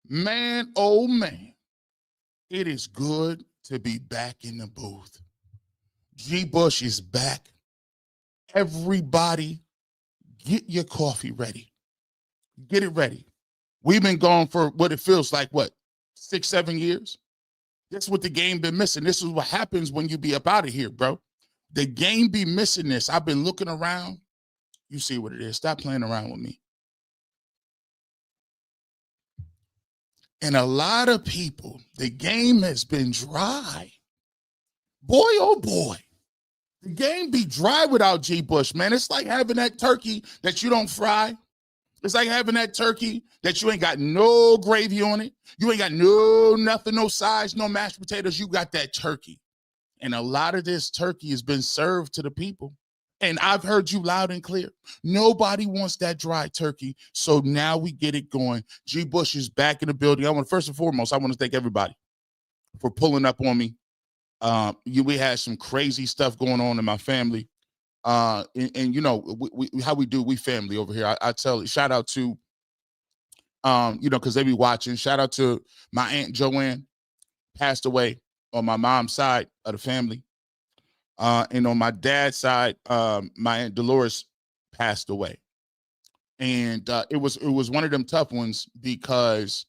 Man, oh man, it is good to be back in the booth. G. Bush is back. Everybody, get your coffee ready. Get it ready. We've been gone for what it feels like, 6, 7 years? This is what the game been missing. This is what happens when you be up out of here, bro. The game be missing this. I've been looking around. You see what it is. Stop playing around with me. And a lot of people, the game has been dry. Boy, oh boy. The game be dry without G. Bush, man. It's like having that turkey that you don't fry. It's like having that turkey that you ain't got no gravy on it. You ain't got nothing, no sides, no mashed potatoes. You got that turkey. And a lot of this turkey has been served to the people. And I've heard you loud and clear. Nobody wants that dry turkey. So now we get it going. G. Bush is back in the building. First and foremost, I want to thank everybody for pulling up on me. We had some crazy stuff going on in my family. And you know, how we do, we family over here. I tell you, shout out to, because they be watching. Shout out to my Aunt Joanne, passed away on my mom's side of the family. And on my dad's side, my Aunt Dolores passed away. And it was one of them tough ones because,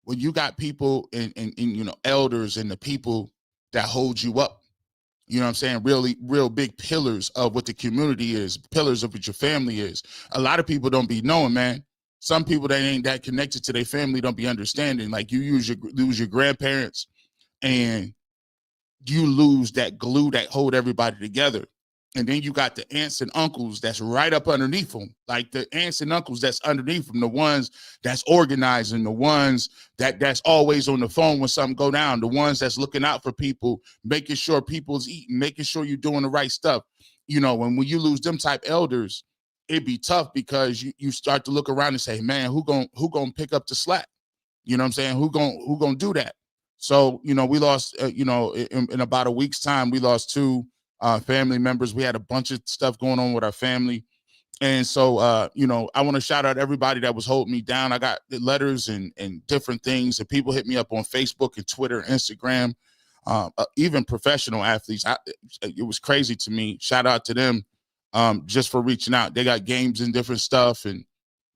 when you got people and elders and the people that hold you up, you know what I'm saying? Really, real big pillars of what the community is, pillars of what your family is. A lot of people don't be knowing, man. Some people that ain't that connected to their family don't be understanding. Like you lose your grandparents and you lose that glue that hold everybody together. And then you got the aunts and uncles that's right up underneath them. Like the aunts and uncles that's underneath them, the ones that's organizing, the ones that's always on the phone when something go down, the ones that's looking out for people, making sure people's eating, making sure you're doing the right stuff. When you lose them type elders, it'd be tough because you start to look around and say, man, who gonna pick up the slack? You know what I'm saying? Who gonna do that? So, we lost, in about a week's time, we lost 2 family members. We had a bunch of stuff going on with our family. And so, I want to shout out everybody that was holding me down. I got letters and different things, and people hit me up on Facebook and Twitter, Instagram, even professional athletes. It was crazy to me. Shout out to them just for reaching out. They got games and different stuff, and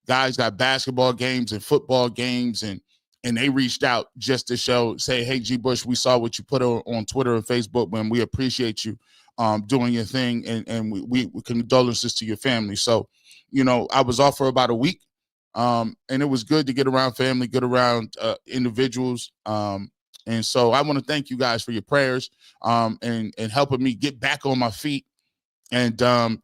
guys got basketball games and football games, and they reached out just to say, hey, G. Bush, we saw what you put on Twitter and Facebook, when we appreciate you doing your thing, and we condolences to your family. So, I was off for about a week, and it was good to get around family, get around individuals. And so I want to thank you guys for your prayers and helping me get back on my feet and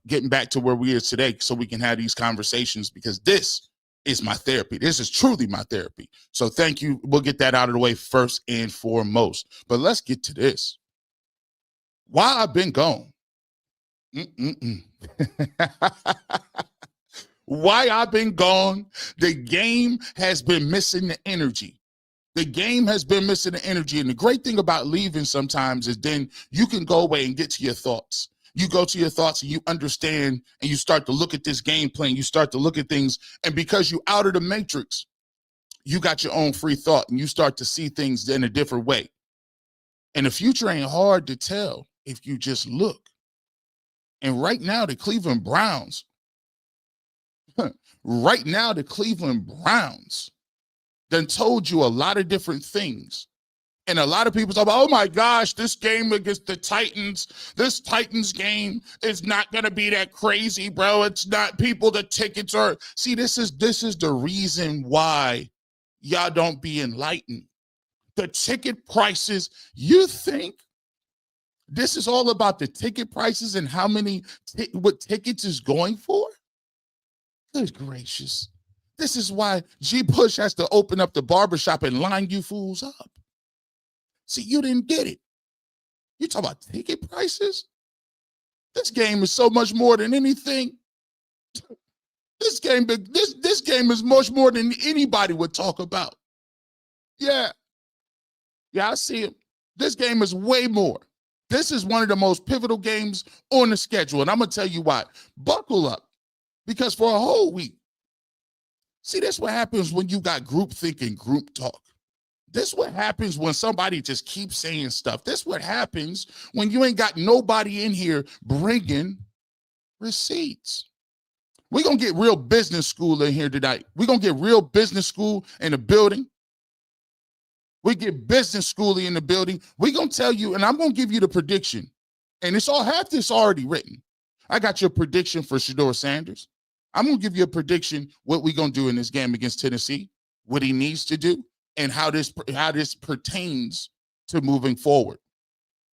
getting back to where we are today so we can have these conversations, because this is my therapy. This is truly my therapy. So thank you. We'll get that out of the way first and foremost. But let's get to this. Why I've been gone. Why I've been gone. The game has been missing the energy. The game has been missing the energy. And the great thing about leaving sometimes is then you can go away and get to your thoughts. You go to your thoughts and you understand, and you start to look at this game plan. You start to look at things. And because you out of the matrix, you got your own free thought, and you start to see things in a different way. And the future ain't hard to tell if you just look. And right now, the Cleveland Browns done told you a lot of different things. And a lot of people talk about, oh my gosh, this game against the Titans, this Titans game is not going to be that crazy, bro. It's not people, the tickets are, see, this is the reason why y'all don't be enlightened. The ticket prices, you think this is all about the ticket prices and how many, what tickets is going for? Good gracious. This is why G. Bush has to open up the barbershop and line you fools up. See, you didn't get it. You talk about ticket prices? This game is so much more than anything. This game is much more than anybody would talk about. Yeah, I see it. This game is way more. This is one of the most pivotal games on the schedule. And I'm going to tell you why. Buckle up. Because for a whole week, See, that's what happens when you got group thinking, group talk. This is what happens when somebody just keeps saying stuff. This is what happens when you ain't got nobody in here bringing receipts. We're going to get real business school in here tonight. We're going to get real business school in the building. We get business school in the building. We're going to tell you, and I'm going to give you the prediction. And it's all half this already written. I got your prediction for Shedeur Sanders. I'm going to give you a prediction what we're going to do in this game against Tennessee, what he needs to do, and how this pertains to moving forward,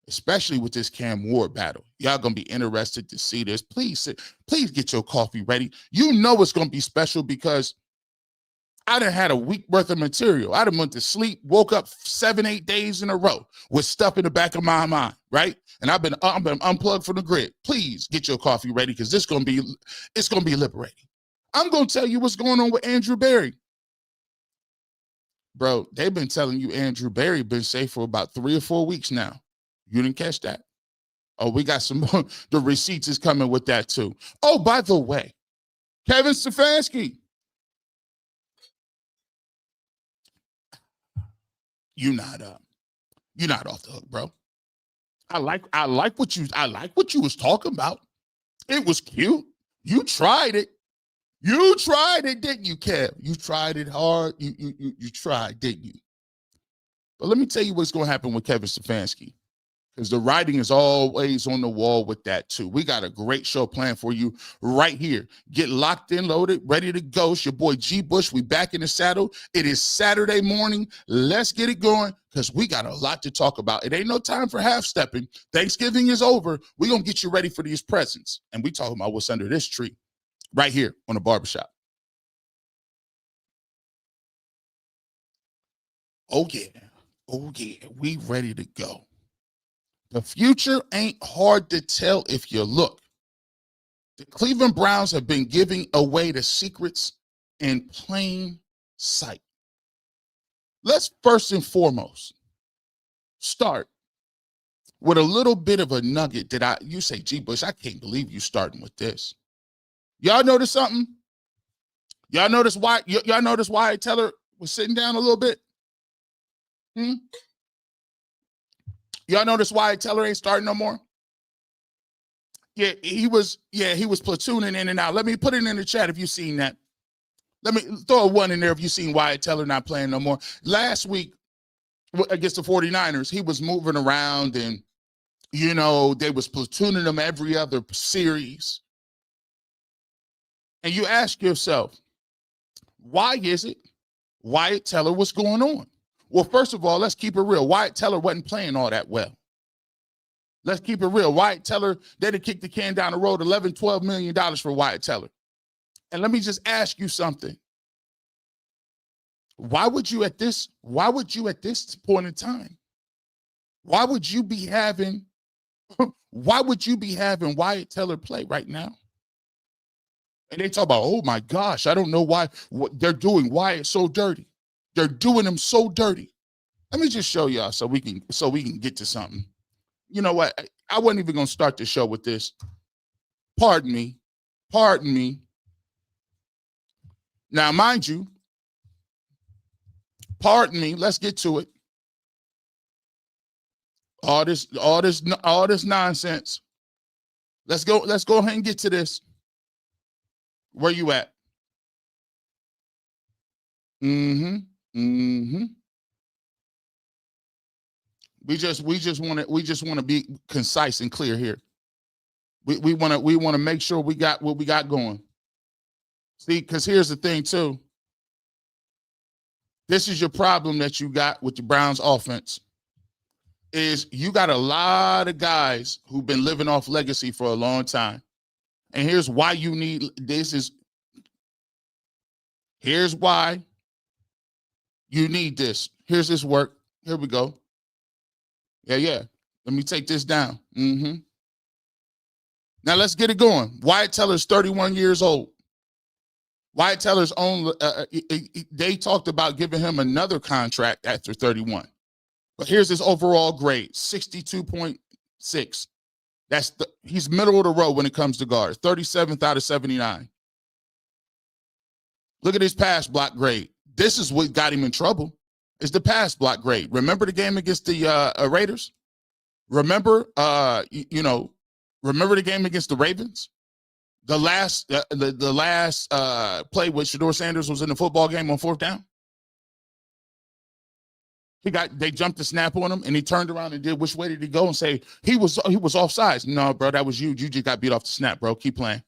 especially with this Cam Ward battle. Y'all going to be interested to see this. Please get your coffee ready. You know it's going to be special because I done had a week worth of material. I done went to sleep, woke up 7-8 days in a row with stuff in the back of my mind, right? And I've been unplugged from the grid. Please get your coffee ready because it's going to be liberating. I'm going to tell you what's going on with Andrew Berry. Bro, they've been telling you Andrew Berry been safe for about 3 or 4 weeks now. You didn't catch that? Oh, we got some more. The receipts is coming with that too. Oh, by the way, Kevin Stefanski. You're not off the hook, bro. I like what you was talking about. It was cute. You tried it. You tried it, didn't you, Kev? You tried it hard. You tried, didn't you? But let me tell you what's going to happen with Kevin Stefanski, because the writing is always on the wall with that too. We got a great show planned for you right here. Get locked in, loaded, ready to go. It's your boy G Bush. We back in the saddle. It is Saturday morning. Let's get it going because we got a lot to talk about. It ain't no time for half-stepping. Thanksgiving is over. We're going to get you ready for these presents. And we talking about what's under this tree right here on the Barbershop. Oh, yeah. Oh, yeah. We ready to go. The future ain't hard to tell if you look. The Cleveland Browns have been giving away the secrets in plain sight. Let's first and foremost start with a little bit of a nugget that you say, G Bush, I can't believe you starting with this. Y'all notice something? Y'all notice Wyatt Teller was sitting down a little bit? Y'all notice Wyatt Teller ain't starting no more? Yeah, he was platooning in and out. Let me put it in the chat if you've seen that. Let me throw a 1 in there if you've seen Wyatt Teller not playing no more. Last week against the 49ers, he was moving around and, they was platooning him every other series. And you ask yourself, why is it Wyatt Teller, what's going on? Well, first of all, let's keep it real. Wyatt Teller wasn't playing all that well. Let's keep it real. Wyatt Teller, they'd have kicked the can down the road, $11, $12 million for Wyatt Teller. And let me just ask you something. Why would you at this point in time, why would you be having Wyatt Teller play right now? And they talk about, oh my gosh, I don't know why they're doing Wyatt so dirty. They're doing him so dirty. Let me just show y'all so we can get to something. You know what? I wasn't even going to start the show with this. Pardon me. Now, mind you, pardon me. Let's get to it. All this nonsense. Let's go ahead and get to this. Where you at? We just want to be concise and clear here. We want to make sure we got what we got going. See, because here's the thing too. This is your problem that you got with the Browns offense. Is you got a lot of guys who've been living off legacy for a long time. And here's why you need here's why you need this. Here's this work. Here we go. Yeah. Let me take this down. Now let's get it going. Wyatt Teller's 31 years old. Wyatt Teller's own, they talked about giving him another contract after 31. But here's his overall grade, 62.6. He's middle of the road when it comes to guards, 37th out of 79. Look at his pass block grade. This is what got him in trouble. Is the pass block grade. Remember the game against the Raiders? Remember, remember the game against the Ravens? The last play with Shedeur Sanders was in the football game on 4th down. They jumped the snap on him, and he turned around and did which way did he go and say he was offsides. No, bro, that was you. You just got beat off the snap, bro. Keep playing.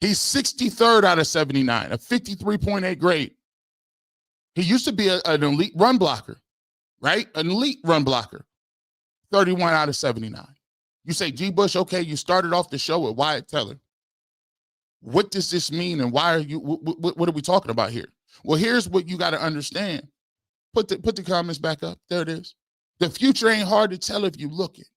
He's 63rd out of 79, a 53.8 grade. He used to be an elite run blocker, right? An elite run blocker. 31 out of 79. You say, G. Bush, okay, you started off the show with Wyatt Teller. What does this mean, and why are you? What are we talking about here? Well, here's what you got to understand. Put the comments back up. There it is. The future ain't hard to tell if you look it.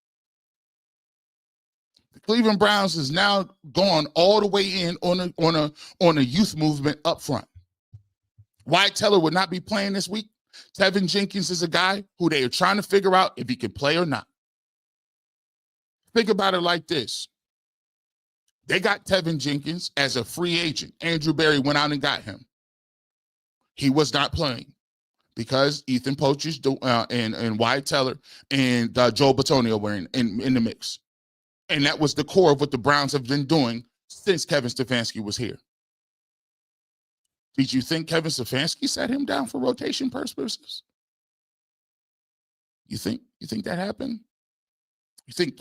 The Cleveland Browns is now gone all the way in on a youth movement up front. Wyatt Teller would not be playing this week. Tevin Jenkins is a guy who they are trying to figure out if he can play or not. Think about it like this. They got Tevin Jenkins as a free agent. Andrew Berry went out and got him. He was not playing because Ethan Poaches and Wyatt Teller and Joe Bitonio were in the mix. And that was the core of what the Browns have been doing since Kevin Stefanski was here. Did you think Kevin Stefanski sat him down for rotation purposes? You think that happened? You think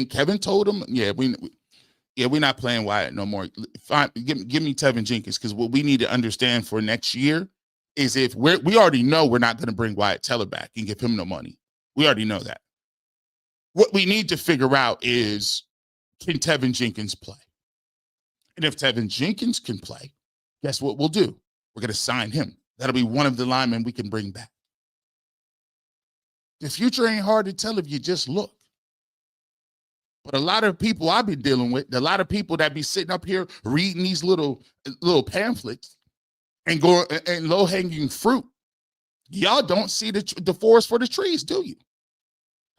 Kevin told him, we're not playing Wyatt no more. Fine, give me Tevin Jenkins, because what we need to understand for next year is if we already know we're not going to bring Wyatt Teller back and give him no money. We already know that. What we need to figure out is, can Tevin Jenkins play? And if Tevin Jenkins can play, guess what we'll do? We're going to sign him. That'll be one of the linemen we can bring back. The future ain't hard to tell if you just look. But a lot of people I've been dealing with, a lot of people that be sitting up here reading these little pamphlets and going and low-hanging fruit, y'all don't see the forest for the trees, do you?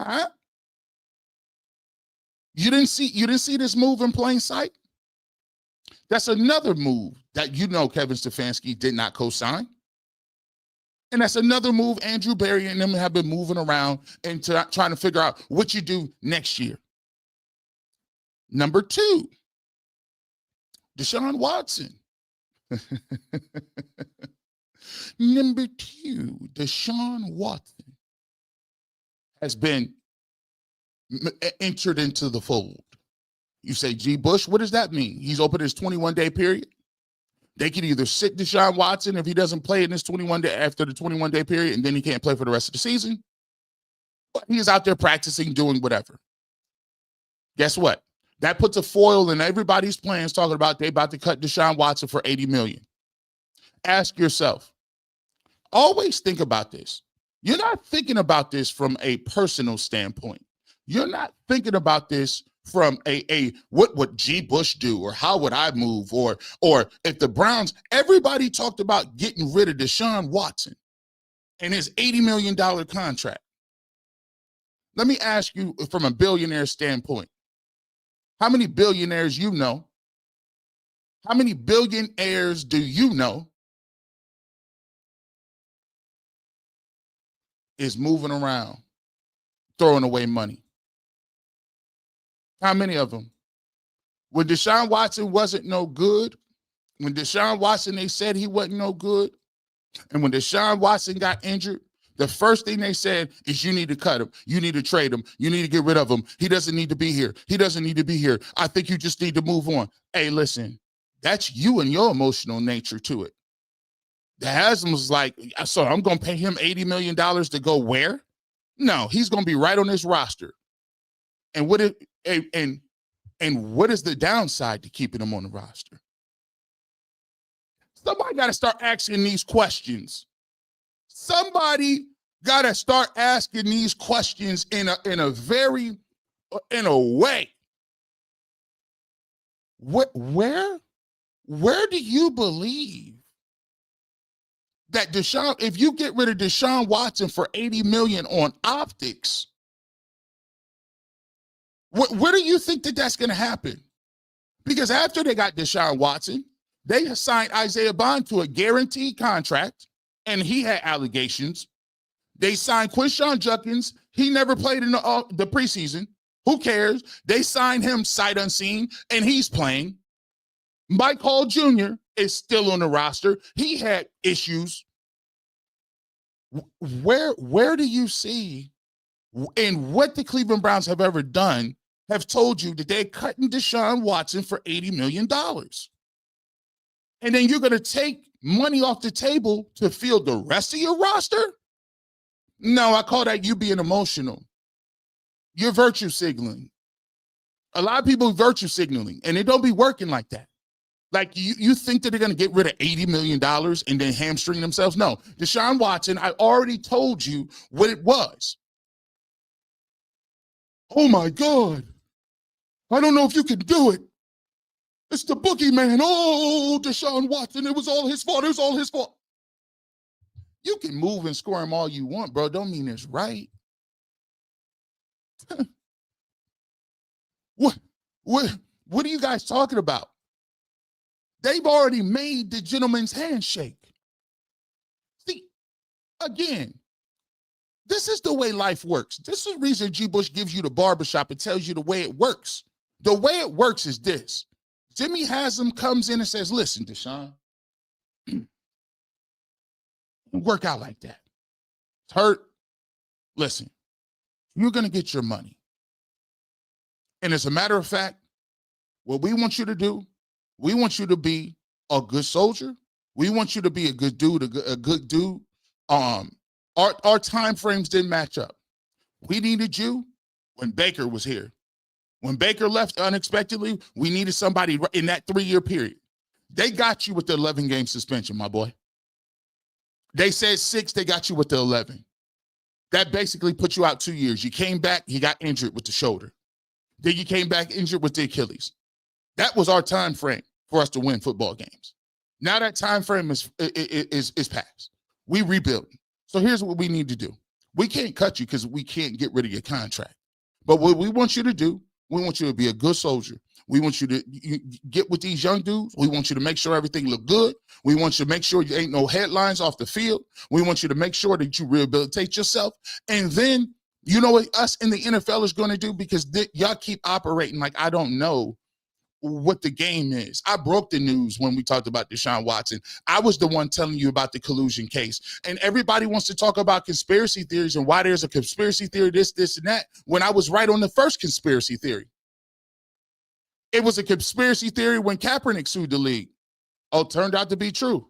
Huh? You didn't see this move in plain sight? That's another move that Kevin Stefanski did not co-sign. And that's another move Andrew Berry and them have been moving around and trying to figure out what you do next year. Number 2, Deshaun Watson. Number 2, Deshaun Watson has been entered into the fold. You say, G. Bush, what does that mean? He's open his 21-day period. They can either sit Deshaun Watson if he doesn't play in this 21-day after the 21-day period, and then he can't play for the rest of the season. But he's out there practicing, doing whatever. Guess what? That puts a foil in everybody's plans talking about they about to cut Deshaun Watson for $80 million. Ask yourself, always think about this. You're not thinking about this from a personal standpoint. You're not thinking about this from what would G. Bush do, or how would I move, or if the Browns, everybody talked about getting rid of Deshaun Watson and his $80 million contract. Let me ask you from a billionaire standpoint. How many billionaires you know? How many billionaires do you know is moving around, throwing away money? How many of them? When Deshaun Watson wasn't no good, when Deshaun Watson, they said he wasn't no good, and when Deshaun Watson got injured, the first thing they said is you need to cut him. You need to trade him. You need to get rid of him. He doesn't need to be here. He doesn't need to be here. I think you just need to move on. Hey, listen, that's you and your emotional nature to it. The Haslam was like, so I'm going to pay him $80 million to go where? No, he's going to be right on this roster. And what is the downside to keeping him on the roster? Somebody got to start asking these questions. Somebody got to start asking these questions in a way. Where do you believe that Deshaun, if you get rid of Deshaun Watson for $80 million on optics, where do you think that's going to happen? Because after they got Deshaun Watson, They signed Isaiah Bond to a guaranteed contract, and he had allegations. They signed Quinshon Judkins. He never played in the preseason. Who cares? They signed him sight unseen, and he's playing. Mike Hall Jr. is still on the roster. He had issues. Where do you see, and what the Cleveland Browns have ever done, have told you that they're cutting Deshaun Watson for $80 million? And then you're going to take money off the table to field the rest of your roster? No, I call that you being emotional. You're virtue signaling. A lot of people are virtue signaling, and it don't be working like that. Like, you think that they're going to get rid of $80 million and then hamstring themselves? No. Deshaun Watson, I already told you what it was. Oh, my God. I don't know if you can do it. It's the boogeyman. Oh, Deshaun Watson, it was all his fault. It was all his fault. You can move and score him all you want, bro. Don't mean it's right. What are you guys talking about? They've already made the gentleman's handshake. See, again, this is the way life works. This is the reason G. Bush gives you the barbershop and tells you the way it works. The way it works is this. Jimmy Haslam comes in and says, listen, Deshaun, work out like that. It's hurt. Listen, you're going to get your money. And as a matter of fact, what we want you to do, we want you to be a good soldier. We want you to be a good dude, a good dude. Our time frames didn't match up. We needed you when Baker was here. When Baker left unexpectedly, we needed somebody in that 3-year period. They got you with the 11-game suspension, my boy. They said 6, they got you with the 11. That basically put you out 2 years. You came back, you got injured with the shoulder. Then you came back injured with the Achilles. That was our time frame for us to win football games. Now that time frame is passed. We rebuild. So here's what we need to do. We can't cut you because we can't get rid of your contract. But what we want you to do, we want you to be a good soldier. We want you to get with these young dudes. We want you to make sure everything look good. We want you to make sure you ain't no headlines off the field. We want you to make sure that you rehabilitate yourself. And then, you know what us in the NFL is going to do? Because y'all keep operating like I don't know what the game is. I broke the news when we talked about Deshaun Watson. I was the one telling you about the collusion case. And everybody wants to talk about conspiracy theories and why there's a conspiracy theory, this, and that, when I was right on the first conspiracy theory. It was a conspiracy theory when Kaepernick sued the league. Oh, it turned out to be true.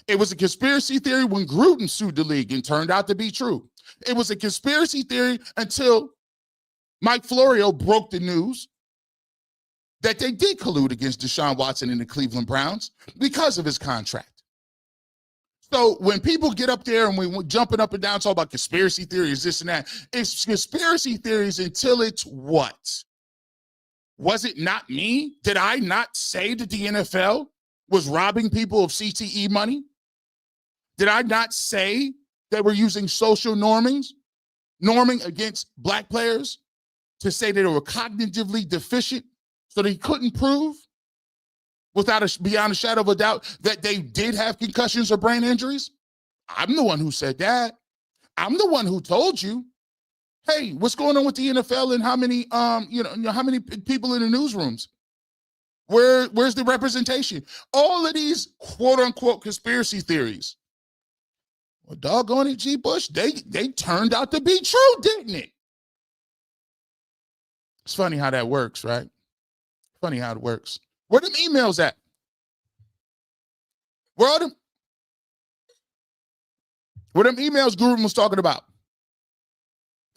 It was a conspiracy theory when Gruden sued the league and turned out to be true. It was a conspiracy theory until Mike Florio broke the news that they did collude against Deshaun Watson and the Cleveland Browns because of his contract. So when people get up there and we're jumping up and down talking about conspiracy theories, this and that, it's conspiracy theories until it's what? Was it not me? Did I not say that the NFL was robbing people of CTE money? Did I not say that we're using social norming against black players to say that they were cognitively deficient so they couldn't prove beyond a shadow of a doubt that they did have concussions or brain injuries? I'm the one who said that. I'm the one who told you, hey, what's going on with the NFL and how many how many people in the newsrooms? Where's the representation? All of these quote unquote conspiracy theories. Well, doggone it, G. Bush, they turned out to be true, didn't it? It's funny how that works, right? Funny how it works. Where them emails at? Where are them? Where them emails Gruden was talking about?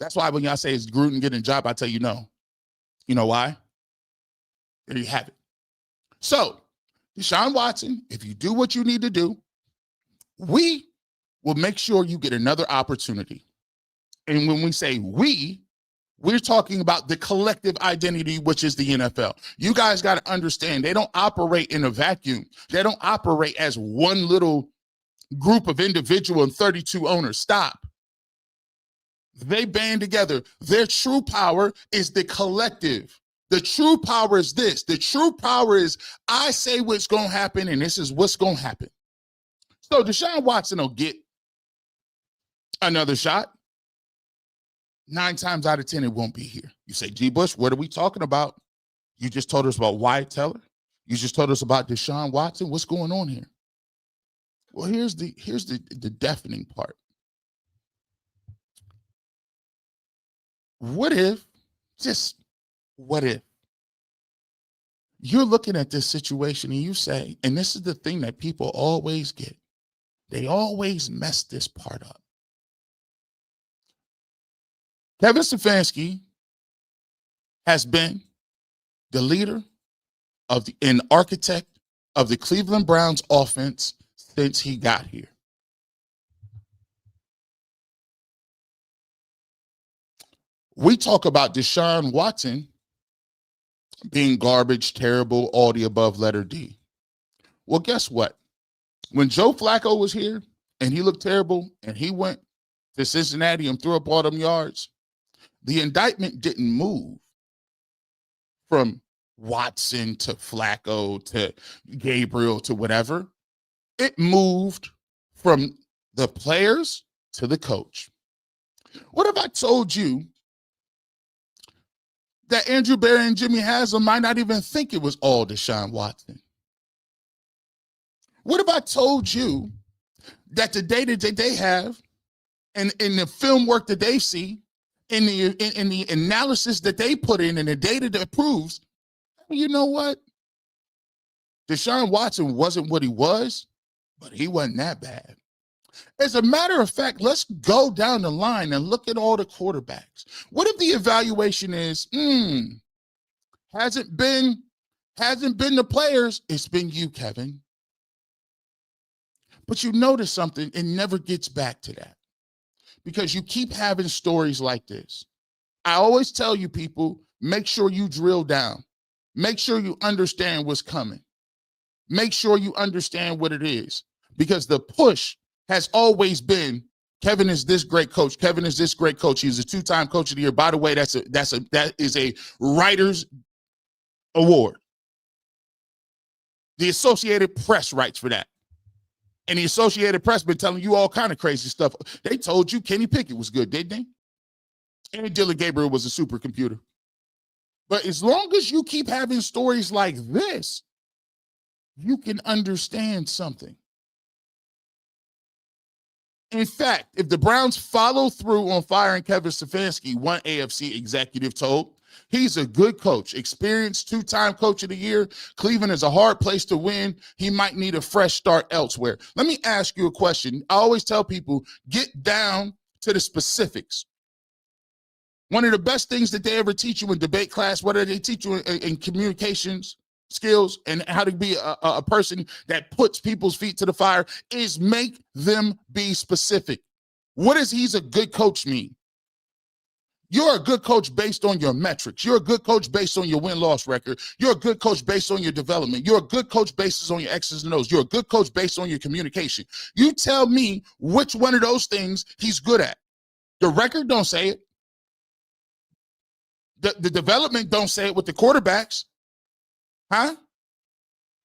That's why when y'all say is Gruden getting a job, I tell you no. You know why? There you have it. So, Deshaun Watson, if you do what you need to do, we will make sure you get another opportunity. And when we say we're talking about the collective identity, which is the NFL. You guys got to understand, they don't operate in a vacuum. They don't operate as one little group of individual and 32 owners. Stop. They band together. Their true power is the collective. The true power is this. The true power is I say what's going to happen, and this is what's going to happen. So Deshaun Watson will get another shot. 9 times out of 10, it won't be here. You say, G. Bush, what are we talking about? You just told us about Wyatt Teller. You just told us about Deshaun Watson. What's going on here? Well, here's the deafening part. What if, just what if, you're looking at this situation and you say, and this is the thing that people always get, they always mess this part up. Kevin Stefanski has been the leader of an architect of the Cleveland Browns offense since he got here. We talk about Deshaun Watson being garbage, terrible, all the above, letter D. Well, guess what? When Joe Flacco was here and he looked terrible and he went to Cincinnati and threw up all them yards, the indictment didn't move from Watson to Flacco to Gabriel to whatever. It moved from the players to the coach. What if I told you that Andrew Berry and Jimmy Haslam might not even think it was all Deshaun Watson? What if I told you that the data that they have and in the film work that they see, in the analysis that they put in and the data that proves, you know what? Deshaun Watson wasn't what he was, but he wasn't that bad. As a matter of fact, let's go down the line and look at all the quarterbacks. What if the evaluation is, hasn't been the players, it's been you, Kevin. But you notice something, it never gets back to that because you keep having stories like this. I always tell you people, make sure you drill down. Make sure you understand what's coming. Make sure you understand what it is because the push has always been Kevin is this great coach. Kevin is this great coach. He's a 2-time coach of the year. By the way, that is a writer's award. The Associated Press writes for that. And the Associated Press been telling you all kind of crazy stuff. They told you Kenny Pickett was good, didn't they? And Dylan Gabriel was a supercomputer. But as long as you keep having stories like this, you can understand something. In fact, if the Browns follow through on firing Kevin Stefanski, one AFC executive told, he's a good coach, experienced 2-time coach of the year. Cleveland is a hard place to win. He might need a fresh start elsewhere. Let me ask you a question. I always tell people, get down to the specifics. One of the best things that they ever teach you in debate class, what do they teach you in communications skills and how to be a person that puts people's feet to the fire, is make them be specific. What does he's a good coach mean? You're a good coach based on your metrics. You're a good coach based on your win-loss record. You're a good coach based on your development. You're a good coach based on your X's and O's. You're a good coach based on your communication. You tell me which one of those things he's good at. The record don't say it. The development don't say it with the quarterbacks. Huh?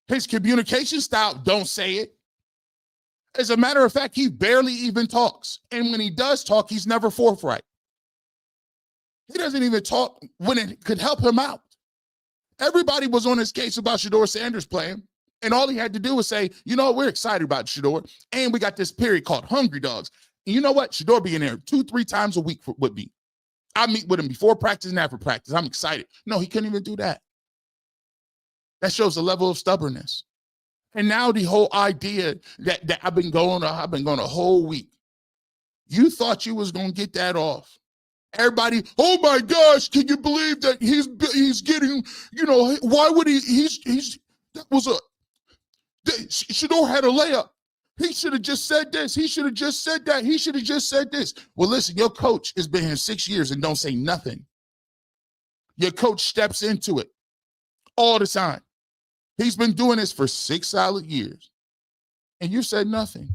His communication style don't say it. As a matter of fact, he barely even talks. And when he does talk, he's never forthright. He doesn't even talk when it could help him out. Everybody was on his case about Shedeur Sanders playing, and all he had to do was say, you know what, we're excited about Shedeur, and we got this period called Hungry Dogs. And you know what? Shedeur be in there 2-3 times a week with me. I meet with him before practice and after practice. I'm excited. No, he couldn't even do that. That shows a level of stubbornness. And now the whole idea that I've been going a whole week. You thought you was going to get that off. Everybody, oh my gosh, can you believe that he's getting, why would Shedeur had a layup. He should have just said this. He should have just said that. He should have just said this. Well, listen, your coach has been here 6 years and don't say nothing. Your coach steps into it all the time. He's been doing this for 6 solid years. And you said nothing.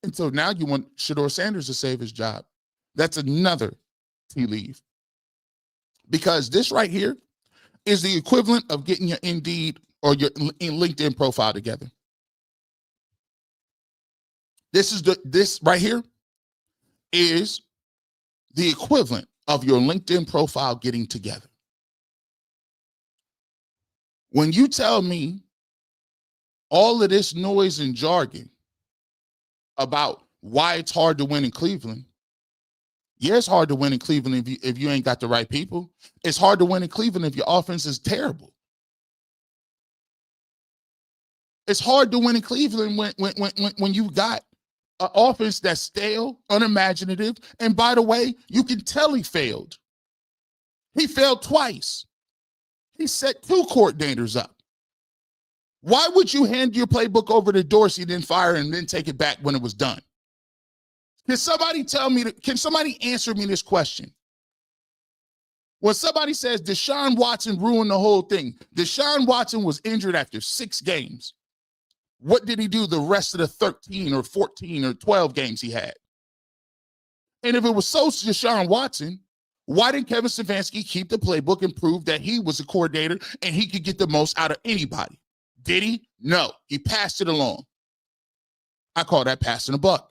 And so now you want Shedeur Sanders to save his job. That's another tea leaf. because this right here is the equivalent of getting your Indeed or your LinkedIn profile together. This right here is the equivalent of your LinkedIn profile getting together. When you tell me all of this noise and jargon about why it's hard to win in Cleveland, yeah, it's hard to win in Cleveland if you ain't got the right people. It's hard to win in Cleveland if your offense is terrible. It's hard to win in Cleveland when you've got an offense that's stale, unimaginative, and by the way, you can tell he failed. He failed twice. He set 2 coordinators up. Why would you hand your playbook over to Dorsey, then fire and then take it back when it was done? Can somebody can somebody answer me this question? When somebody says Deshaun Watson ruined the whole thing, Deshaun Watson was injured after 6 games. What did he do the rest of the 13 or 14 or 12 games he had? And if it was so Deshaun Watson, why didn't Kevin Stefanski keep the playbook and prove that he was a coordinator and he could get the most out of anybody? Did he? No. He passed it along. I call that passing a buck.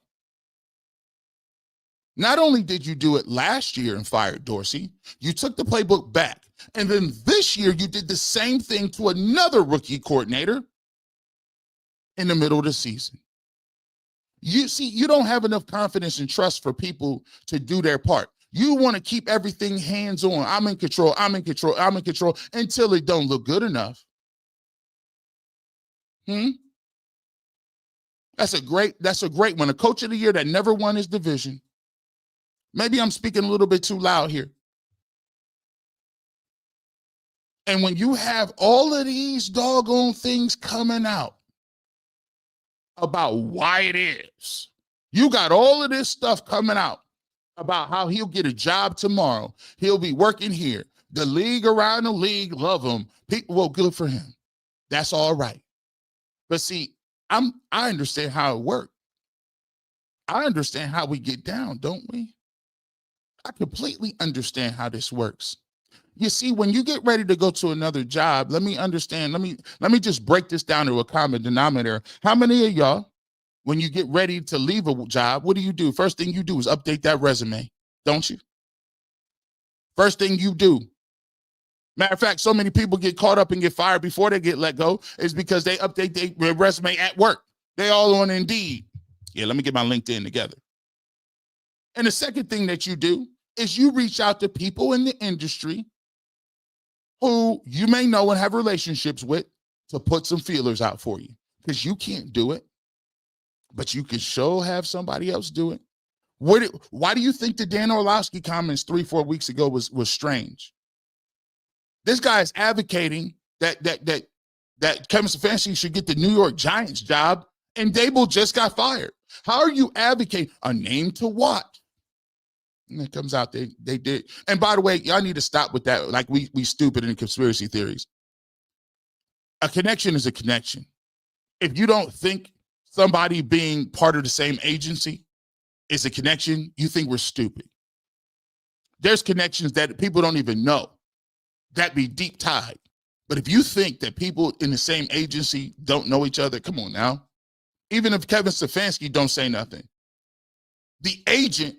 Not only did you do it last year and fired Dorsey, you took the playbook back. And then this year you did the same thing to another rookie coordinator in the middle of the season. You see, you don't have enough confidence and trust for people to do their part. You want to keep everything hands-on. I'm in control, I'm in control, I'm in control until it don't look good enough. That's a great one. A coach of the year that never won his division. Maybe I'm speaking a little bit too loud here. And when you have all of these doggone things coming out about why it is, you got all of this stuff coming out about how he'll get a job tomorrow. He'll be working here. The league around the league love him. People, well, good for him. That's all right. But see, I understand how it works. I understand how we get down, don't we? I completely understand how this works. You see, when you get ready to go to another job, let me just break this down to a common denominator. How many of y'all, when you get ready to leave a job, what do? First thing you do is update that resume, don't you? First thing you do. Matter of fact, so many people get caught up and get fired before they get let go is because they update their resume at work. They all on Indeed. Yeah, let me get my LinkedIn together. And the second thing that you do is you reach out to people in the industry who you may know and have relationships with to put some feelers out for you, because you can't do it, but you can sure have somebody else do it. Why do you think the Dan Orlovsky comments 3-4 weeks ago was strange? This guy is advocating that Kevin Stefanski should get the New York Giants job, and Dable just got fired. How are you advocating a name to watch? And it comes out they did. And by the way, y'all need to stop with that. Like we stupid in conspiracy theories. A connection is a connection. If you don't think somebody being part of the same agency is a connection, you think we're stupid. There's connections that people don't even know that be deep tied. But if you think that people in the same agency don't know each other, come on now. Even if Kevin Stefanski don't say nothing, the agent,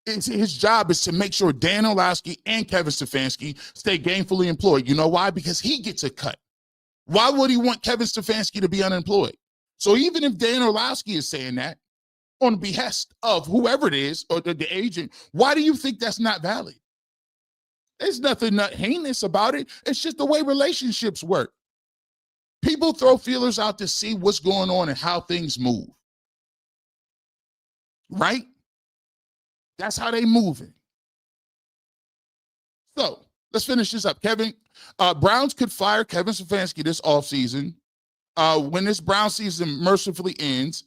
his job is to make sure Dan Orlovsky and Kevin Stefanski stay gainfully employed. You know why? Because he gets a cut. Why would he want Kevin Stefanski to be unemployed? So even if Dan Orlovsky is saying that on behest of whoever it is or the agent, why do you think that's not valid? There's nothing heinous about it. It's just the way relationships work. People throw feelers out to see what's going on and how things move. Right? That's how they moving. So let's finish this up. Browns could fire Kevin Stefanski this offseason. When this Brown season mercifully ends,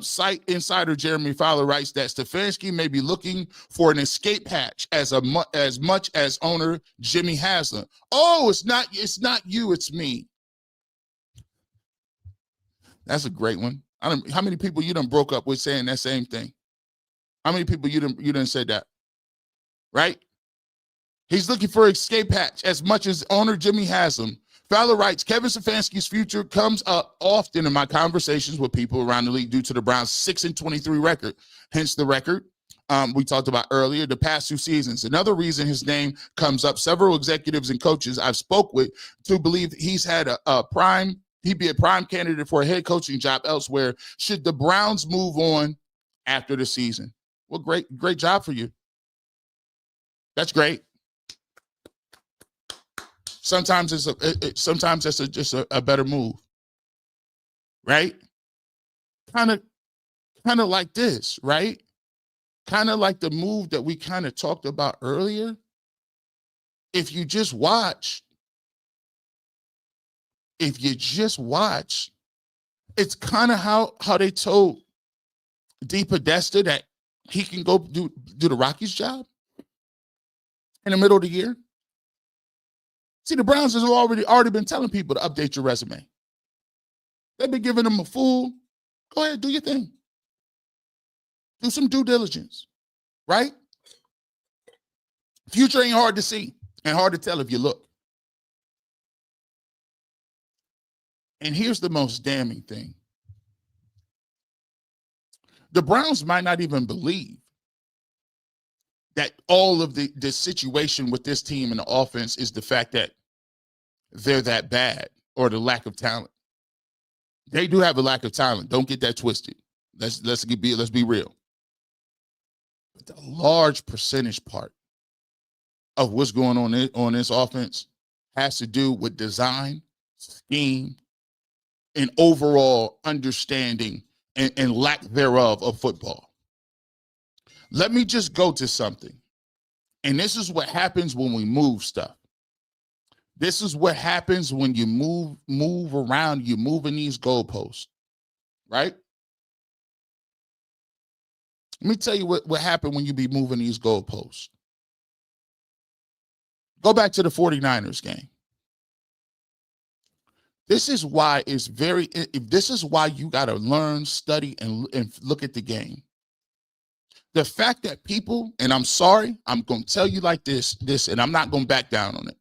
site insider Jeremy Fowler writes that Stefanski may be looking for an escape hatch as much as owner Jimmy Haslam. Oh, it's not you, it's me. That's a great one. How many people you done broke up with saying that same thing? How many people you done said that? Right? He's looking for escape hatch as much as owner Jimmy has him. Fowler writes, Kevin Stefanski's future comes up often in my conversations with people around the league due to the Browns' 6-23 record, hence the record we talked about earlier, the past 2 seasons. Another reason his name comes up, several executives and coaches I've spoke with to believe he's had he'd be a prime candidate for a head coaching job elsewhere should the Browns move on after the season. Well, great job for you. That's great. Sometimes that's just a better move, right? Kind of like this, right? Kind of like the move that we kind of talked about earlier. If you just watch, it's kind of how they told D. Podesta that he can go do the Rockies job in the middle of the year. See, the Browns has already been telling people to update your resume. They've been giving them a full, go ahead, do your thing. Do some due diligence, right? Future ain't hard to see and hard to tell if you look. And here's the most damning thing. The Browns might not even believe that all of the situation with this team and the offense is the fact that they're that bad or the lack of talent. They do have a lack of talent. Don't get that twisted. Let's be real. But the large percentage part of what's going on this offense has to do with design, scheme, and overall understanding and lack thereof of football. Let me just go to something. And this is what happens when we move stuff. This is what happens when you move around, you're moving these goalposts, right? Let me tell you what happened when you be moving these goalposts. Go back to the 49ers game. This is why you got to learn, study, and look at the game. The fact that people, and I'm sorry, I'm going to tell you like this, and I'm not going to back down on it.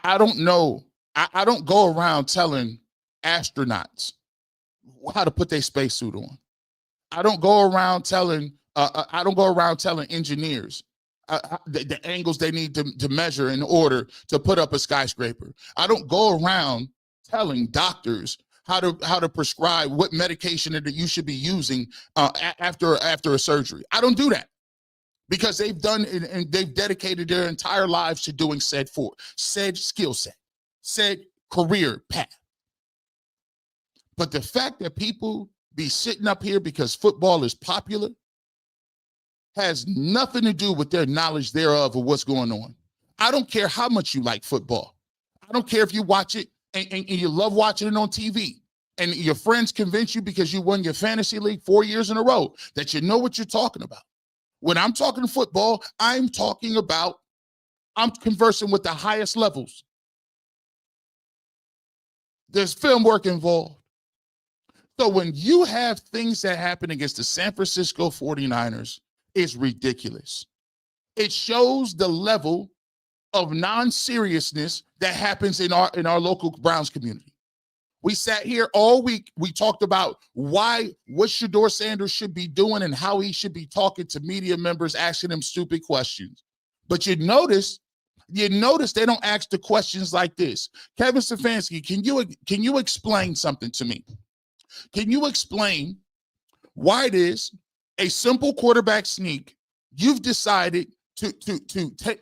I don't know. I don't go around telling astronauts how to put their spacesuit on. I don't go around telling engineers the angles they need to measure in order to put up a skyscraper. I don't go around telling doctors how to prescribe what medication that you should be using after a surgery. I don't do that because they've done it and they've dedicated their entire lives to doing said skill set, said career path. But the fact that people be sitting up here because football is popular has nothing to do with their knowledge thereof of what's going on. I don't care how much you like football. I don't care if you watch it and you love watching it on TV and your friends convince you because you won your fantasy league 4 years in a row that you know what you're talking about. When I'm talking football, I'm conversing with the highest levels. There's film work involved. So when you have things that happen against the San Francisco 49ers, it's ridiculous. It shows the level of non-seriousness that happens in our local Browns community. We sat here all week. We talked about what Shedeur Sanders should be doing and how he should be talking to media members, asking them stupid questions. But you notice they don't ask the questions like this. Kevin Stefanski, can you explain something to me? Can you explain why it is a simple quarterback sneak you've decided to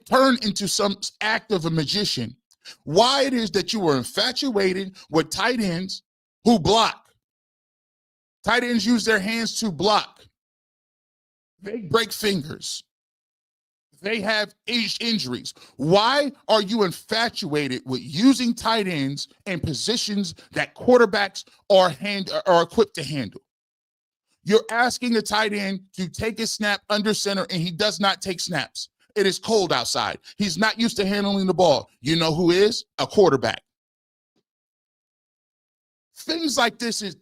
turn into some act of a magician? Why it is that you were infatuated with tight ends who block. Tight ends use their hands to block. They break fingers. They have injuries. Why are you infatuated with using tight ends in positions that quarterbacks are equipped to handle? You're asking a tight end to take a snap under center, and he does not take snaps. It is cold outside. He's not used to handling the ball. You know who is? A quarterback. Things like this is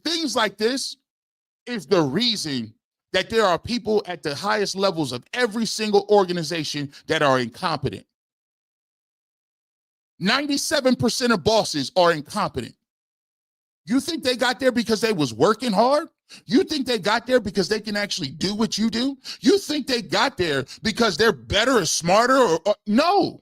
the reason that there are people at the highest levels of every single organization that are incompetent. 97% of bosses are incompetent. You think they got there because they was working hard? You think they got there because they can actually do what you do? You think they got there because they're better or smarter? Or no.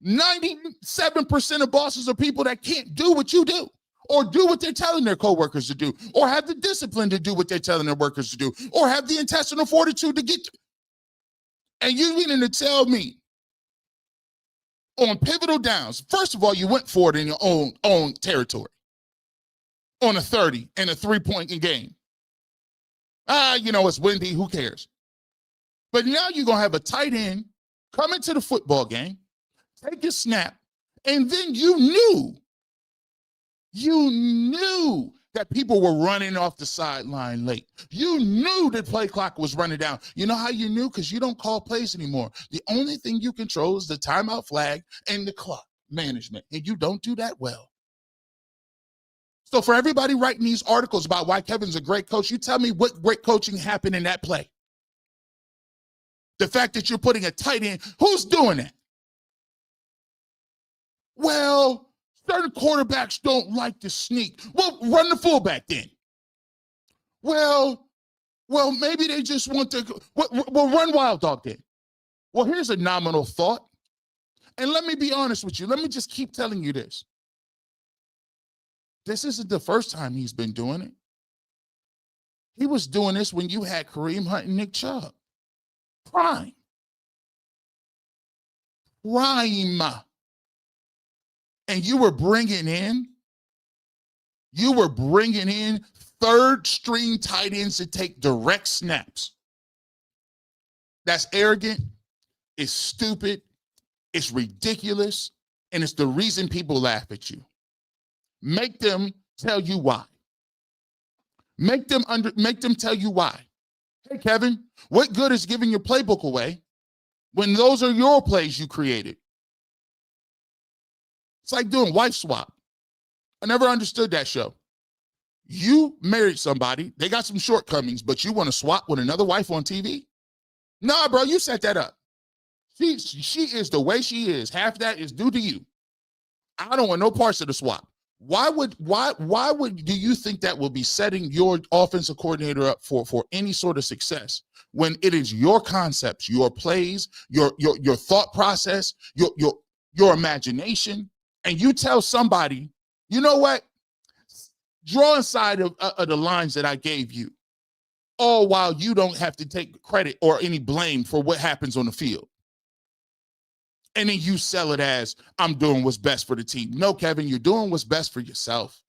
97% of bosses are people that can't do what you do, or do what they're telling their coworkers to do, or have the discipline to do what they're telling their workers to do, or have the intestinal fortitude to get to. And you meaning to tell me on pivotal downs, first of all, you went for it in your own territory on a 30 and a 3-point game. It's windy, who cares? But now you're going to have a tight end come into the football game, take a snap, and then you knew that people were running off the sideline late. You knew the play clock was running down. You know how you knew? Because you don't call plays anymore. The only thing you control is the timeout flag and the clock management, and you don't do that well. So for everybody writing these articles about why Kevin's a great coach, you tell me what great coaching happened in that play. The fact that you're putting a tight end, who's doing that? Well, certain quarterbacks don't like to sneak. Well, run the fullback then. Well, maybe they just want to, well, run wild dog then. Well, here's a nominal thought. And let me be honest with you. Let me just keep telling you this. This isn't the first time he's been doing it. He was doing this when you had Kareem Hunt and Nick Chubb. Prime. And you were bringing in third string tight ends to take direct snaps. That's arrogant. It's stupid. It's ridiculous. And it's the reason people laugh at you. Make them tell you why. Make them tell you why. Hey, Kevin, what good is giving your playbook away when those are your plays you created? It's like doing wife swap. I never understood that show. You married somebody, they got some shortcomings, but you want to swap with another wife on TV? Nah, bro, you set that up. She is the way she is. Half that is due to you. I don't want no parts of the swap. Why would do you think that will be setting your offensive coordinator up for any sort of success when it is your concepts, your plays, your thought process, your imagination, and you tell somebody, you know what? Draw inside of the lines that I gave you, all while you don't have to take credit or any blame for what happens on the field. And then you sell it as, I'm doing what's best for the team. No, Kevin, you're doing what's best for yourself.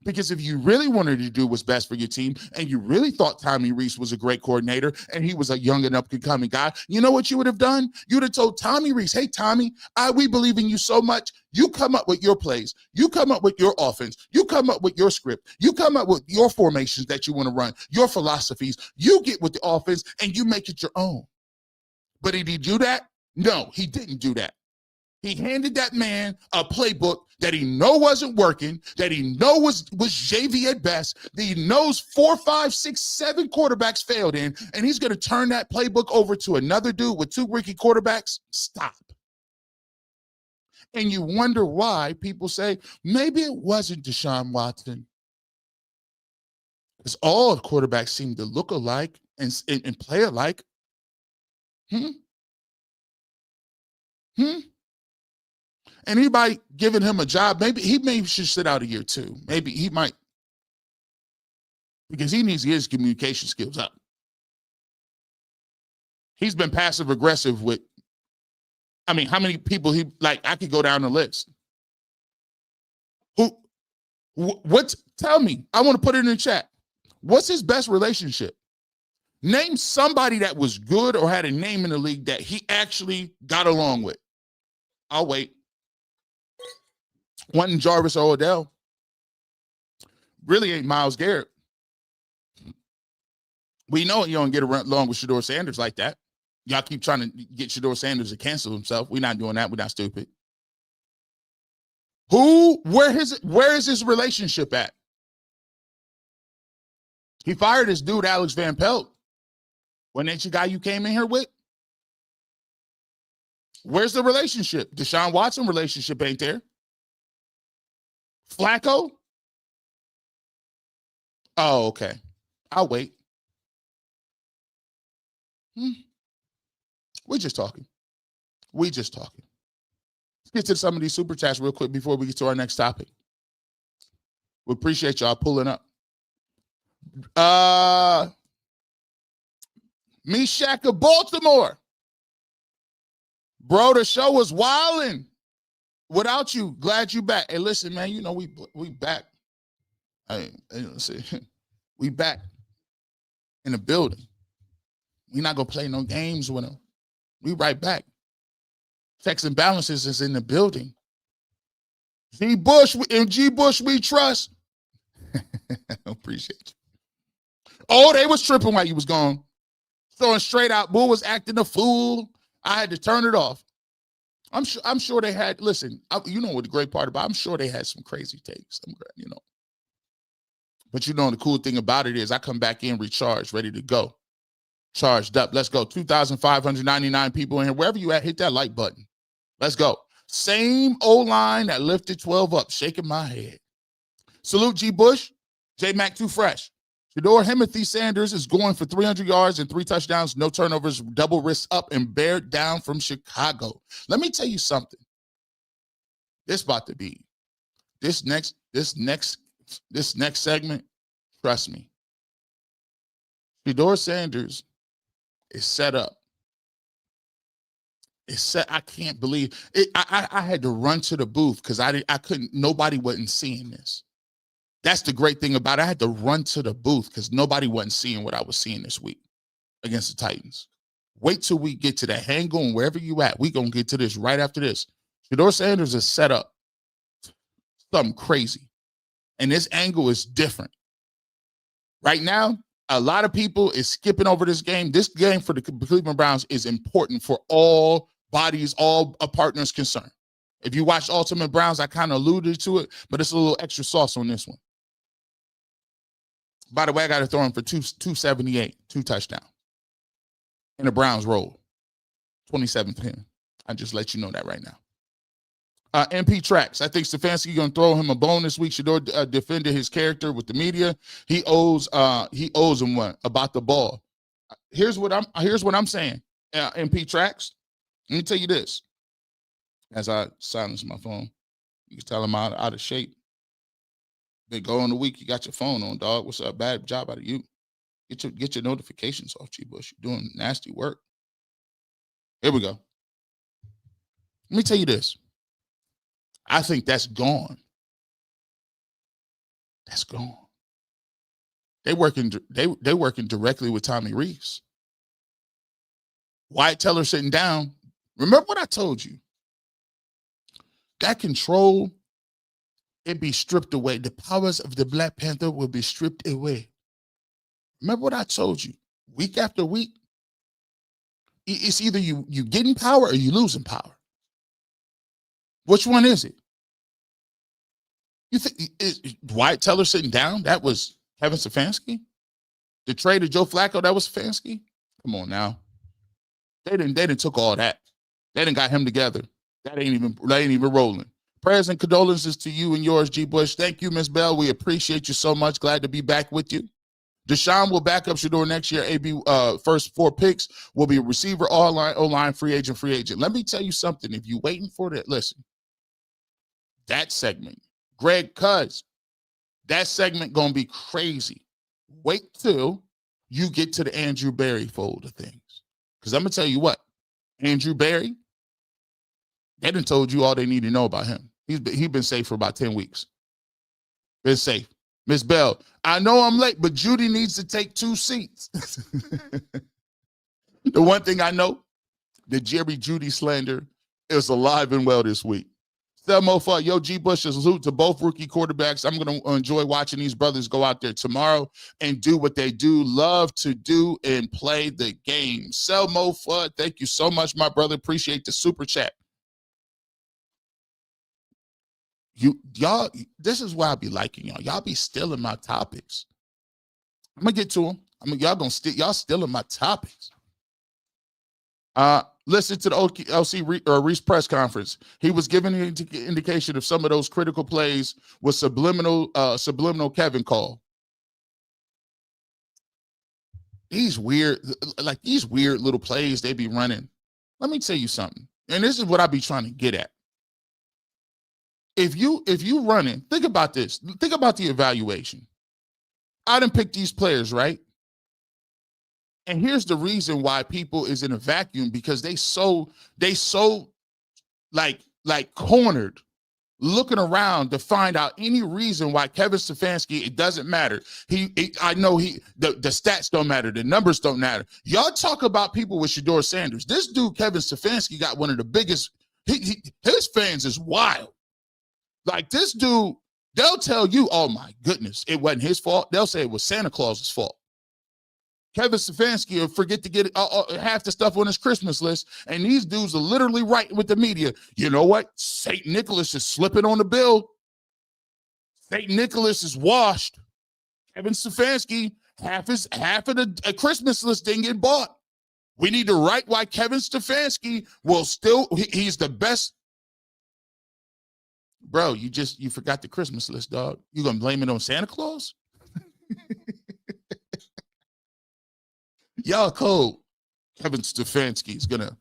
Because if you really wanted to do what's best for your team, and you really thought Tommy Rees was a great coordinator, and he was a young and up-and-coming guy, you know what you would have done? You would have told Tommy Rees, hey, Tommy, we believe in you so much. You come up with your plays. You come up with your offense. You come up with your script. You come up with your formations that you want to run, your philosophies. You get with the offense, and you make it your own. But did he do that? No, he didn't do that. He handed that man a playbook that he know wasn't working, that he know was JV at best, that he knows 4, 5, 6, 7 quarterbacks failed in, and he's going to turn that playbook over to another dude with 2 rookie quarterbacks? Stop. And you wonder why people say, maybe it wasn't Deshaun Watson. Because all quarterbacks seem to look alike and play alike. Anybody giving him a job, maybe he should sit out a year too. Maybe he might, because he needs to get his communication skills up. He's been passive aggressive with, how many people I could go down the list. Tell me, I want to put it in the chat. What's his best relationship? Name somebody that was good or had a name in the league that he actually got along with. I'll wait. Wasn't Jarvis or Odell. Really ain't Myles Garrett. We know you don't get along with Shedeur Sanders like that. Y'all keep trying to get Shedeur Sanders to cancel himself. We're not doing that. We're not stupid. Where is his relationship at? He fired his dude, Alex Van Pelt. Wasn't that your guy you came in here with? Where's the relationship? Deshaun Watson relationship ain't there. Flacco? Oh, okay. I'll wait. We're just talking. Let's get to some of these super chats real quick before we get to our next topic. We appreciate y'all pulling up. Meshach of Baltimore. Bro, the show was wilding. Without you, glad you back. Hey, listen, man, you know we back. We back in the building. We not gonna play no games with them. We right back. Checks and balances is in the building. G. Bush we trust. Appreciate you. Oh, they was tripping while you was gone. Throwing straight out. Bull was acting a fool. I had to turn it off. I'm sure they had, listen, you know what the great part about, I'm sure they had some crazy takes, you know. But you know, the cool thing about it is I come back in recharged, ready to go. Charged up. Let's go. 2,599 people in here. Wherever you at, hit that like button. Let's go. Same O-line that lifted 12 up, shaking my head. Salute G. Bush. J. Mac too fresh. Shedeur Sanders is going for 300 yards and 3 touchdowns, no turnovers, double wrists up, and bared down from Chicago. Let me tell you something. This about to be this next segment. Trust me. Shedeur Sanders is set up. It's set. I can't believe it. I had to run to the booth because I couldn't. Nobody wasn't seeing this. That's the great thing about it. I had to run to the booth because nobody wasn't seeing what I was seeing this week against the Titans. Wait till we get to the angle and wherever you at, we going to get to this right after this. Shedeur Sanders is set up. Something crazy. And this angle is different. Right now, a lot of people is skipping over this game. This game for the Cleveland Browns is important for all bodies, all partners concerned. If you watch Ultimate Browns, I kind of alluded to it, but it's a little extra sauce on this one. By the way, I got to throw him for 278, 2 touchdowns. And the Browns roll. 27-10. I just let you know that right now. MP Tracks. I think Stefanski going to throw him a bone this week. Shedeur defended his character with the media. He owes him one about the ball. Here's what I'm saying. MP Tracks. Let me tell you this. As I silence my phone, you can tell I'm out of shape. They go on the week, you got your phone on, dog. What's up? Bad job out of you. Get your notifications off, G. Bush. You're doing nasty work. Here we go. Let me tell you this. I think that's gone. That's gone. They working directly with Tommy Rees. Wyatt Teller sitting down. Remember what I told you? That control, it be stripped away. The powers of the Black Panther will be stripped away. Remember what I told you? Week after week, it's either you getting power or you losing power. Which one is it? You think is Wyatt Teller sitting down? That was Kevin Stefanski? The trade of Joe Flacco, that was Stefanski? Come on now. They didn't took all that. They didn't got him together. That ain't even rolling. Prayers and condolences to you and yours, G. Bush. Thank you, Miss Bell. We appreciate you so much. Glad to be back with you. Deshaun will back up Shedeur next year. AB first 4 picks will be a receiver, O-line, free agent. Let me tell you something. If you're waiting for that, listen. That segment, Greg Cuz, that segment gonna be crazy. Wait till you get to the Andrew Berry fold of things. Because I'm gonna tell you what, Andrew Berry, they done told you all they need to know about him. He's been safe for about 10 weeks. Been safe. Miss Bell, I know I'm late, but Judy needs to take 2 seats. The one thing I know, the Jerry Judy slander is alive and well this week. Selmo for yo, G. Bush, a salute to both rookie quarterbacks. I'm going to enjoy watching these brothers go out there tomorrow and do what they do, love to do, and play the game. Selmo for, thank you so much, my brother. Appreciate the super chat. Y'all, this is why I be liking y'all. Y'all be stealing my topics. I'm gonna get to them. Y'all stealing my topics. Listen to the Reese press conference. He was giving an indication of some of those critical plays with subliminal Kevin call. These weird little plays they be running. Let me tell you something, and this is what I be trying to get at. If you running, think about this. Think about the evaluation. I done picked these players, right? And here's the reason why people is in a vacuum, because they so like cornered, looking around to find out any reason why Kevin Stefanski, it doesn't matter. I know the stats don't matter, the numbers don't matter. Y'all talk about people with Shedeur Sanders. This dude, Kevin Stefanski, got one of the biggest, his fans is wild. Like this dude, they'll tell you, oh my goodness, it wasn't his fault. They'll say it was Santa Claus's fault. Kevin Stefanski will forget to get half the stuff on his Christmas list, and these dudes are literally writing with the media. You know what? St. Nicholas is slipping on the bill. St. Nicholas is washed. Kevin Stefanski, half of the Christmas list didn't get bought. We need to write why Kevin Stefanski will still, he's the best. Bro, you forgot the Christmas list, dog. You gonna blame it on Santa Claus? Y'all cold. Kevin Stefanski is gonna,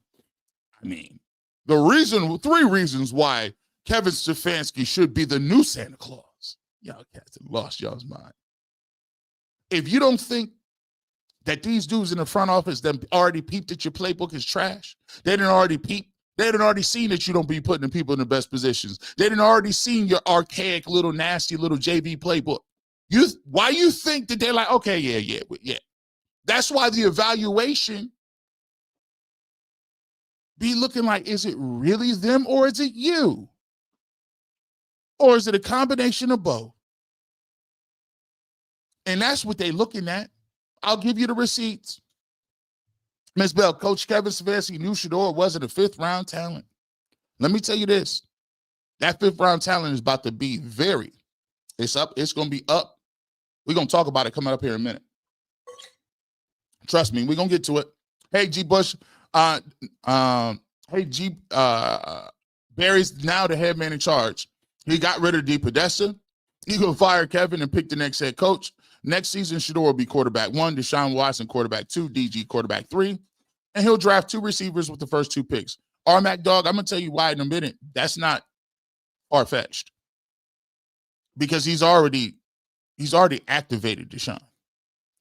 three reasons why Kevin Stefanski should be the new Santa Claus. Y'all cats have lost y'all's mind. If you don't think that these dudes in the front office that already peeped that your playbook is trash, they didn't already peep. They didn't already seen that you don't be putting people in the best positions. They didn't already seen your archaic little nasty little JV playbook. Why you think that they're like, okay, yeah. That's why the evaluation be looking like, is it really them or is it you? Or is it a combination of both? And that's what they're looking at. I'll give you the receipts. Ms. Bell, Coach Kevin Stefanski knew Shedeur wasn't a fifth-round talent. Let me tell you this. That fifth-round talent is about to be it's up. It's going to be up. We're going to talk about it coming up here in a minute. Trust me, we're going to get to it. Hey, G. Bush. Barry's now the head man in charge. He got rid of DePodesta. He's going to fire Kevin and pick the next head coach. Next season, Shedeur will be quarterback 1, Deshaun Watson quarterback 2, DG quarterback 3, and he'll draft 2 receivers with the first 2 picks. Armac, dog, I'm going to tell you why in a minute. That's not far-fetched. Because he's already activated Deshaun.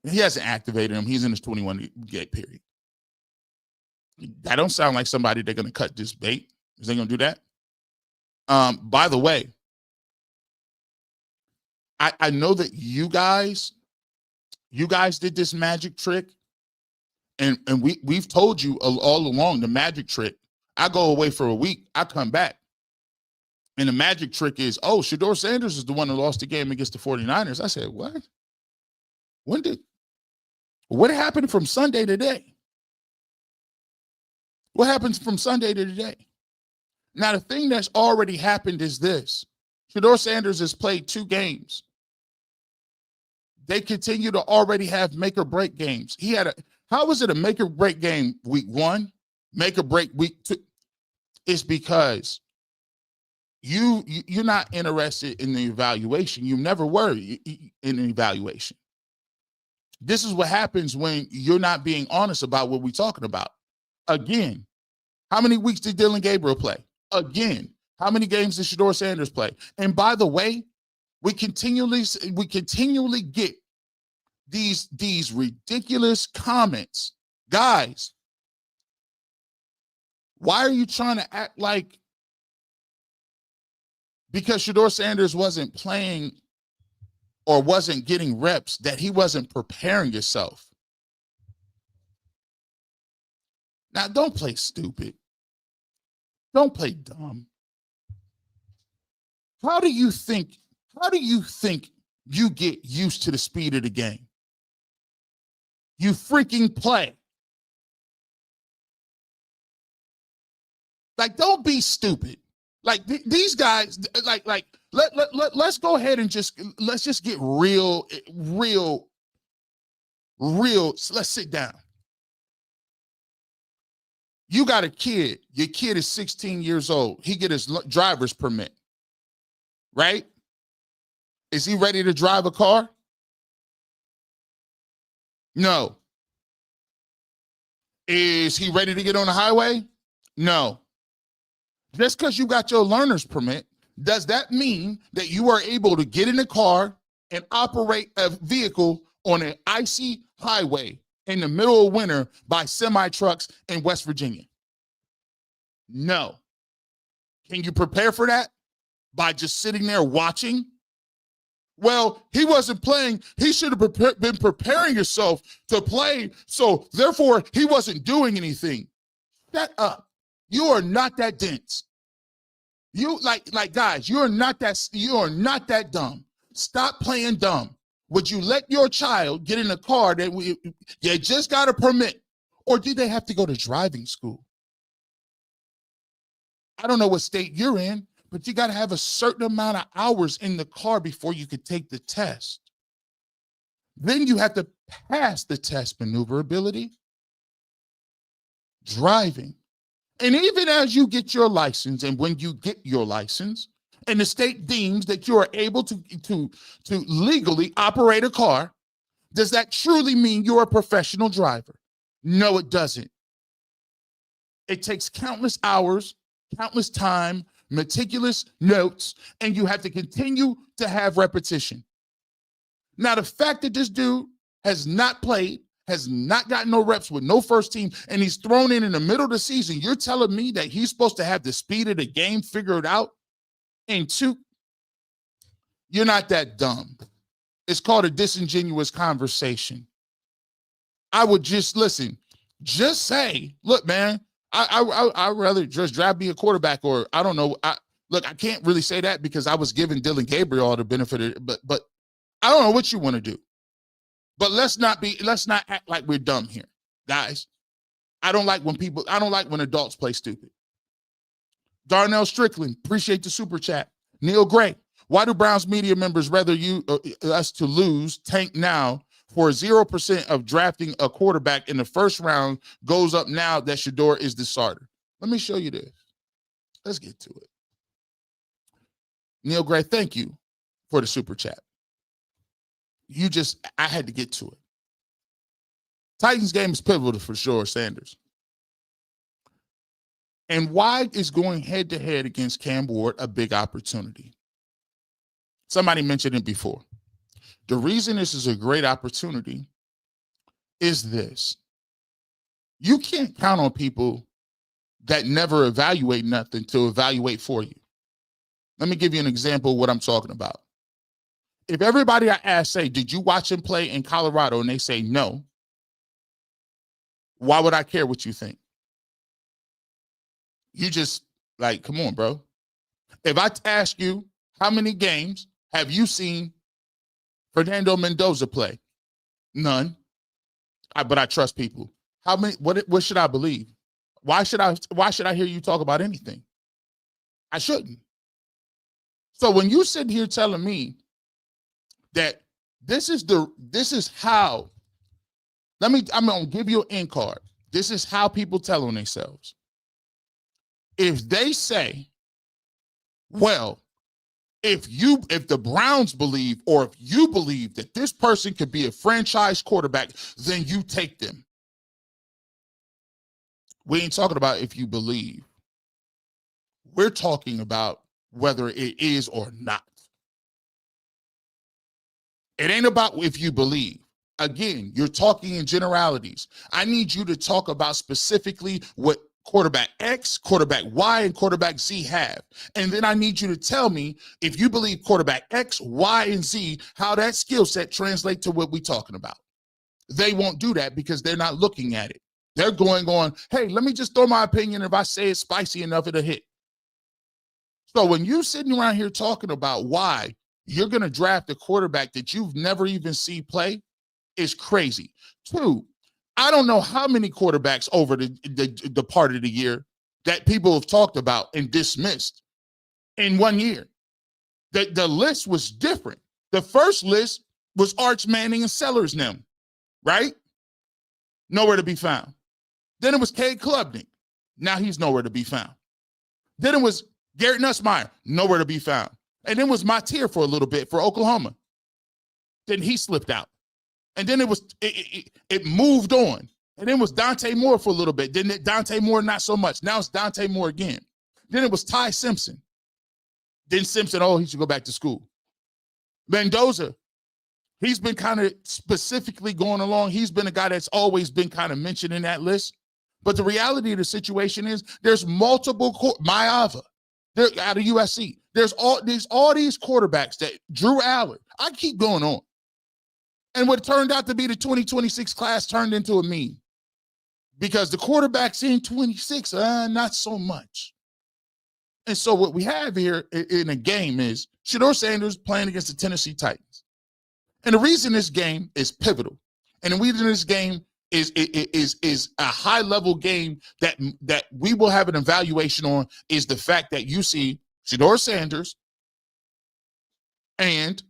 He hasn't activated him. He's in his 21-game period. That don't sound like somebody they're going to cut this bait. Is they going to do that? By the way, I know that you guys did this magic trick, and we've told you all along the magic trick. I go away for a week, I come back, and the magic trick is, Shedeur Sanders is the one that lost the game against the 49ers. I said, what? What happened from Sunday to today? What happens from Sunday to today? Now, the thing that's already happened is this. Shedeur Sanders has played 2 games. They continue to already have make or break games. How was it a make or break game week 1, make or break week 2? It's because you're not interested in the evaluation. You never were in an evaluation. This is what happens when you're not being honest about what we're talking about. Again, how many weeks did Dylan Gabriel play? Again, how many games did Shedeur Sanders play? And by the way, we continually get these ridiculous comments. Guys, why are you trying to act like because Shedeur Sanders wasn't playing or wasn't getting reps that he wasn't preparing himself? Now, don't play stupid. Don't play dumb. How do you think you get used to the speed of the game? You freaking play. Like, don't be stupid. Like these guys, let's go ahead and let's just get real let's sit down. You got a kid. Your kid is 16 years old. He get his driver's permit, right? Is he ready to drive a car? No. Is he ready to get on the highway? No. Just because you got your learner's permit, does that mean that you are able to get in a car and operate a vehicle on an icy highway in the middle of winter by semi-trucks in West Virginia? No. Can you prepare for that by just sitting there watching? Well, he wasn't playing. He should have been preparing himself to play, so therefore he wasn't doing anything. Shut up. You are not that dense. You guys, you are not that dumb. Stop playing dumb. Would you let your child get in a car that you just got a permit, or do they have to go to driving school? I don't know what state you're in, but you got to have a certain amount of hours in the car before you could take the test. Then you have to pass the test: maneuverability, driving. And even as you get your license, and when you get your license, and the state deems that you are able to legally operate a car, does that truly mean you're a professional driver? No, it doesn't. It takes countless hours, countless time, meticulous notes, and you have to continue to have repetition. Now, the fact that this dude has not played, has not gotten no reps with no first team, and he's thrown in the middle of the season, you're telling me that he's supposed to have the speed of the game figured out? And two, you're not that dumb. It's called a disingenuous conversation. I would just listen. Just say, look, man, I'd rather just draft me a quarterback, or I don't know. I can't really say that because I was giving Dylan Gabriel all the benefit of it, but I don't know what you want to do. But let's not act like we're dumb here, guys. I don't like when adults play stupid. Darnell Strickland, appreciate the super chat. Neil Gray, why do Browns media members rather us to lose, tank now for 0% of drafting a quarterback in the first round goes up now that Shedeur is the starter? Let me show you this. Let's get to it. Neil Gray, thank you for the super chat. I had to get to it. Titans game is pivotal for Shedeur Sanders. And why is going head-to-head against Cam Ward a big opportunity? Somebody mentioned it before. The reason this is a great opportunity is this. You can't count on people that never evaluate nothing to evaluate for you. Let me give you an example of what I'm talking about. If everybody I ask say, did you watch him play in Colorado? And they say no, why would I care what you think? You just come on, bro. If I ask you, how many games have you seen Fernando Mendoza play? None. But I trust people. How many? What should I believe? Why should I hear you talk about anything? I shouldn't. So when you sit here telling me that this is how, I'm gonna give you an end card. This is how people tell on themselves. If they say, well, if the Browns believe, or if you believe that this person could be a franchise quarterback, then you take them. We ain't talking about if you believe. We're talking about whether it is or not. It ain't about if you believe. Again, you're talking in generalities. I need you to talk about specifically what quarterback X, quarterback Y, and quarterback Z have. And then I need you to tell me, if you believe quarterback X, Y, and Z, how that skill set translates to what we're talking about. They won't do that because they're not looking at it. They're going on, hey, let me just throw my opinion. If I say it's spicy enough, it'll hit. So when you're sitting around here talking about why you're going to draft a quarterback that you've never even seen play, is crazy. Two, I don't know how many quarterbacks over the part of the year that people have talked about and dismissed in 1 year. The list was different. The first list was Arch Manning and Sellers and them. right? Nowhere to be found. Then it was Cade Klubnik. Now he's nowhere to be found. Then it was Garrett Nussmeier, nowhere to be found. And then it was Mateer for a little bit for Oklahoma. Then he slipped out. And then it moved on. And then it was Dante Moore for a little bit. Then Dante Moore, not so much. Now it's Dante Moore again. Then it was Ty Simpson. Then Simpson, he should go back to school. Mendoza, he's been kind of specifically going along. He's been a guy that's always been kind of mentioned in that list. But the reality of the situation is there's multiple, Maava, they're out of USC. There's all these quarterbacks that Drew Allen, I keep going on. And what turned out to be the 2026 class turned into a meme because the quarterbacks in 26, not so much. And so what we have here in a game is Shedeur Sanders playing against the Tennessee Titans. And the reason this game is pivotal, and the reason this game is a high-level game that we will have an evaluation on is the fact that you see Shedeur Sanders and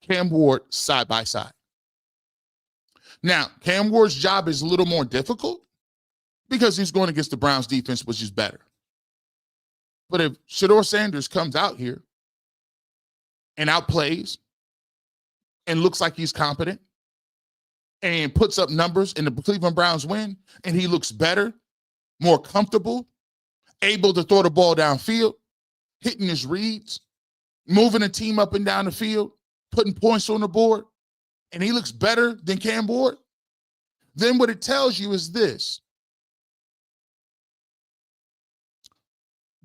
Cam Ward side by side. Now, Cam Ward's job is a little more difficult because he's going against the Browns defense, which is better. But if Shedeur Sanders comes out here and outplays and looks like he's competent and puts up numbers and the Cleveland Browns win and he looks better, more comfortable, able to throw the ball downfield, hitting his reads, moving a team up and down the field, putting points on the board, and he looks better than Cam Ward, then what it tells you is this.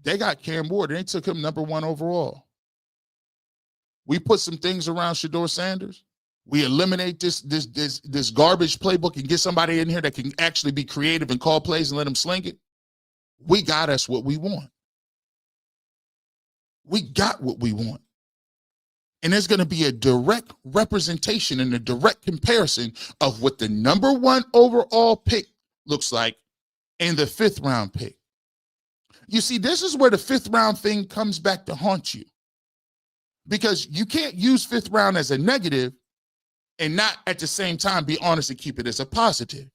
They got Cam Ward, and they took him number 1 overall. We put some things around Shedeur Sanders. We eliminate this garbage playbook and get somebody in here that can actually be creative and call plays and let him sling it. We got us what we want. We got what we want. And there's going to be a direct representation and a direct comparison of what the number 1 overall pick looks like and the 5th round pick. You see, this is where the 5th round thing comes back to haunt you. Because you can't use 5th round as a negative and not at the same time be honest and keep it as a positive.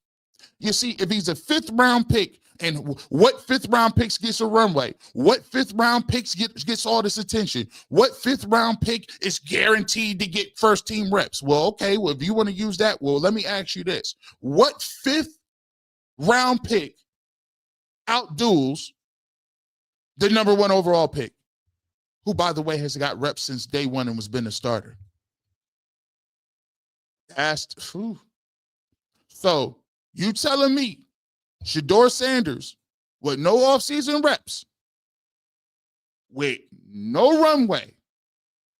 You see, if he's a 5th round pick, and what 5th round picks gets a runway? What 5th round picks gets all this attention? What 5th round pick is guaranteed to get first team reps? Well, okay, well, if you want to use that, well, let me ask you this. What 5th round pick outduels the number 1 overall pick, who, by the way, has got reps since day 1 and was been a starter? So you telling me Shedeur Sanders with no offseason reps, with no runway,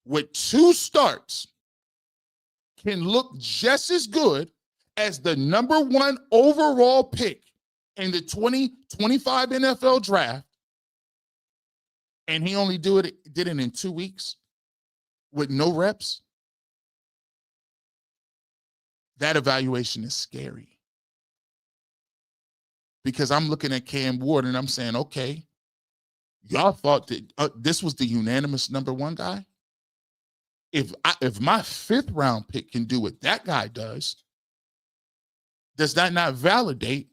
with 2 starts, can look just as good as the number 1 overall pick in the 2025 NFL draft, and he only did it in 2 weeks with no reps? That evaluation is scary. Because I'm looking at Cam Ward and I'm saying, okay, y'all thought that this was the unanimous number 1 guy? If my 5th round pick can do what that guy does that not validate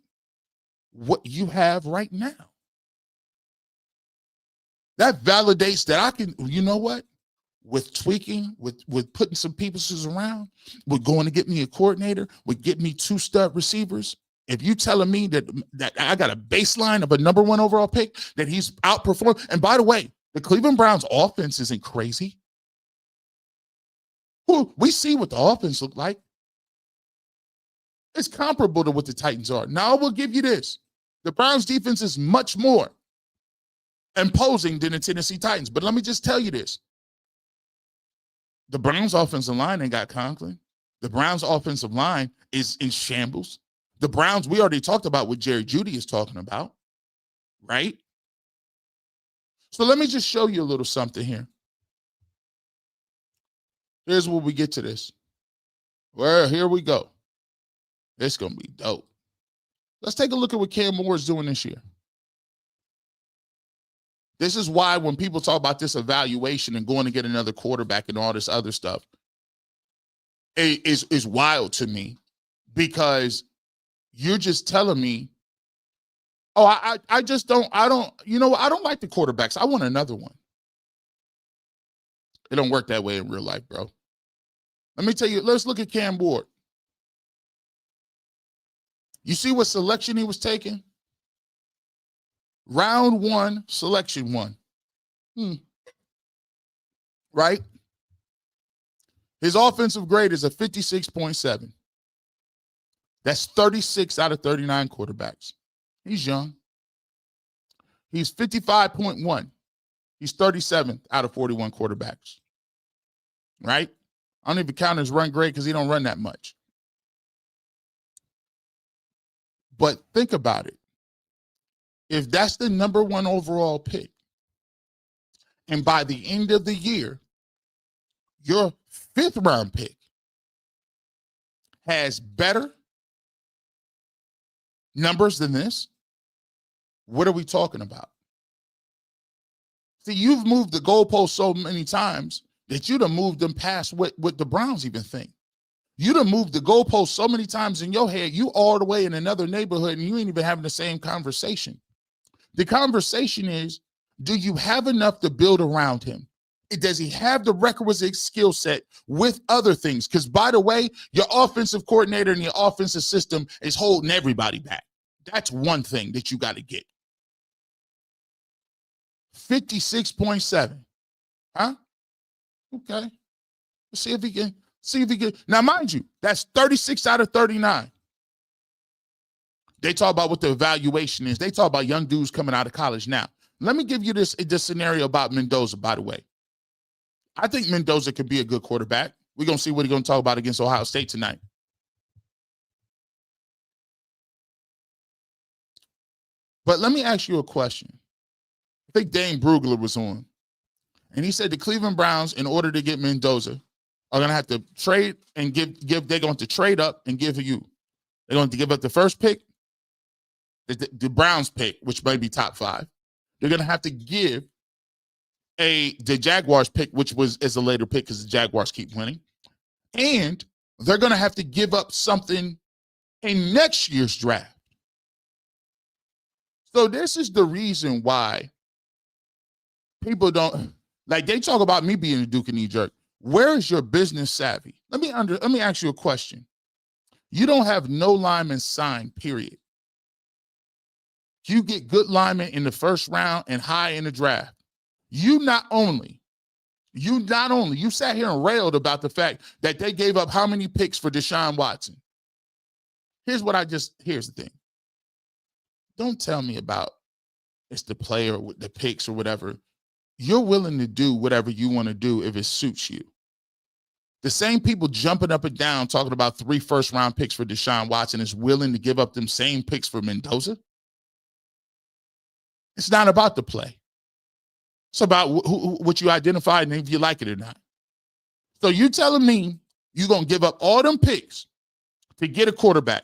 what you have right now? That validates that I can, you know what? With tweaking, with putting some pieces around, with going to get me a coordinator, with getting me 2 stud receivers. If you telling me that I got a baseline of a number 1 overall pick, that he's outperformed, and by the way, the Cleveland Browns offense isn't crazy. We see what the offense looked like. It's comparable to what the Titans are. Now I will give you this. The Browns defense is much more imposing than the Tennessee Titans. But let me just tell you this. The Browns offensive line ain't got Conklin. The Browns offensive line is in shambles. The Browns, we already talked about what Jerry Jeudy is talking about, right? So let me just show you a little something here. Here's where we get to this. Well, here we go. It's going to be dope. Let's take a look at what Cam Moore is doing this year. This is why when people talk about this evaluation and going to get another quarterback and all this other stuff, it is wild to me because you're just telling me, oh, I just don't, I don't like the quarterbacks. I want another one. It don't work that way in real life, bro. Let me tell you, let's look at Cam Ward. You see what selection he was taking? Round 1, selection 1. Right? His offensive grade is a 56.7. That's 36 out of 39 quarterbacks. He's young. He's 55.1. He's 37th out of 41 quarterbacks. Right? I don't even count his run grade because he don't run that much. But think about it. If that's the number 1 overall pick, and by the end of the year, your 5th round pick has better numbers than this, what are we talking about? See, you've moved the goalpost so many times that you'd have moved them past what the Browns even think. You'd have moved the goalpost so many times in your head, you all the way in another neighborhood, and you ain't even having the same conversation. The conversation is, do you have enough to build around him? Does he have the requisite skill set with other things? Because, by the way, your offensive coordinator and your offensive system is holding everybody back. That's one thing that you got to get. 56.7. Huh? Okay. Let's see if he can. Now, mind you, that's 36 out of 39. They talk about what the evaluation is. They talk about young dudes coming out of college now. Let me give you this scenario about Mendoza, by the way. I think Mendoza could be a good quarterback. We're going to see what he's going to talk about against Ohio State tonight. But let me ask you a question. I think Dane Brugler was on, and he said the Cleveland Browns, in order to get Mendoza, are going to have to trade and give. They're going to trade up and give you. They're going to give up the first pick, the Browns pick, which may be top 5. They're going to have to give the Jaguars pick, which is a later pick because the Jaguars keep winning. And they're going to have to give up something in next year's draft. So this is the reason why people don't, like, they talk about me being a Duke and knee-jerk. Where is your business savvy? Let me ask you a question. You don't have no linemen signed, period. You get good linemen in the first round and high in the draft. You sat here and railed about the fact that they gave up how many picks for Deshaun Watson. Here's the thing. Don't tell me about it's the player with the picks or whatever. You're willing to do whatever you want to do if it suits you. The same people jumping up and down talking about 3 first-round picks for Deshaun Watson is willing to give up them same picks for Mendoza. It's not about the play. It's about what you identified and if you like it or not. So you telling me you're going to give up all them picks to get a quarterback.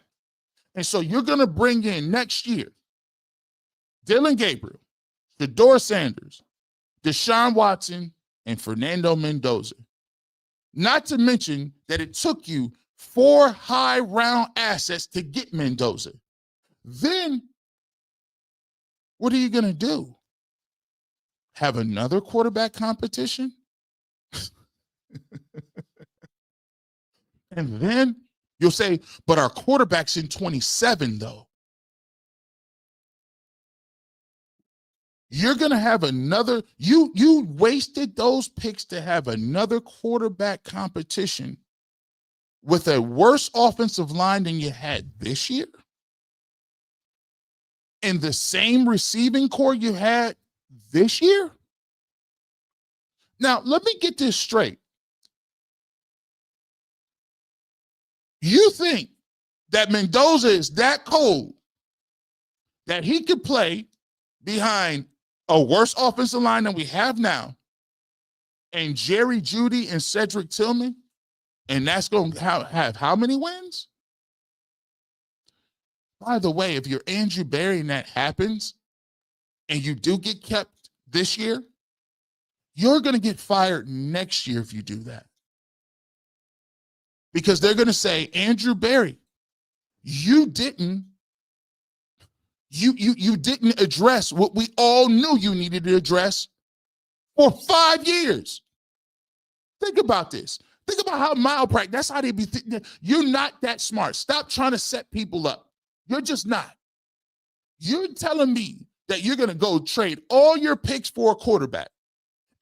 And so you're going to bring in next year Dillon Gabriel, Shedeur Sanders, Deshaun Watson, and Fernando Mendoza. Not to mention that it took you 4 high-round assets to get Mendoza. Then what are you going to do? Have another quarterback competition? And then you'll say, but our quarterback's in 27, though. You're going to have another, you wasted those picks to have another quarterback competition with a worse offensive line than you had this year? And the same receiving core you had this year? Now, let me get this straight. You think that Mendoza is that cold that he could play behind a worse offensive line than we have now and Jerry Jeudy and Cedric Tillman, and that's going to have how many wins? By the way, if you're Andrew Berry and that happens, and you do get kept this year, you're going to get fired next year if you do that. Because they're going to say, Andrew Berry, You didn't address what we all knew you needed to address for 5 years. Think about this. Think about how malpractice, that's how they be thinking. You're not that smart. Stop trying to set people up. You're just not. You're telling me that you're going to go trade all your picks for a quarterback.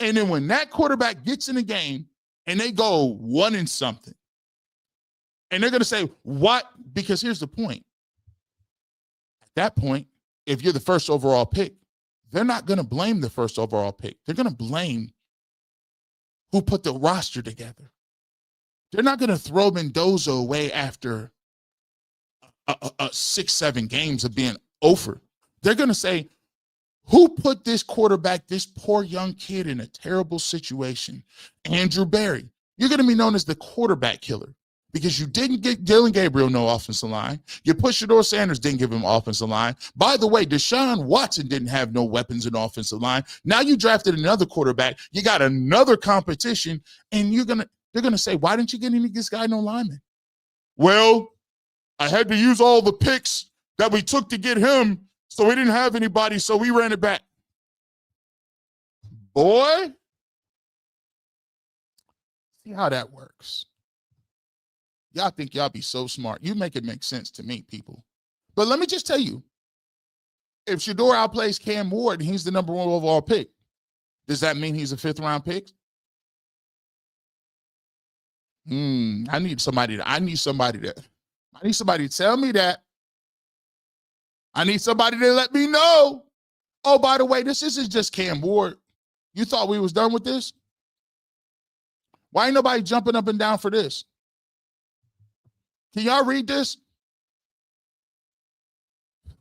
And then when that quarterback gets in the game and they go 1-something, and they're going to say, what? Because here's the point. At that point, if you're the first overall pick, they're not going to blame the first overall pick. They're going to blame who put the roster together. They're not going to throw Mendoza away after 6-7 games of being over. They're going to say, who put this quarterback, this poor young kid, in a terrible situation? Andrew Berry. You're going to be known as the quarterback killer because you didn't get Dylan Gabriel no offensive line. You put Shedeur Sanders, didn't give him offensive line. By the way, Deshaun Watson didn't have no weapons in offensive line. Now you drafted another quarterback. You got another competition, and they're going to say, why didn't you get this guy no lineman? Well, I had to use all the picks that we took to get him, so we didn't have anybody, so we ran it back. Boy, see how that works. Y'all think y'all be so smart. You make it make sense to me, people. But let me just tell you, if Shedeur outplays Cam Ward and he's the number 1 overall pick, does that mean he's a 5th-round pick? I need somebody to tell me that. I need somebody to let me know. Oh, by the way, this isn't just Cam Ward. You thought we was done with this? Why ain't nobody jumping up and down for this? Can y'all read this?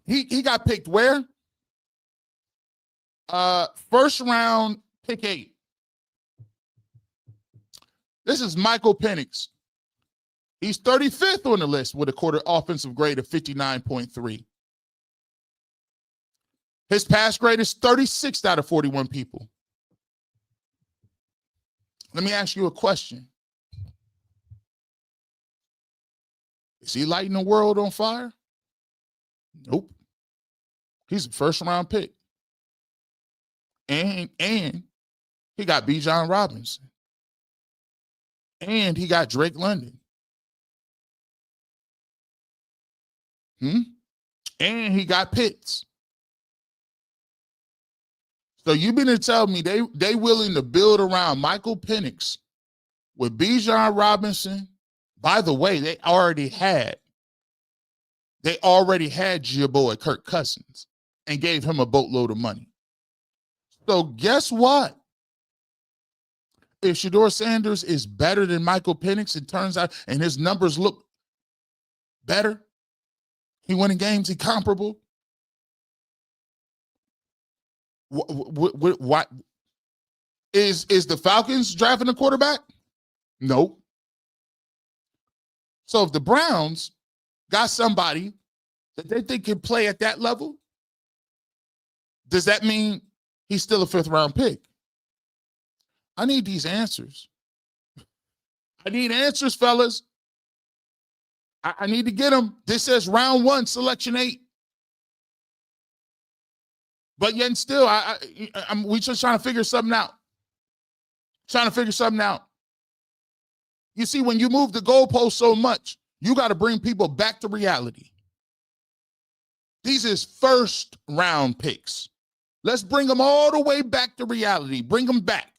He got picked where? First round, pick 8. This is Michael Penix. He's 35th on the list with a quarter offensive grade of 59.3. His pass grade is 36th out of 41 people. Let me ask you a question. Is he lighting the world on fire? Nope. He's a first-round pick. And he got Bijan Robinson. And he got Drake London. And he got Pitts. So you mean to tell me they willing to build around Michael Penix with Bijan Robinson? By the way, they already had your boy Kirk Cousins and gave him a boatload of money. So guess what? If Shedeur Sanders is better than Michael Penix, it turns out, and his numbers look better, he winning games, he comparable. What is the Falcons drafting a quarterback? Nope. So if the Browns got somebody that they think can play at that level, does that mean he's still a 5th-round pick? I need these answers. I need answers, fellas. I need to get them. This says round 1, selection 8. But yet and still, we just trying to figure something out. You see, when you move the goalpost so much, you got to bring people back to reality. These is first-round picks. Let's bring them all the way back to reality. Bring them back.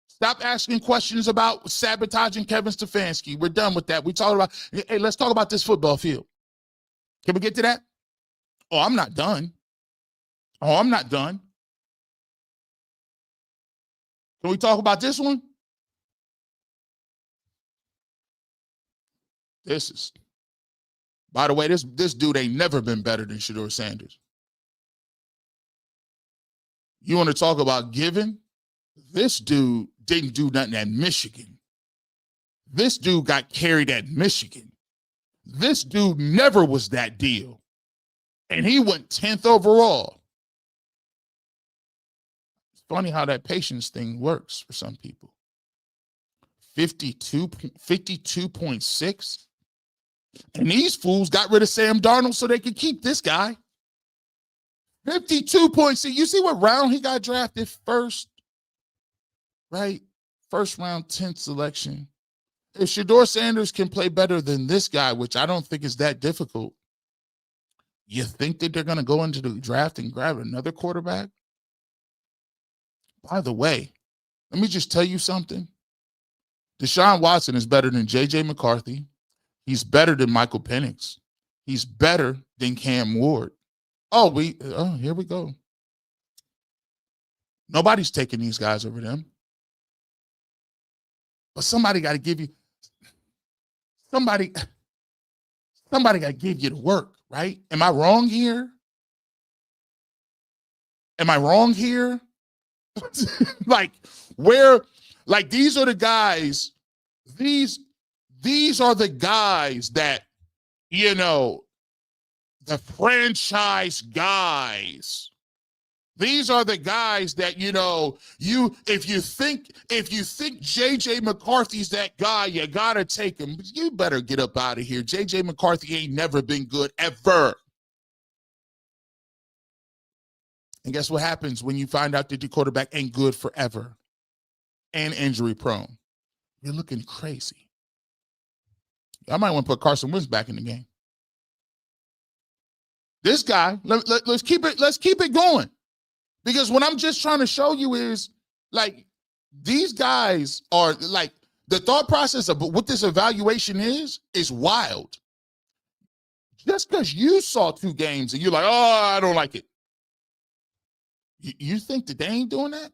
Stop asking questions about sabotaging Kevin Stefanski. We're done with that. We talked about, hey, let's talk about this football field. Can we get to that? Oh, I'm not done. Can we talk about this one? By the way, this dude ain't never been better than Shedeur Sanders. You want to talk about giving? This dude didn't do nothing at Michigan. This dude got carried at Michigan. This dude never was that deal. And he went 10th overall. It's funny how that patience thing works for some people. 52.6. And these fools got rid of Sam Darnold so they could keep this guy. 52 points. You see what round he got drafted first? Right? First round, 10th selection. If Shedeur Sanders can play better than this guy, which I don't think is that difficult, you think that they're going to go into the draft and grab another quarterback? By the way, let me just tell you something. Deshaun Watson is better than J.J. McCarthy. He's better than Michael Penix. He's better than Cam Ward. Oh, here we go. Nobody's taking these guys over them. But somebody got to give you, somebody got to give you the work, right? Am I wrong here? Am I wrong here? Like these are the guys, these are the guys that, the franchise guys. These are the guys that, if you think J.J. McCarthy's that guy, you got to take him. You better get up out of here. J.J. McCarthy ain't never been good, ever. And guess what happens when you find out that the quarterback ain't good forever and injury prone? You're looking crazy. I might want to put Carson Wentz back in the game. This guy, let's keep it going. Because what I'm just trying to show you is, these guys are, the thought process of what this evaluation is wild. Just because you saw 2 games and you're like, oh, I don't like it. You think that they ain't doing that?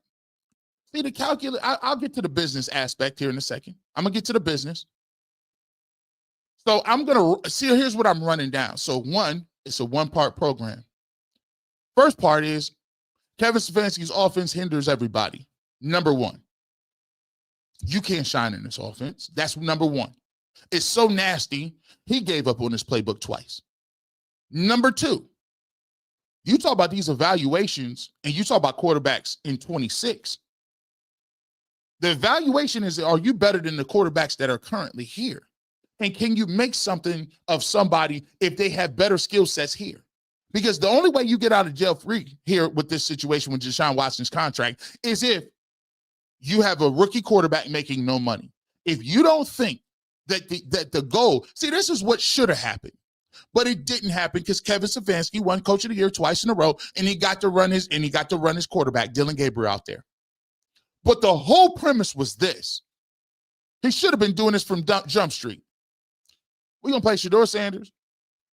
See, the calculate, I'll get to the business aspect here in a second. I'm going to get to the business. So I'm going to see, here's what I'm running down. So one, it's a 1-part program. First part is Kevin Stefanski's offense hinders everybody. Number 1. You can't shine in this offense. That's number 1. It's so nasty, he gave up on his playbook twice. Number 2, you talk about these evaluations and you talk about quarterbacks in 26. The evaluation is, are you better than the quarterbacks that are currently here? And can you make something of somebody if they have better skill sets here? Because the only way you get out of jail free here with this situation with Deshaun Watson's contract is if you have a rookie quarterback making no money. If you don't think that the goal, see, this is what should have happened, but it didn't happen because Kevin Stefanski won Coach of the Year twice in a row, and he got to run his quarterback, Dylan Gabriel, out there. But the whole premise was this: he should have been doing this from Jump Street. We're gonna play Shedeur Sanders.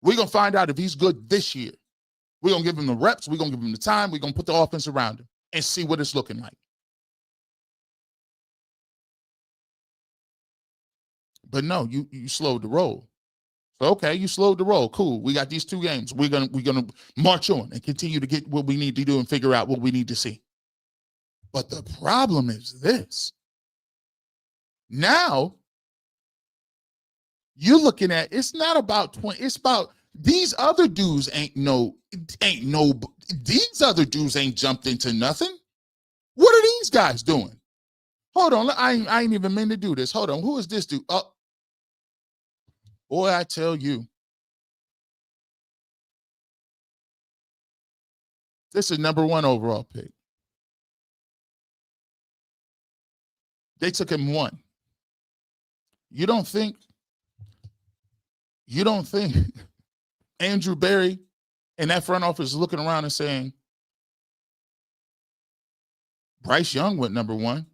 We're gonna find out if he's good this year. We're going to give him the reps. We're going to give him the time. We're going to put the offense around him and see what it's looking like. But no, you slowed the roll. So, okay, you slowed the roll. Cool. We got these 2 games. We're gonna march on and continue to get what we need to do and figure out what we need to see. But the problem is this. Now, you're looking at, it's not about 20, it's about these other dudes these other dudes ain't jumped into nothing. What are these guys doing? Hold on, I ain't even meant to do this. Hold on, who is this dude? Oh, boy, I tell you. This is number 1 overall pick. They took him 1. You don't think Andrew Berry and that front office is looking around and saying, Bryce Young went number 1.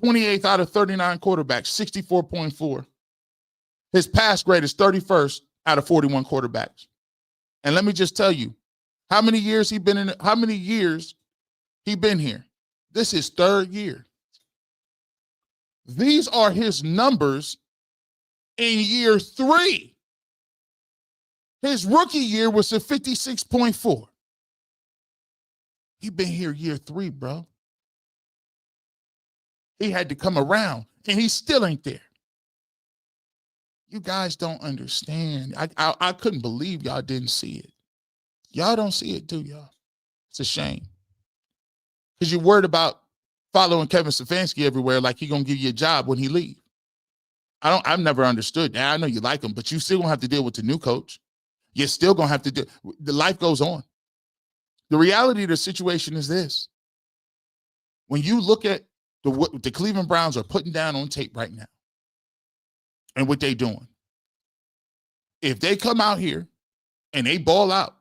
28th out of 39 quarterbacks, 64.4. His pass grade is 31st out of 41 quarterbacks. And let me just tell you, how many years he been here? This is 3rd year. These are his numbers in year 3. His rookie year was a 56.4. He been here year 3, bro. He had to come around, and he still ain't there. You guys don't understand. I couldn't believe y'all didn't see it. Y'all don't see it, do y'all? It's a shame. Because you're worried about following Kevin Stefanski everywhere like he's going to give you a job when he leaves. I've never understood that. I know you like him, but you still gonna have to deal with the new coach. You're still gonna have to do. The life goes on. The reality of the situation is this: when you look at what the Cleveland Browns are putting down on tape right now, and what they're doing, if they come out here and they ball out,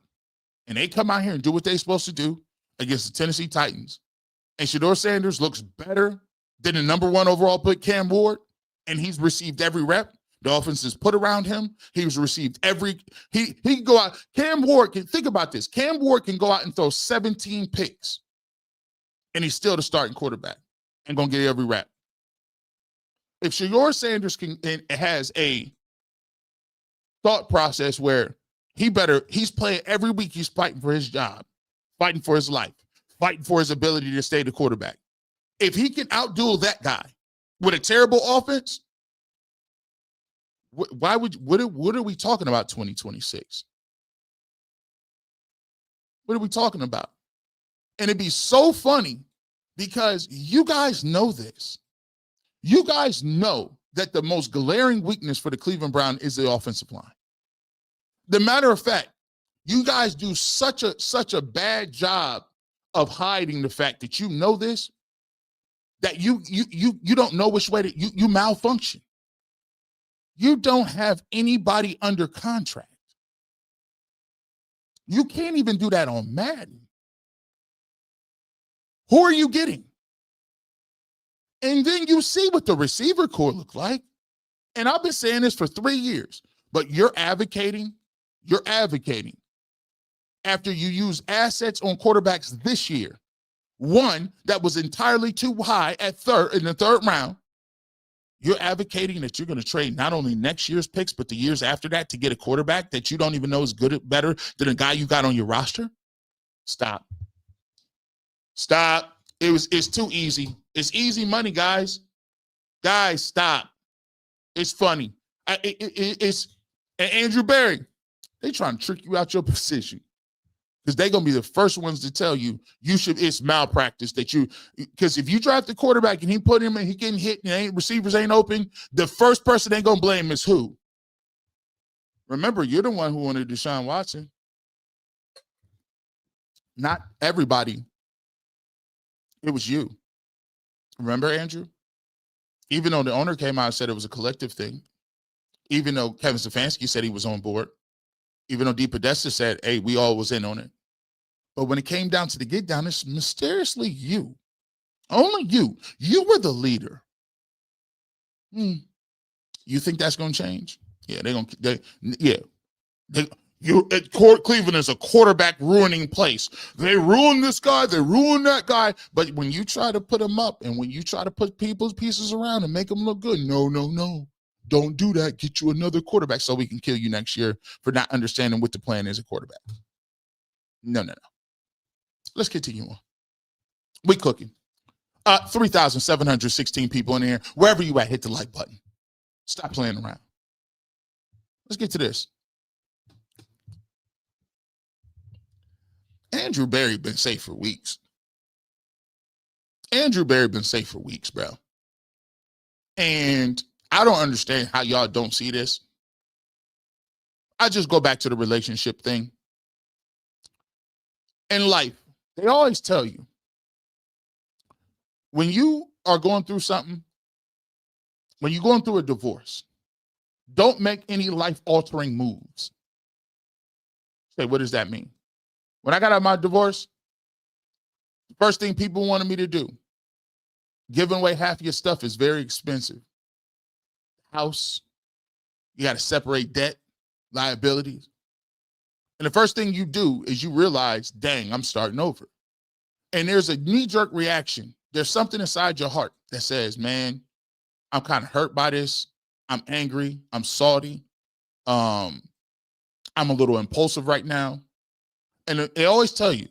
and they come out here and do what they're supposed to do against the Tennessee Titans, and Shedeur Sanders looks better than the number 1 overall pick Cam Ward, and he's received every rep. The offense is put around him. He's received he can go out. Cam Ward can, think about this. Cam Ward can go out and throw 17 picks, and he's still the starting quarterback and going to get every rep. If Shedeur Sanders has a thought process where he's playing every week, he's fighting for his job, fighting for his life, fighting for his ability to stay the quarterback. If he can outduel that guy with a terrible offense, what are we talking about 2026? What are we talking about? And it'd be so funny because you guys know this. You guys know that the most glaring weakness for the Cleveland Browns is the offensive line. The matter of fact, you guys do such a bad job of hiding the fact that you know this, that you don't know which way you malfunction. You don't have anybody under contract. You can't even do that on Madden. Who are you getting? And then you see what the receiver core look like. And I've been saying this for 3 years, but you're advocating after you use assets on quarterbacks this year. One that was entirely too high in the third round. You're advocating that you're going to trade not only next year's picks, but the years after that to get a quarterback that you don't even know is better than a guy you got on your roster? Stop. It's too easy. It's easy money, guys. Guys, stop. It's funny. It's and Andrew Berry. They trying to trick you out your position. Because they're going to be the first ones to tell you it's malpractice because if you draft the quarterback and he put him and he getting hit and receivers ain't open, the first person they going to blame is who? Remember, you're the one who wanted Deshaun Watson. Not everybody. It was you. Remember, Andrew? Even though the owner came out and said it was a collective thing, even though Kevin Stefanski said he was on board, even though Dee Podesta said, hey, we all was in on it. But when it came down to the get down, it's mysteriously you. Only you. You were the leader. You think that's going to change? Yeah, Cleveland is a quarterback ruining place. They ruined this guy. They ruined that guy. But when you try to put them up and when you try to put people's pieces around and make them look good, no. Don't do that. Get you another quarterback so we can kill you next year for not understanding what the plan is at quarterback. No. Let's continue on. We cooking. 3,716 people in here. Wherever you at, hit the like button. Stop playing around. Let's get to this. Andrew Berry been safe for weeks. Bro. And I don't understand how y'all don't see this. I just go back to the relationship thing. In life, they always tell you, when you are going through something, when you're going through a divorce, don't make any life-altering moves. Say, what does that mean? When I got out of my divorce, the first thing people wanted me to do, giving away half of your stuff is very expensive. House, you got to separate debt, liabilities. And the first thing you do is you realize, dang, I'm starting over. And there's a knee-jerk reaction. There's something inside your heart that says, man, I'm kind of hurt by this. I'm angry. I'm salty. I'm a little impulsive right now. And they always tell you,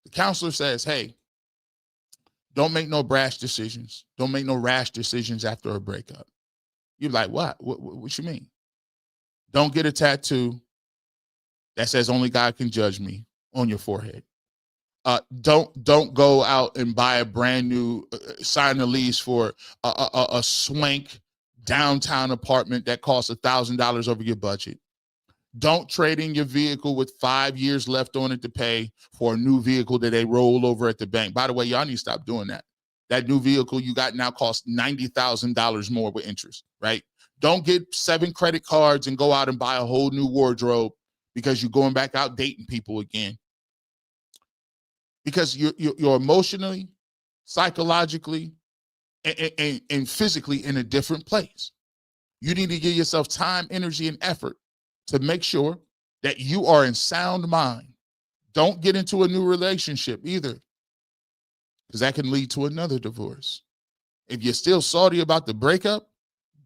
the counselor says, hey, don't make no brash decisions. Don't make no rash decisions after a breakup. You're like, what? What you mean? Don't get a tattoo that says only God can judge me on your forehead. Don't go out and buy a brand new, sign a lease for a swank downtown apartment that costs $1,000 over your budget. Don't trade in your vehicle with 5 years left on it to pay for a new vehicle that they roll over at the bank. By the way, y'all need to stop doing that. That new vehicle you got now costs $90,000 more with interest, right? Don't get 7 credit cards and go out and buy a whole new wardrobe because you're going back out dating people again. Because you're emotionally, psychologically, and physically in a different place. You need to give yourself time, energy, and effort to make sure that you are in sound mind. Don't get into a new relationship either, because that can lead to another divorce. If you're still salty about the breakup,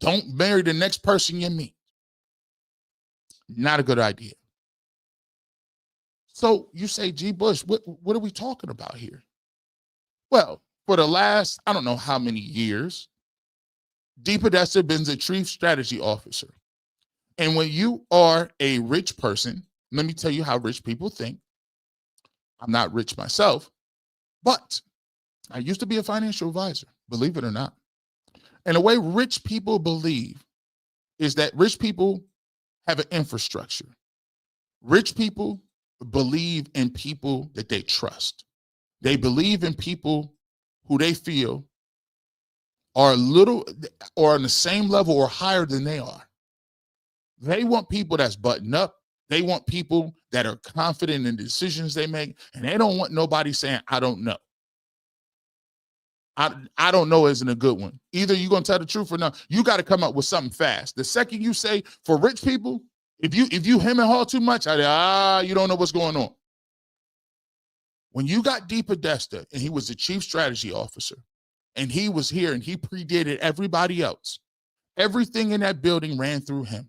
don't marry the next person you meet. Not a good idea. So you say, G. Bush, what are we talking about here? Well, for the last, I don't know how many years, D. Podesta been the chief strategy officer. And when you are a rich person, let me tell you how rich people think. I'm not rich myself, but I used to be a financial advisor, believe it or not. And the way rich people believe is that rich people have an infrastructure. Rich people believe in people that they trust. They believe in people who they feel are a little or on the same level or higher than they are. They want people that's buttoned up. They want people that are confident in the decisions they make, and they don't want nobody saying, I don't know. I don't know isn't a good one. Either you're going to tell the truth or not. You got to come up with something fast. The second you say, for rich people, if you hem and haw too much, you don't know what's going on. When you got D. Podesta, and he was the chief strategy officer, and he was here, and he predated everybody else, everything in that building ran through him.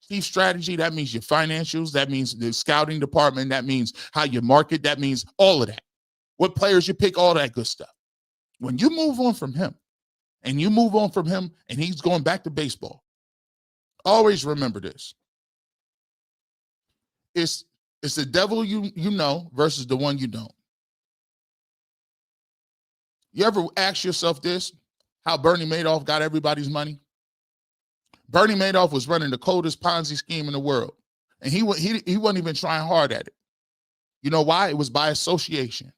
Chief strategy, that means your financials, that means the scouting department, that means how you market, that means all of that. What players you pick, all that good stuff. When you move on from him, and he's going back to baseball, always remember this. It's the devil you know versus the one you don't. You ever ask yourself this, how Bernie Madoff got everybody's money? Bernie Madoff was running the coldest Ponzi scheme in the world, and he wasn't even trying hard at it. You know why? It was by association.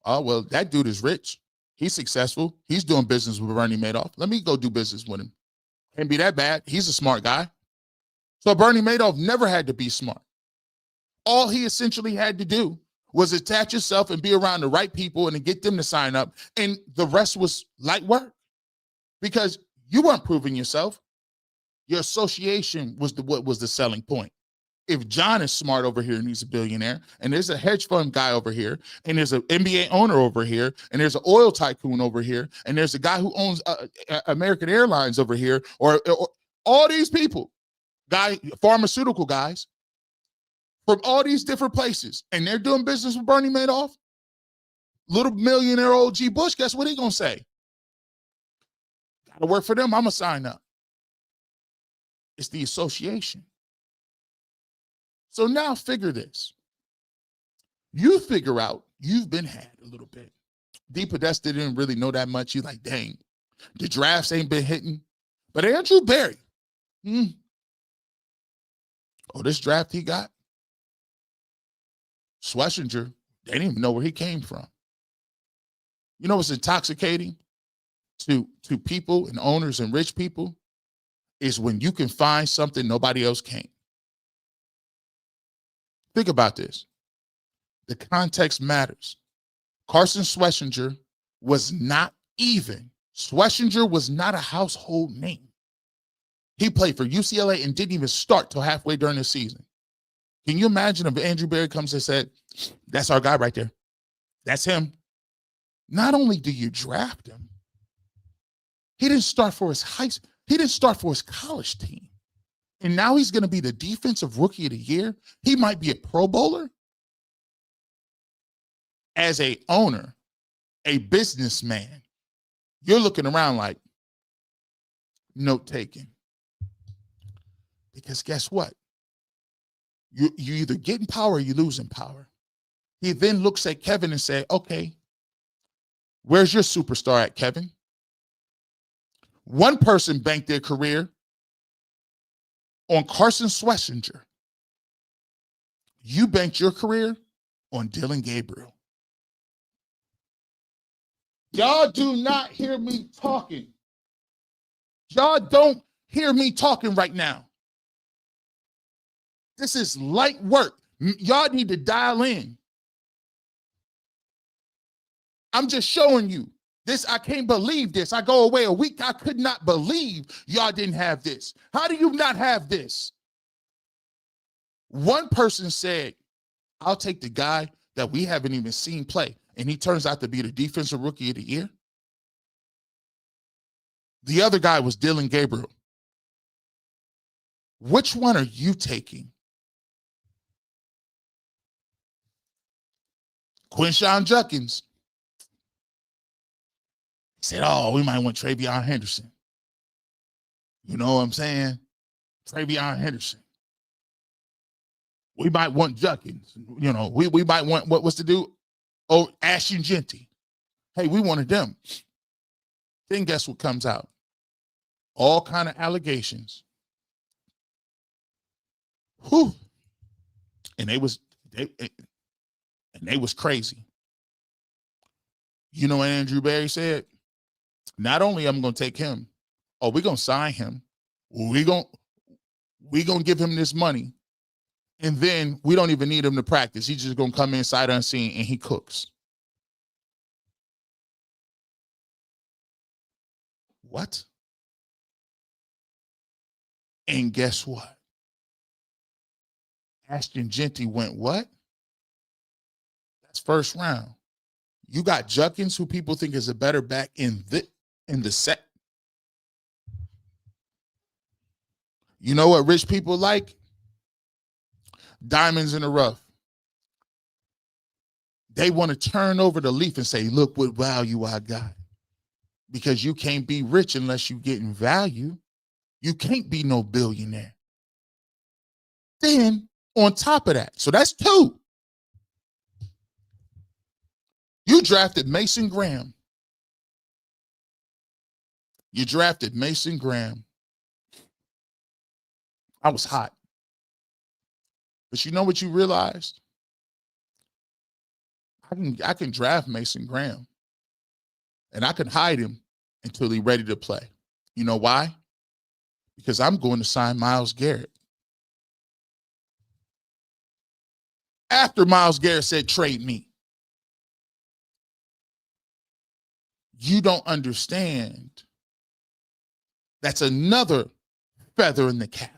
Oh, well, that dude is rich. He's successful. He's doing business with Bernie Madoff. Let me go do business with him. Can't be that bad. He's a smart guy. So Bernie Madoff never had to be smart. All he essentially had to do was attach himself and be around the right people and to get them to sign up, and the rest was light work, because you weren't proving yourself. Your association was what was the selling point. If John is smart over here and he's a billionaire, and there's a hedge fund guy over here, and there's an NBA owner over here, and there's an oil tycoon over here, and there's a guy who owns American Airlines over here, or all these people, pharmaceutical guys from all these different places, and they're doing business with Bernie Madoff, little millionaire old G. Bush, guess what he gonna say? Gotta work for them, I'm gonna sign up. It's the association. So now figure this. You figure out you've been had a little bit. D. Podesta didn't really know that much. He's like, dang, the drafts ain't been hitting. But Andrew Berry, this draft he got, Schlesinger, they didn't even know where he came from. You know what's intoxicating to people and owners and rich people is when you can find something nobody else can. Think about this. The context matters. Carson Schlesinger was not a household name. He played for UCLA and didn't even start till halfway during the season. Can you imagine if Andrew Berry comes and said, that's our guy right there. That's him. Not only do you draft him, he didn't start for his college team. And now he's going to be the defensive rookie of the year. He might be a Pro Bowler. As a owner, a businessman, you're looking around like, note taking. Because guess what? You either get in power or you lose in power. He then looks at Kevin and say, okay, where's your superstar at, Kevin? One person banked their career on Carson Schlesinger. You banked your career on Dillon Gabriel. Y'all do not hear me talking. Y'all don't hear me talking right now. This is light work. Y'all need to dial in. I'm just showing you this. I can't believe this. I go away a week. I could not believe y'all didn't have this. How do you not have this? One person said, I'll take the guy that we haven't even seen play, and he turns out to be the defensive rookie of the year. The other guy was Dillon Gabriel. Which one are you taking? Quinshon Judkins said, oh, we might want Travion Henderson. You know what I'm saying? Travion Henderson. We might want Judkins. You know, we might want, what's to do? Oh, Ashton Genty. Hey, we wanted them. Then guess what comes out? All kind of allegations. Whew. And they was crazy. You know what Andrew Berry said? Not only am I going to take him, we're going to sign him. We're going to give him this money. And then we don't even need him to practice. He's just going to come inside unseen and he cooks. What? And guess what? Ashton Genty went what? That's first round. You got Judkins, who people think is a better back in the set. You know what rich people like? Diamonds in the rough. They want to turn over the leaf and say, look what value I got. Because you can't be rich unless you get in value. You can't be no billionaire. Then on top of that, so that's two. You drafted Mason Graham. You drafted Mason Graham. I was hot. But you know what you realized? I can draft Mason Graham. And I can hide him until he's ready to play. You know why? Because I'm going to sign Myles Garrett. After Myles Garrett said, trade me. You don't understand. That's another feather in the cap.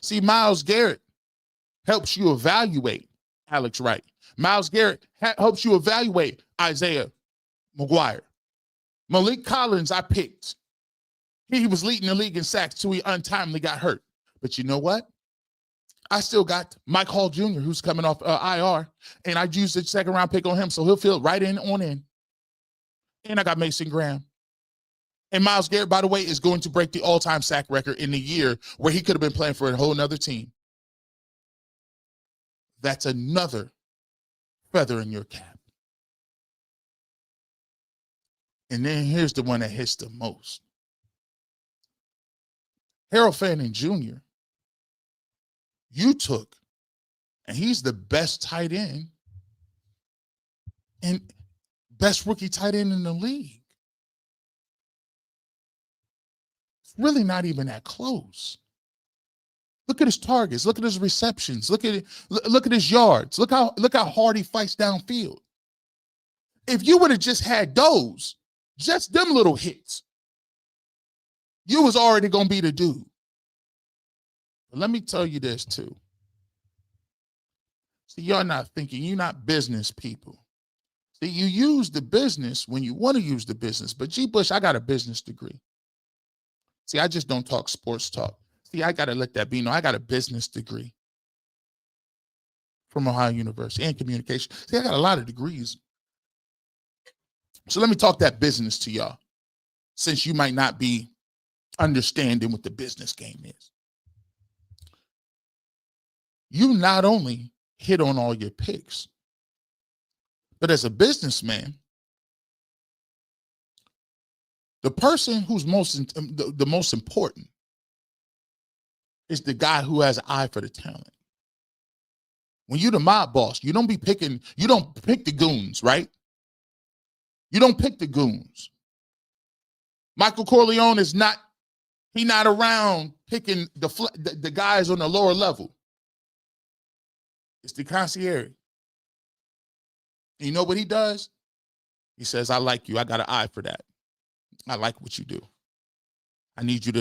See, Myles Garrett helps you evaluate Alex Wright. Myles Garrett helps you evaluate Isaiah McGuire. Malik Collins, I picked. He was leading the league in sacks till he untimely got hurt. But you know what? I still got Mike Hall Jr., who's coming off IR, and I used the second round pick on him, so he'll fill right in on in. And I got Mason Graham. And Myles Garrett, by the way, is going to break the all-time sack record in the year where he could have been playing for a whole nother team. That's another feather in your cap. And then here's the one that hits the most. Harold Fanning Jr., you took, and he's the best tight end and best rookie tight end in the league. It's really not even that close. Look at his targets. Look at his receptions. Look at his yards. Look how hard he fights downfield. If you would have just had those, just them little hits, you was already going to be the dude. But let me tell you this too. See, you're not thinking, you're not business people. See, you use the business when you want to use the business. But G. Bush, I got a business degree. See, I just don't talk sports talk. See, I got to let that be known. I got a business degree from Ohio University and communication. See, I got a lot of degrees. So let me talk that business to y'all, since you might not be understanding what the business game is. You not only hit on all your picks, but as a businessman, The person who's the most important is the guy who has an eye for the talent. When you're the mob boss, you don't pick the goons, right? You don't pick the goons. Michael Corleone is not around picking the guys on the lower level. It's the concierge. And you know what he does? He says, I like you. I got an eye for that. I like what you do. I need you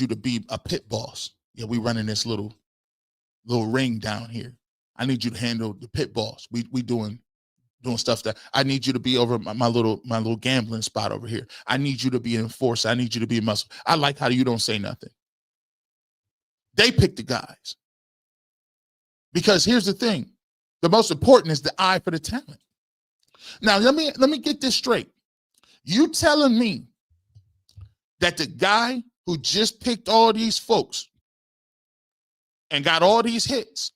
to be a pit boss. Yeah, we running this little ring down here. I need you to handle the pit boss. We doing stuff that I need you to be over my little gambling spot over here. I need you to be an enforcer. I need you to be a muscle. I like how you don't say nothing. They pick the guys. Because here's the thing. The most important is the eye for the talent. Now, let me get this straight. You telling me that the guy who just picked all these folks and got all these hits,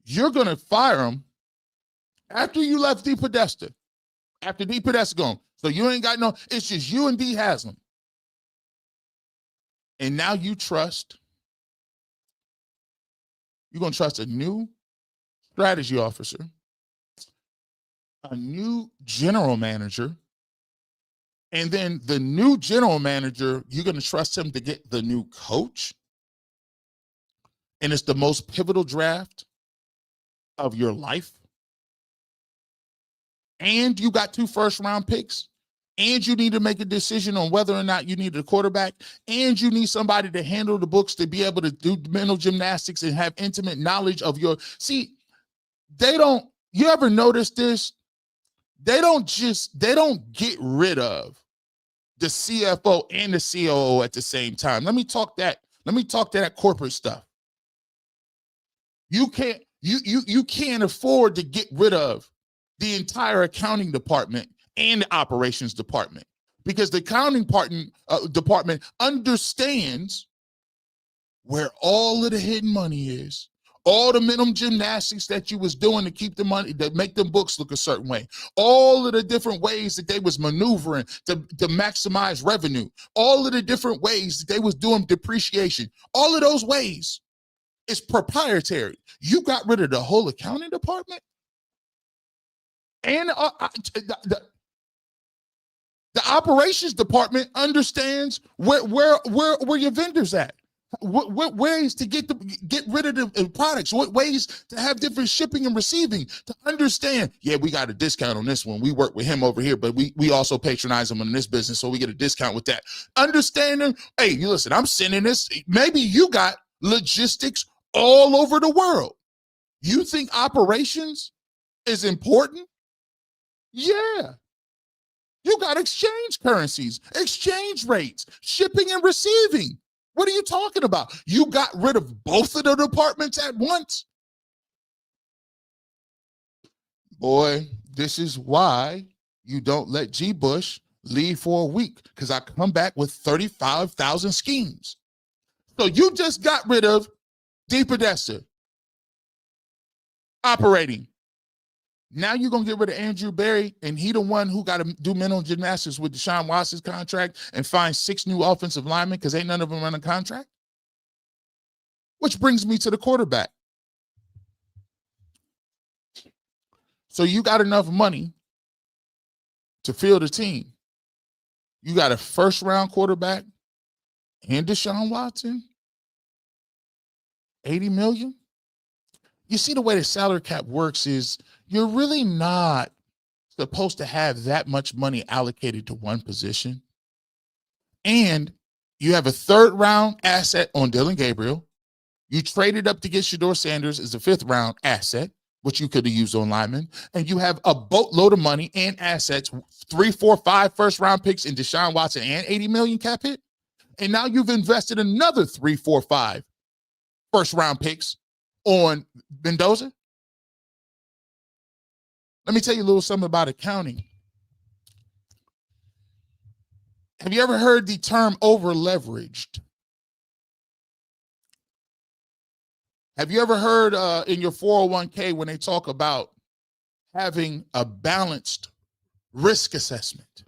you're going to fire him after you left D. Podesta, after D. Podesta gone. So you ain't got it's just you and D. Haslam. And now you're going to trust a new strategy officer, a new general manager, and then the new general manager, you're going to trust him to get the new coach. And it's the most pivotal draft of your life. And you got 2 first-round picks. And you need to make a decision on whether or not you need a quarterback. And you need somebody to handle the books to be able to do mental gymnastics and have intimate knowledge of your... See, you ever notice this? They don't get rid of the CFO and the COO at the same time. Let me talk that corporate stuff. You can't afford to get rid of the entire accounting department and the operations department, because the accounting department understands where all of the hidden money is, all the minimum gymnastics that you was doing to keep the money, that make them books look a certain way, all of the different ways that they was maneuvering to maximize revenue, all of the different ways that they was doing depreciation, all of those ways is proprietary. You got rid of the whole accounting department, and the operations department understands where your vendors at. What ways to get rid of the products, what ways to have different shipping and receiving, to understand, yeah, we got a discount on this one. We work with him over here, but we also patronize him in this business, so we get a discount with that. Understanding, hey, you listen, I'm sending this. Maybe you got logistics all over the world. You think operations is important? Yeah. You got exchange currencies, exchange rates, shipping and receiving. What are you talking about? You got rid of both of the departments at once? Boy, this is why you don't let G. Bush leave for a week, because I come back with 35,000 schemes. So you just got rid of D. Podesta, operating. Now you're going to get rid of Andrew Berry, and he the one who got to do mental gymnastics with Deshaun Watson's contract and find 6 new offensive linemen because ain't none of them run a contract? Which brings me to the quarterback. So you got enough money to field a team. You got a first-round quarterback and Deshaun Watson, $80 million. You see, the way the salary cap works is you're really not supposed to have that much money allocated to one position. And you have a 3rd-round asset on Dylan Gabriel. You traded up to get Shedeur Sanders as a 5th-round asset, which you could have used on linemen. And you have a boatload of money and assets, 3, 4, 5 first-round picks in Deshaun Watson and $80 million cap hit. And now you've invested another 3, 4, 5 first-round picks on Mendoza. Let me tell you a little something about accounting. Have you ever heard the term over-leveraged? Have you ever heard in your 401k when they talk about having a balanced risk assessment?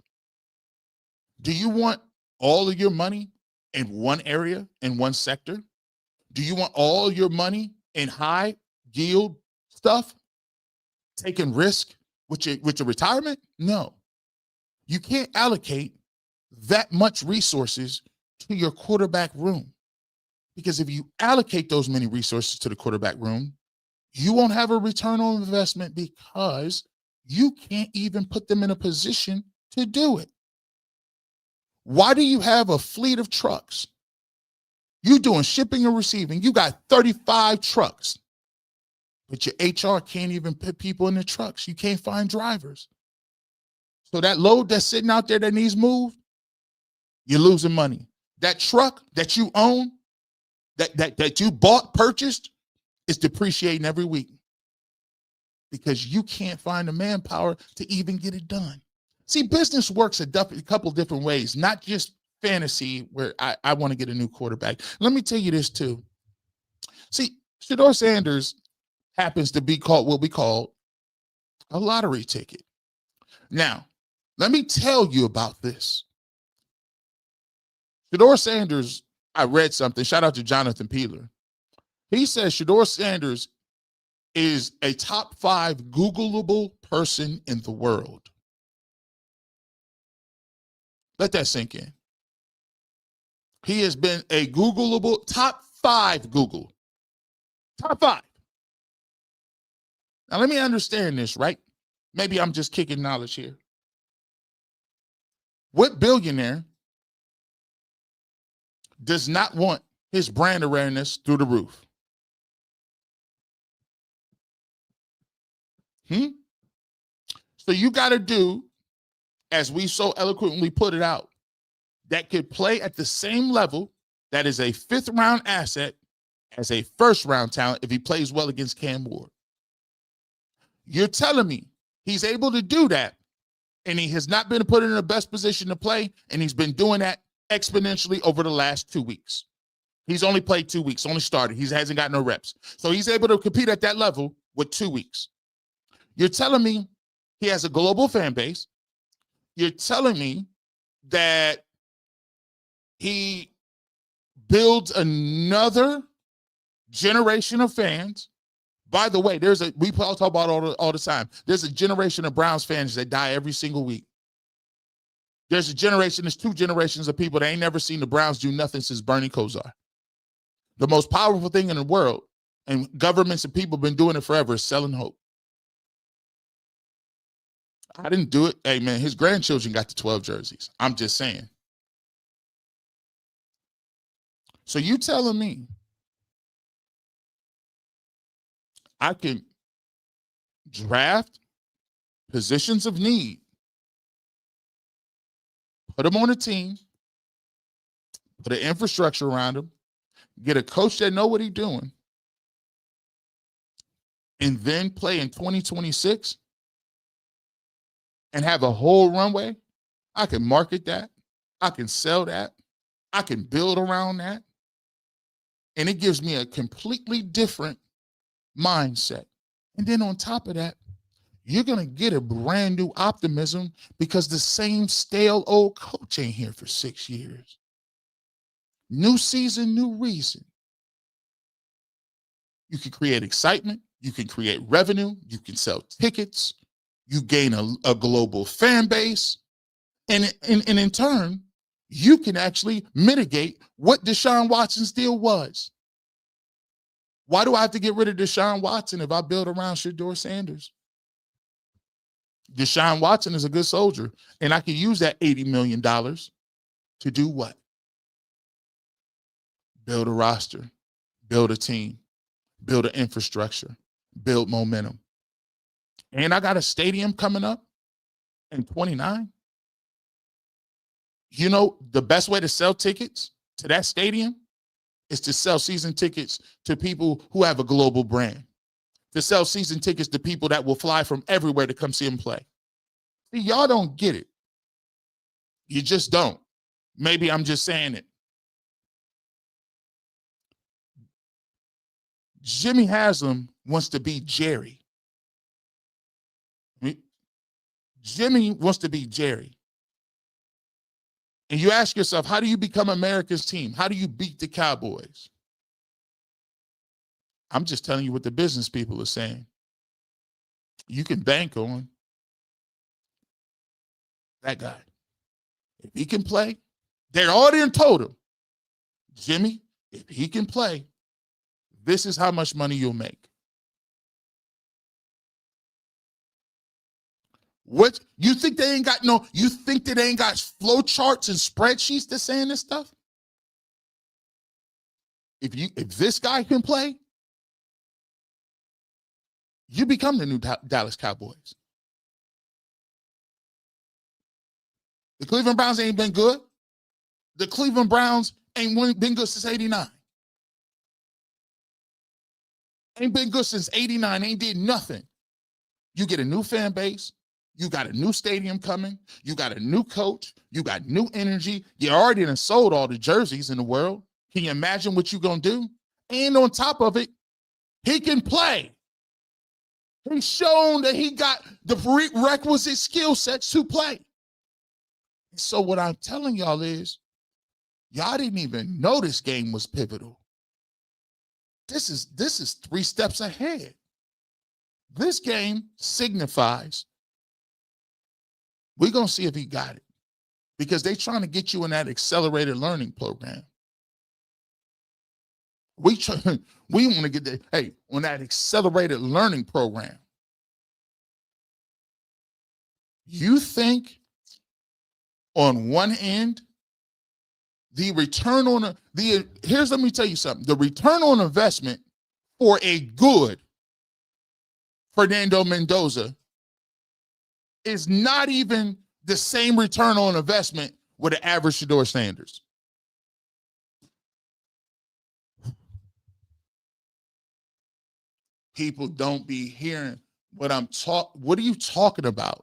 Do you want all of your money in one area, in one sector? Do you want all your money in high yield stuff, taking risk with your retirement? No. You can't allocate that much resources to your quarterback room, because if you allocate those many resources to the quarterback room, you won't have a return on investment because you can't even put them in a position to do it. Why do you have a fleet of trucks? You doing shipping and receiving. You got 35 trucks, but your HR can't even put people in the trucks. You can't find drivers. So that load that's sitting out there that needs moved, you're losing money. That truck that you own, that you bought, purchased, is depreciating every week because you can't find the manpower to even get it done. See, business works a couple different ways, not just fantasy where I want to get a new quarterback. Let me tell you this too. See, Shedeur Sanders happens to be called what we call a lottery ticket. Now, let me tell you about this. Shedeur Sanders, I read something. Shout out to Jonathan Peeler. He says Shedeur Sanders is a top 5 Googleable person in the world. Let that sink in. He has been a Googleable, top 5 Google. Top 5. Now, let me understand this, right? Maybe I'm just kicking knowledge here. What billionaire does not want his brand awareness through the roof? So you got to do, as we so eloquently put it out, that could play at the same level that is a 5th round asset as a 1st round talent if he plays well against Cam Ward. You're telling me he's able to do that, and he has not been put in the best position to play, and he's been doing that exponentially over the last 2 weeks. He's only played 2 weeks, only started. He hasn't got no reps. So he's able to compete at that level with 2 weeks. You're telling me he has a global fan base. You're telling me that he builds another generation of fans. By the way, we talk about all the time. There's a generation of Browns fans that die every single week. There's 2 generations of people that ain't never seen the Browns do nothing since Bernie Kosar. The most powerful thing in the world, and governments and people have been doing it forever, is selling hope. I didn't do it. Hey, man, his grandchildren got the 12 jerseys. I'm just saying. So you telling me I can draft positions of need, put them on a team, put an infrastructure around them, get a coach that know what he's doing, and then play in 2026 and have a whole runway? I can market that. I can sell that. I can build around that. And it gives me a completely different mindset. And then on top of that, you're going to get a brand new optimism because the same stale old coach ain't here for 6 years. New season, new reason. You can create excitement. You can create revenue. You can sell tickets. You gain a global fan base. And in turn, you can actually mitigate what Deshaun Watson's deal was. Why do I have to get rid of Deshaun Watson if I build around Shedeur Sanders? Deshaun Watson is a good soldier, and I can use that $80 million to do what? Build a roster, build a team, build an infrastructure, build momentum. And I got a stadium coming up in 29. You know, the best way to sell tickets to that stadium is to sell season tickets to people who have a global brand, to sell season tickets to people that will fly from everywhere to come see them play. See, y'all don't get it. You just don't. Maybe I'm just saying it. Jimmy Haslam wants to be Jerry. Jimmy wants to be Jerry. And you ask yourself, how do you become America's team? How do you beat the Cowboys? I'm just telling you what the business people are saying. You can bank on that guy. If he can play, they're already told him, Jimmy, if he can play, this is how much money you'll make. What you think they ain't got you think that they ain't got flow charts and spreadsheets that's saying this stuff? If this guy can play, you become the new Dallas Cowboys. The Cleveland Browns ain't been good. The Cleveland Browns ain't been good since 89. Ain't been good since 89. Ain't did nothing. You get a new fan base. You got a new stadium coming. You got a new coach. You got new energy. You already done sold all the jerseys in the world. Can you imagine what you going to do? And on top of it, he can play. He's shown that he got the requisite skill sets to play. So what I'm telling y'all is, y'all didn't even know this game was pivotal. This is 3 steps ahead. This game signifies we're going to see if he got it, because they're trying to get you in that accelerated learning program. We want to get on that accelerated learning program. You think on one end, the return on let me tell you something. The return on investment for a good Fernando Mendoza is not even the same return on investment with an average Shedeur Sanders. People don't be hearing what what are you talking about?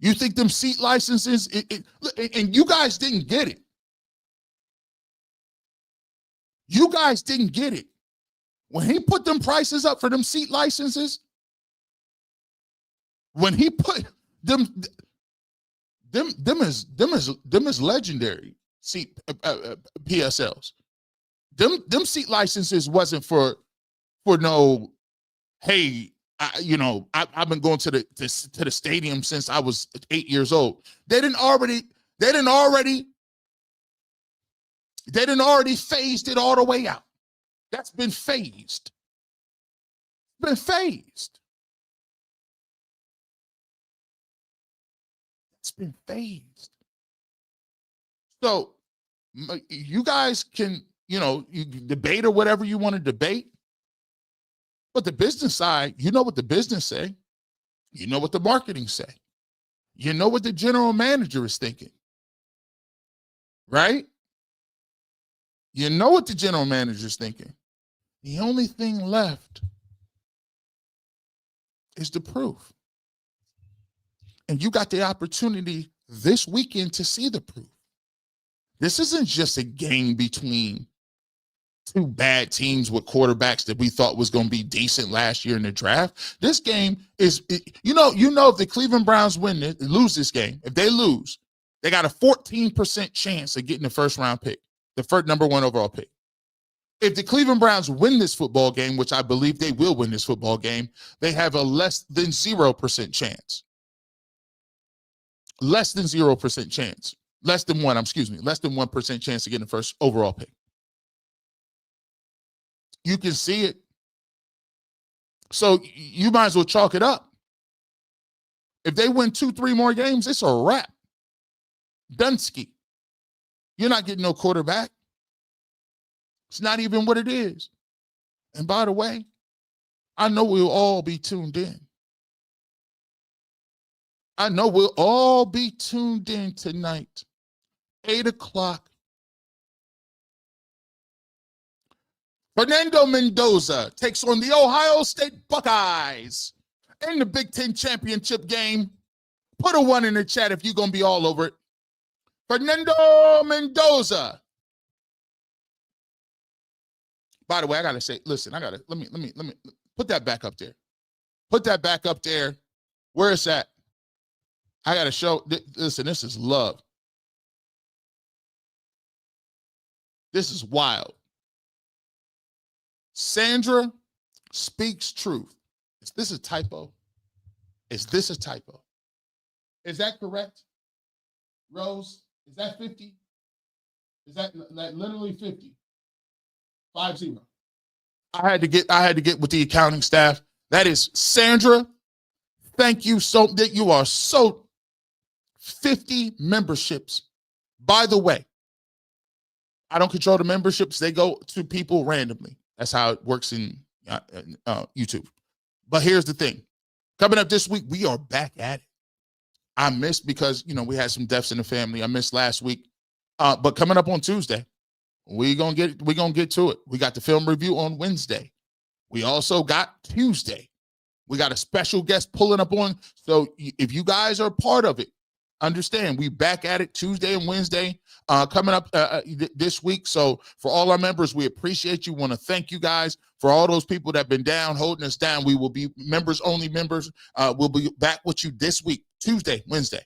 You think them seat licenses, and you guys didn't get it. You guys didn't get it. When he put them prices up for them seat licenses, when he put them is legendary seat PSLs. Them seat licenses wasn't for no, hey, I've been going to the stadium since I was 8 years old. They didn't already phased it all the way out. That's been phased. Been phased. It's been phased. So you guys can, you debate or whatever you want to debate. But the business side, you know what the business say. You know what the marketing say. You know what the general manager is thinking. Right? You know what the general manager is thinking. The only thing left is the proof. And you got the opportunity this weekend to see the proof. This isn't just a game between 2 bad teams with quarterbacks that we thought was going to be decent last year in the draft. This game is, if the Cleveland Browns lose this game, if they lose, they got a 14% chance of getting the first round pick, the first number 1 overall pick. If the Cleveland Browns win this football game, which I believe they will win this football game, they have a less than 0% chance. Less than 0% chance. Less than 1% chance of getting the first overall pick. You can see it. So you might as well chalk it up. If they win 2-3 more games, it's a wrap. Dunsky. You're not getting no quarterback. It's not even what it is. And by the way, I know we'll all be tuned in. I know we'll all be tuned in tonight. 8 o'clock. Fernando Mendoza takes on the Ohio State Buckeyes in the Big Ten championship game. Put a 1 in the chat if you're going to be all over it. Fernando Mendoza. By the way, I got to say, listen, let me put that back up there. Put that back up there. Where is that? I got to show. Listen, this is love. This is wild. Sandra speaks truth. Is this a typo? Is this a typo? Is that correct? Rose, is that 50? Is that literally 50? 50. I had to get with the accounting staff. That is Sandra. Thank you so that you are so 50 memberships. By the way, I don't control the memberships. They go to people randomly. That's how it works in YouTube. But here's the thing. Coming up this week, we are back at it. I missed because, we had some deaths in the family. I missed last week. But coming up on Tuesday, we're gonna get to it. We got the film review on Wednesday. We also got Tuesday. We got a special guest pulling up on. So if you guys are part of it, understand we back at it Tuesday and Wednesday coming up this week. So for all our members, we appreciate you. Want to thank you guys for all those people that have been down, holding us down. We will be members only members. We'll be back with you this week, Tuesday, Wednesday,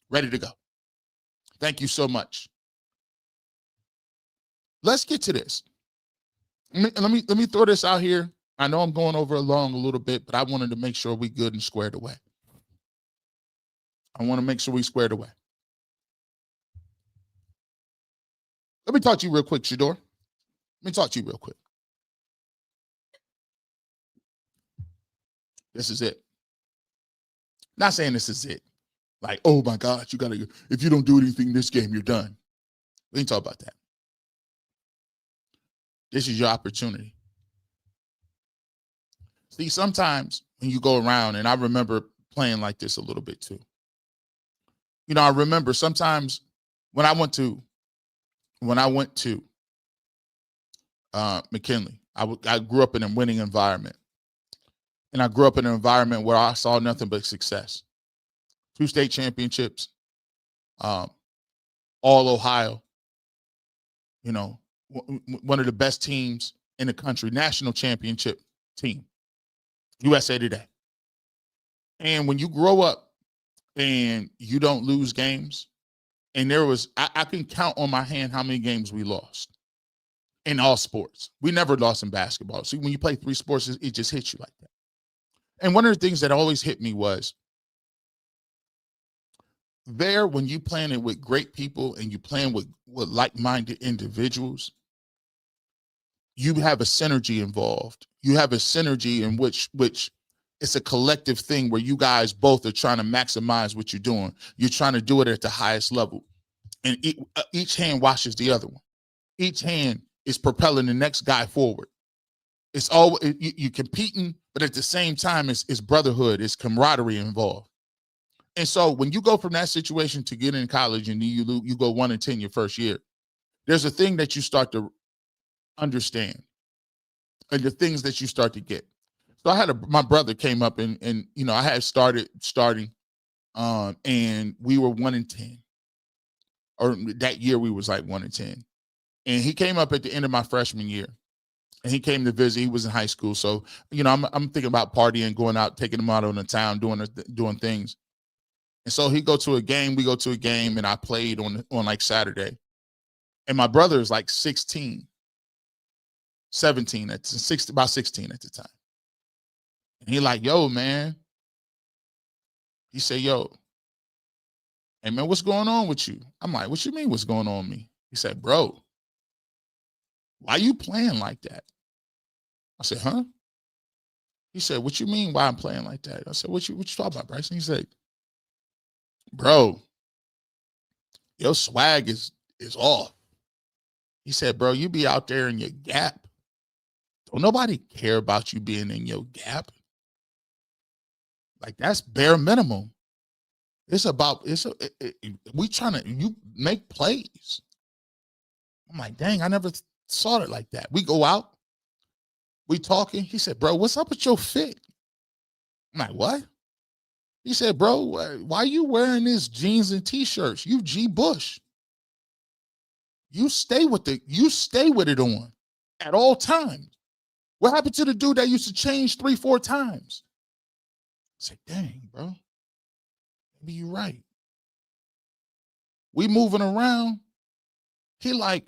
ready to go. Thank you so much. Let's get to this. Let me throw this out here. I know I'm going over along a little bit, but I wanted to make sure we good and squared away. I want to make sure we squared away. Let me talk to you real quick, Shedeur. Let me talk to you real quick. This is it. Not saying this is it. Like, oh my God, if you don't do anything this game, you're done. We ain't talk about that. This is your opportunity. See, sometimes when you go around, and I remember playing like this a little bit too. I remember sometimes when I went to McKinley, I grew up in a winning environment. And I grew up in an environment where I saw nothing but success. 2 state championships, all Ohio, one of the best teams in the country, national championship team, USA Today. And when you grow up and you don't lose games, and I can count on my hand how many games we lost in all sports. We never lost in basketball. See, when you play 3 sports, it just hits you like that. And one of the things that always hit me was when you playing it with great people and you playing with like-minded individuals, you have a synergy involved. You have a synergy in which it's a collective thing where you guys both are trying to maximize what you're doing. You're trying to do it at the highest level. And each hand washes the other one. Each hand is propelling the next guy forward. It's all you're competing, but at the same time, it's brotherhood, it's camaraderie involved. And so when you go from that situation to get in college and you go 1-10 your first year, there's a thing that you start to understand and the things that you start to get. So my brother came up and I had starting and we were 1-10, or that year we was like 1-10. And he came up at the end of my freshman year. And he came to visit. He was in high school. So, I'm thinking about partying, going out, taking him out on the town, doing things. And so we go to a game, and I played on like Saturday. And my brother is like 16, 17, about 16 at the time. And he like, yo, man. He said, yo, hey, man, what's going on with you? I'm like, what you mean what's going on with me? He said, bro, why you playing like that? I said, huh? He said, what you mean why I'm playing like that? I said, what you talking about, Bryson? He said, bro, your swag is off. He said, bro, you be out there in your gap. Don't nobody care about you being in your gap. Like, that's bare minimum. We trying to, you make plays. I'm like, dang, I never saw it like that. We go out, we talking. He said, bro, what's up with your fit? I'm like, what? He said, bro, why you wearing this jeans and t-shirts? You G Bush. You stay with it on at all times. What happened to the dude that used to change 3-4 times? I said, dang, bro. Maybe you're right. We moving around. He like,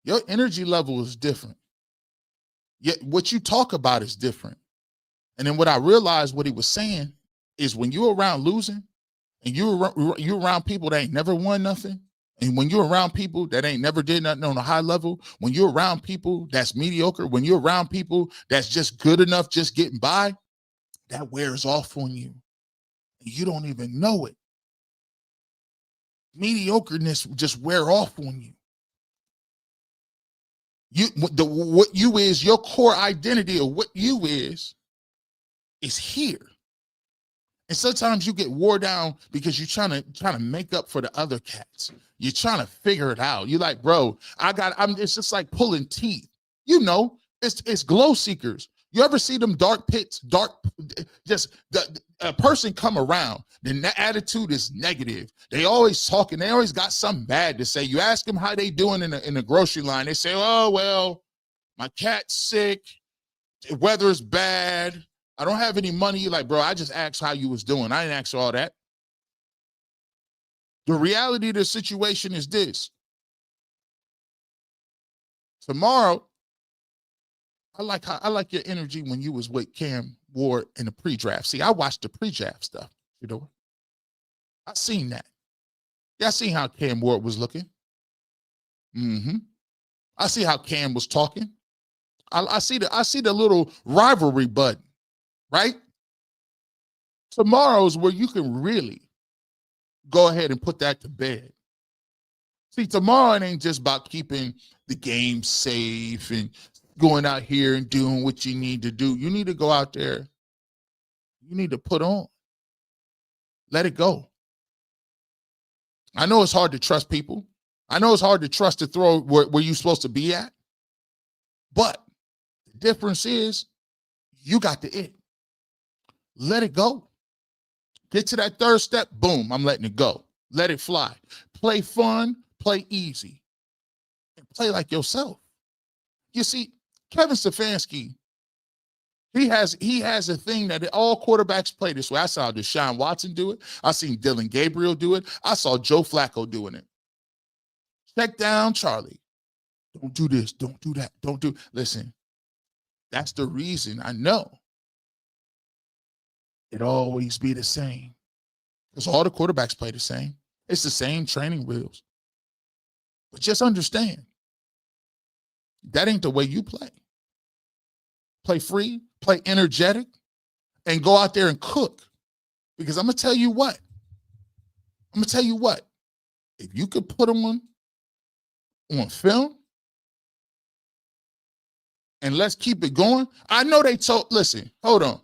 your energy level is different. Yet what you talk about is different. And then what I realized what he was saying is when you're around losing and you're around people that ain't never won nothing, and when you're around people that ain't never did nothing on a high level, when you're around people that's mediocre, when you're around people that's just good enough, just getting by, that wears off on you. And you don't even know it. Mediocreness just wear off on you. What you is, your core identity of what you is here. And sometimes you get wore down because you're trying to make up for the other cats. You're trying to figure it out. You're like, bro, it's just like pulling teeth. You know, it's glow seekers. You ever see them dark pits, a person come around, then that attitude is negative. They always talking, they always got something bad to say. You ask them how they doing in the grocery line. They say, oh, well, my cat's sick. The weather's bad. I don't have any money. You're like, bro, I just asked how you was doing. I didn't ask all that. The reality of the situation is this. Tomorrow, I like your energy when you was with Cam Ward in the pre-draft. See, I watched the pre-draft stuff, you know. I seen that. Yeah, I seen how Cam Ward was looking. I see how Cam was talking. I see the little rivalry button, right? Tomorrow's where you can really go ahead and put that to bed. See, tomorrow it ain't just about keeping the game safe and going out here and doing what you need to do. You need to go out there. You need to put on. Let it go. I know it's hard to trust people. I know it's hard to trust to throw where you're supposed to be at. But the difference is you got the it. Let it go. Get to that third step. Boom, I'm letting it go. Let it fly. Play fun. Play easy. And play like yourself. You see, Kevin Stefanski, he has a thing that all quarterbacks play this way. I saw Deshaun Watson do it. I seen Dylan Gabriel do it. I saw Joe Flacco doing it. Check down, Charlie. Don't do this. Don't do that. Don't do. Listen, that's the reason I know it always be the same. Because all the quarterbacks play the same. It's the same training wheels. But just understand, that ain't the way you play. Play free, play energetic, and go out there and cook. Because I'm going to tell you what. If you could put them on film, and let's keep it going. I know they told, listen, hold on.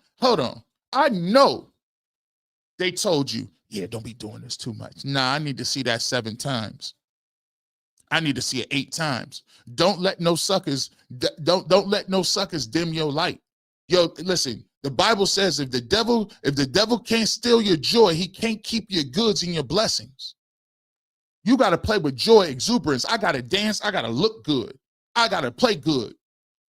I know they told you, yeah, don't be doing this too much. Nah, I need to see that 7 times. I need to see it 8 times. Don't let no suckers dim your light. Yo, listen, the Bible says if the devil can't steal your joy, he can't keep your goods and your blessings. You got to play with joy, exuberance. I got to dance. I got to look good. I got to play good.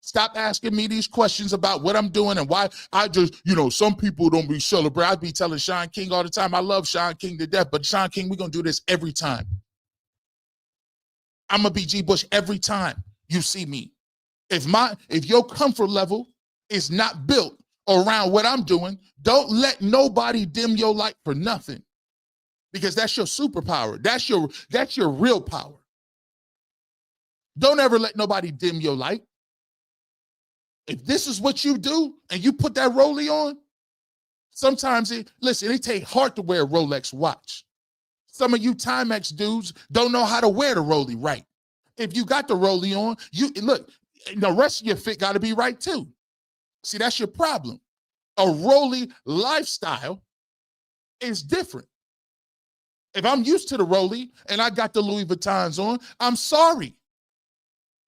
Stop asking me these questions about what I'm doing and why I just, some people don't be celebrating. I be telling Sean King all the time, I love Sean King to death, but Sean King, we're going to do this every time. I'm going to be G. Bush every time you see me. If your comfort level is not built around what I'm doing, don't let nobody dim your light for nothing, because that's your superpower. That's your real power. Don't ever let nobody dim your light. If this is what you do and you put that Rollie on, sometimes it takes heart to wear a Rolex watch. Some of you Timex dudes don't know how to wear the Rollie right. If you got the Rollie on, the rest of your fit got to be right too. See, that's your problem. A Rollie lifestyle is different. If I'm used to the Rollie and I got the Louis Vuittons on, I'm sorry.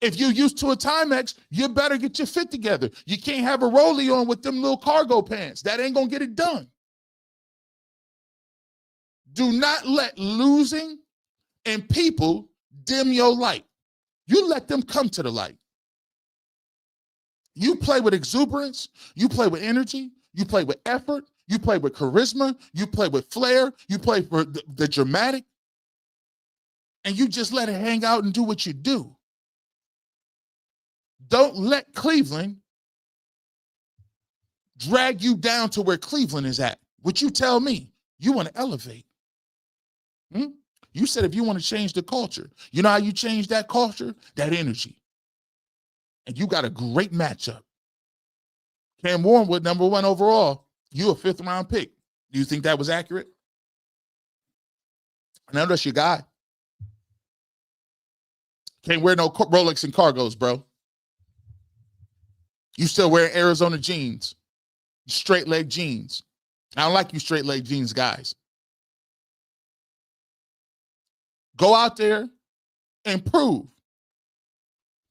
If you're used to a Timex, you better get your fit together. You can't have a Rollie on with them little cargo pants. That ain't going to get it done. Do not let losing and people dim your light. You let them come to the light. You play with exuberance. You play with energy. You play with effort. You play with charisma. You play with flair. You play for the dramatic. And you just let it hang out and do what you do. Don't let Cleveland drag you down to where Cleveland is at. What you tell me, you want to elevate. You said if you want to change the culture, you know how you change that culture? That energy. And you got a great matchup. Cam Warrenwood, #1 overall. You a 5th-round pick. Do you think that was accurate? I know that's your guy. Can't wear no Rolex and cargos, bro. You still wearing Arizona jeans, straight leg jeans. I don't like you straight leg jeans guys. Go out there and prove.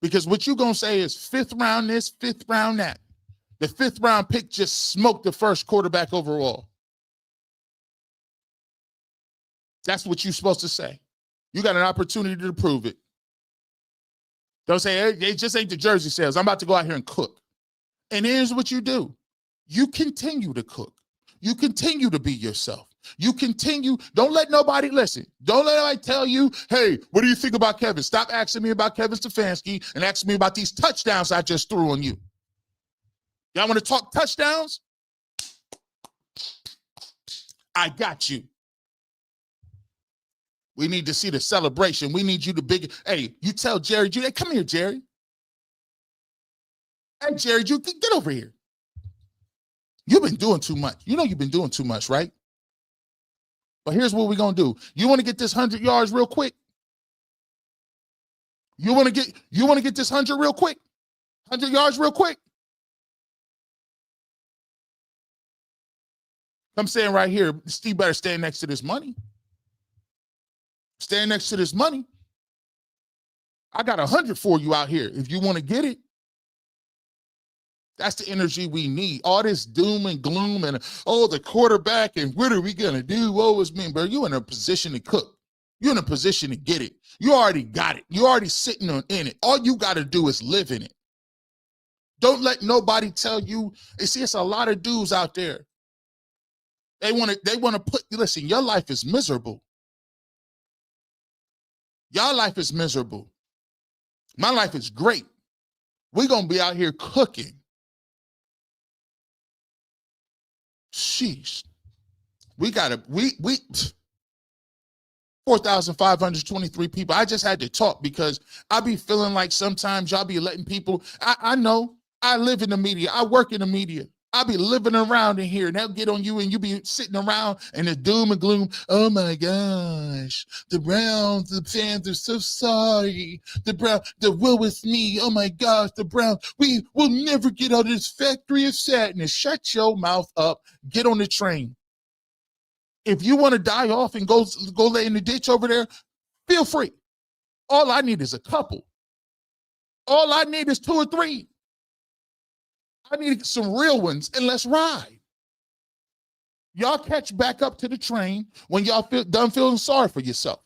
Because what you're going to say is 5th round this, 5th round that. The 5th round pick just smoked the first quarterback overall. That's what you're supposed to say. You got an opportunity to prove it. Don't say, hey, it just ain't the jersey sales. I'm about to go out here and cook. And here's what you do. You continue to cook. You continue to be yourself. You continue. Don't let nobody listen. Don't let anybody tell you, hey, what do you think about Kevin? Stop asking me about Kevin Stefanski and ask me about these touchdowns I just threw on you. Y'all want to talk touchdowns? I got you. We need to see the celebration. We need you to big. Hey, you tell Jerry, hey, come here, Jerry. Hey, Jerry, you get over here. You've been doing too much. You know you've been doing too much, right? But here's what we're going to do. You want to get this 100 yards real quick? You want to get this 100 real quick? 100 yards real quick? I'm saying right here, Steve better stand next to this money. Stand next to this money. I got 100 for you out here if you want to get it. That's the energy we need. All this doom and gloom and, oh, the quarterback and what are we going to do? Woe is me, bro. You're in a position to cook. You're in a position to get it. You already got it. You're already sitting in it. All you got to do is live in it. Don't let nobody tell you. You see, it's a lot of dudes out there. They want to put, listen, your life is miserable. Your life is miserable. My life is great. We're going to be out here cooking. Sheesh. We 4,523 people. I just had to talk because I be feeling like sometimes y'all be letting people, I know, I live in the media. I work in the media. I be living around in here and they'll get on you and you be sitting around and the doom and gloom. Oh my gosh, the Browns, the fans are so sorry. The Browns, the will with me. Oh my gosh, the Browns, we will never get out of this factory of sadness. Shut your mouth up. Get on the train. If you want to die off and go lay in the ditch over there, feel free. All I need is a couple. All I need is 2 or 3. I need some real ones, and let's ride. Y'all catch back up to the train when y'all done feeling sorry for yourself.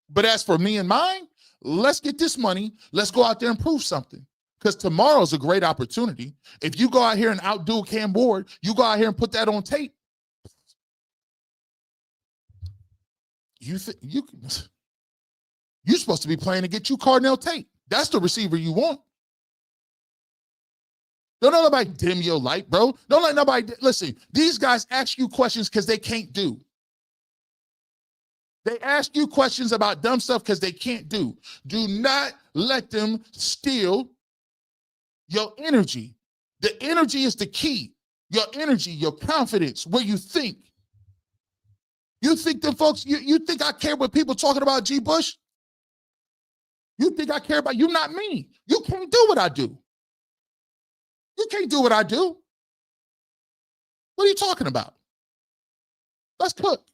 But as for me and mine, let's get this money. Let's go out there and prove something. Because tomorrow's a great opportunity. If you go out here and outdo Cam Ward, you go out here and put that on tape. You're supposed to be playing to get you Cardinal Tate. That's the receiver you want. Don't let nobody dim your light, bro. Don't let nobody, listen, these guys ask you questions because they can't do. They ask you questions about dumb stuff because they can't do. Do not let them steal your energy. The energy is the key. Your energy, your confidence, where you think. You think them folks, you think I care what people talking about G. Bush? You think I care about you? Not me. You can't do what I do. You can't do what I do. What are you talking about? Let's cook.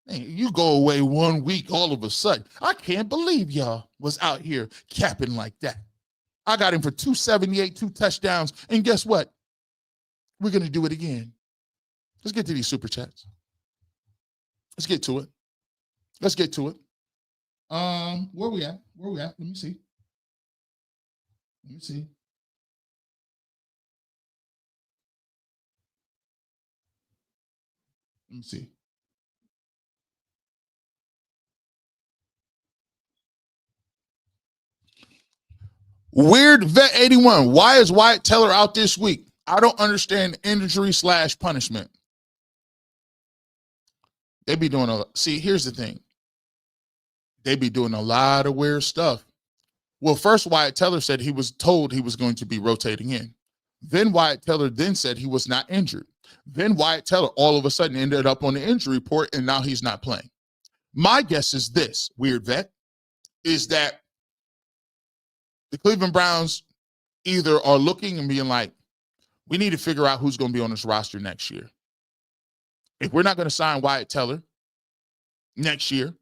Man, you go away 1 week all of a sudden. I can't believe y'all was out here capping like that. I got him for 278, 2 touchdowns. And guess what? We're going to do it again. Let's get to these super chats. Let's get to it. Let's get to it. Where we at? Where we at? Let me see. Let me see. Let me see. Weird Vet 81. Why is Wyatt Teller out this week? I don't understand injury / punishment. They be doing here's the thing. They be doing a lot of weird stuff. Well, first Wyatt Teller said he was told he was going to be rotating in. Then Wyatt Teller then said he was not injured. Then Wyatt Teller all of a sudden ended up on the injury report, and now he's not playing. My guess is this, Weird Vet, is that the Cleveland Browns either are looking and being like, we need to figure out who's going to be on this roster next year. If we're not going to sign Wyatt Teller next year,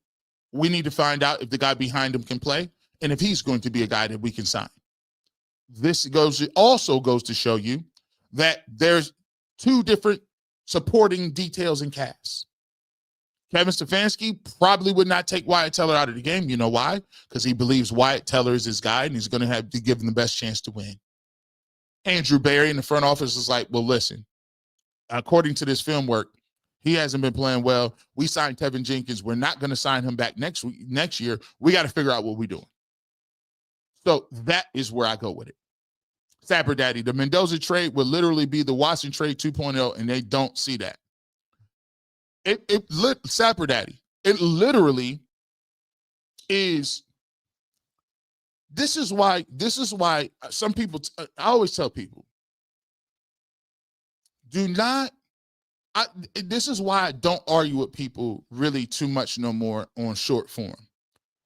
we need to find out if the guy behind him can play and if he's going to be a guy that we can sign. This also goes to show you that there's two different supporting details in casts. Kevin Stefanski probably would not take Wyatt Teller out of the game. You know why? Because he believes Wyatt Teller is his guy and he's going to have to give him the best chance to win. Andrew Berry in the front office is like, well, listen, according to this film work, he hasn't been playing well. We signed Tevin Jenkins. We're not going to sign him back next year. We got to figure out what we're doing. So that is where I go with it. Sapper Daddy, the Mendoza trade would literally be the Watson trade 2.0, and they don't see that. Sapper Daddy, it literally is. This is why some people, I always tell people, this is why I don't argue with people really too much no more on short form.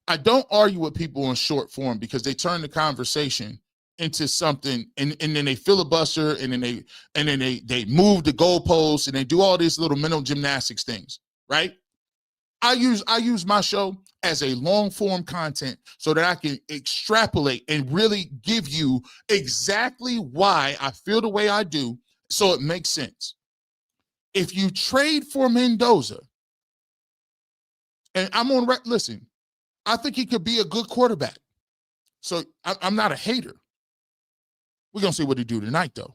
I don't argue with people on short form because they turn the conversation into something and then they filibuster and then they move the goalposts and they do all these little mental gymnastics things, right? I use my show as a long form content so that I can extrapolate and really give you exactly why I feel the way I do so it makes sense. If you trade for Mendoza, and I'm on listen, I think he could be a good quarterback. So I'm not a hater. We're going to see what he do tonight, though.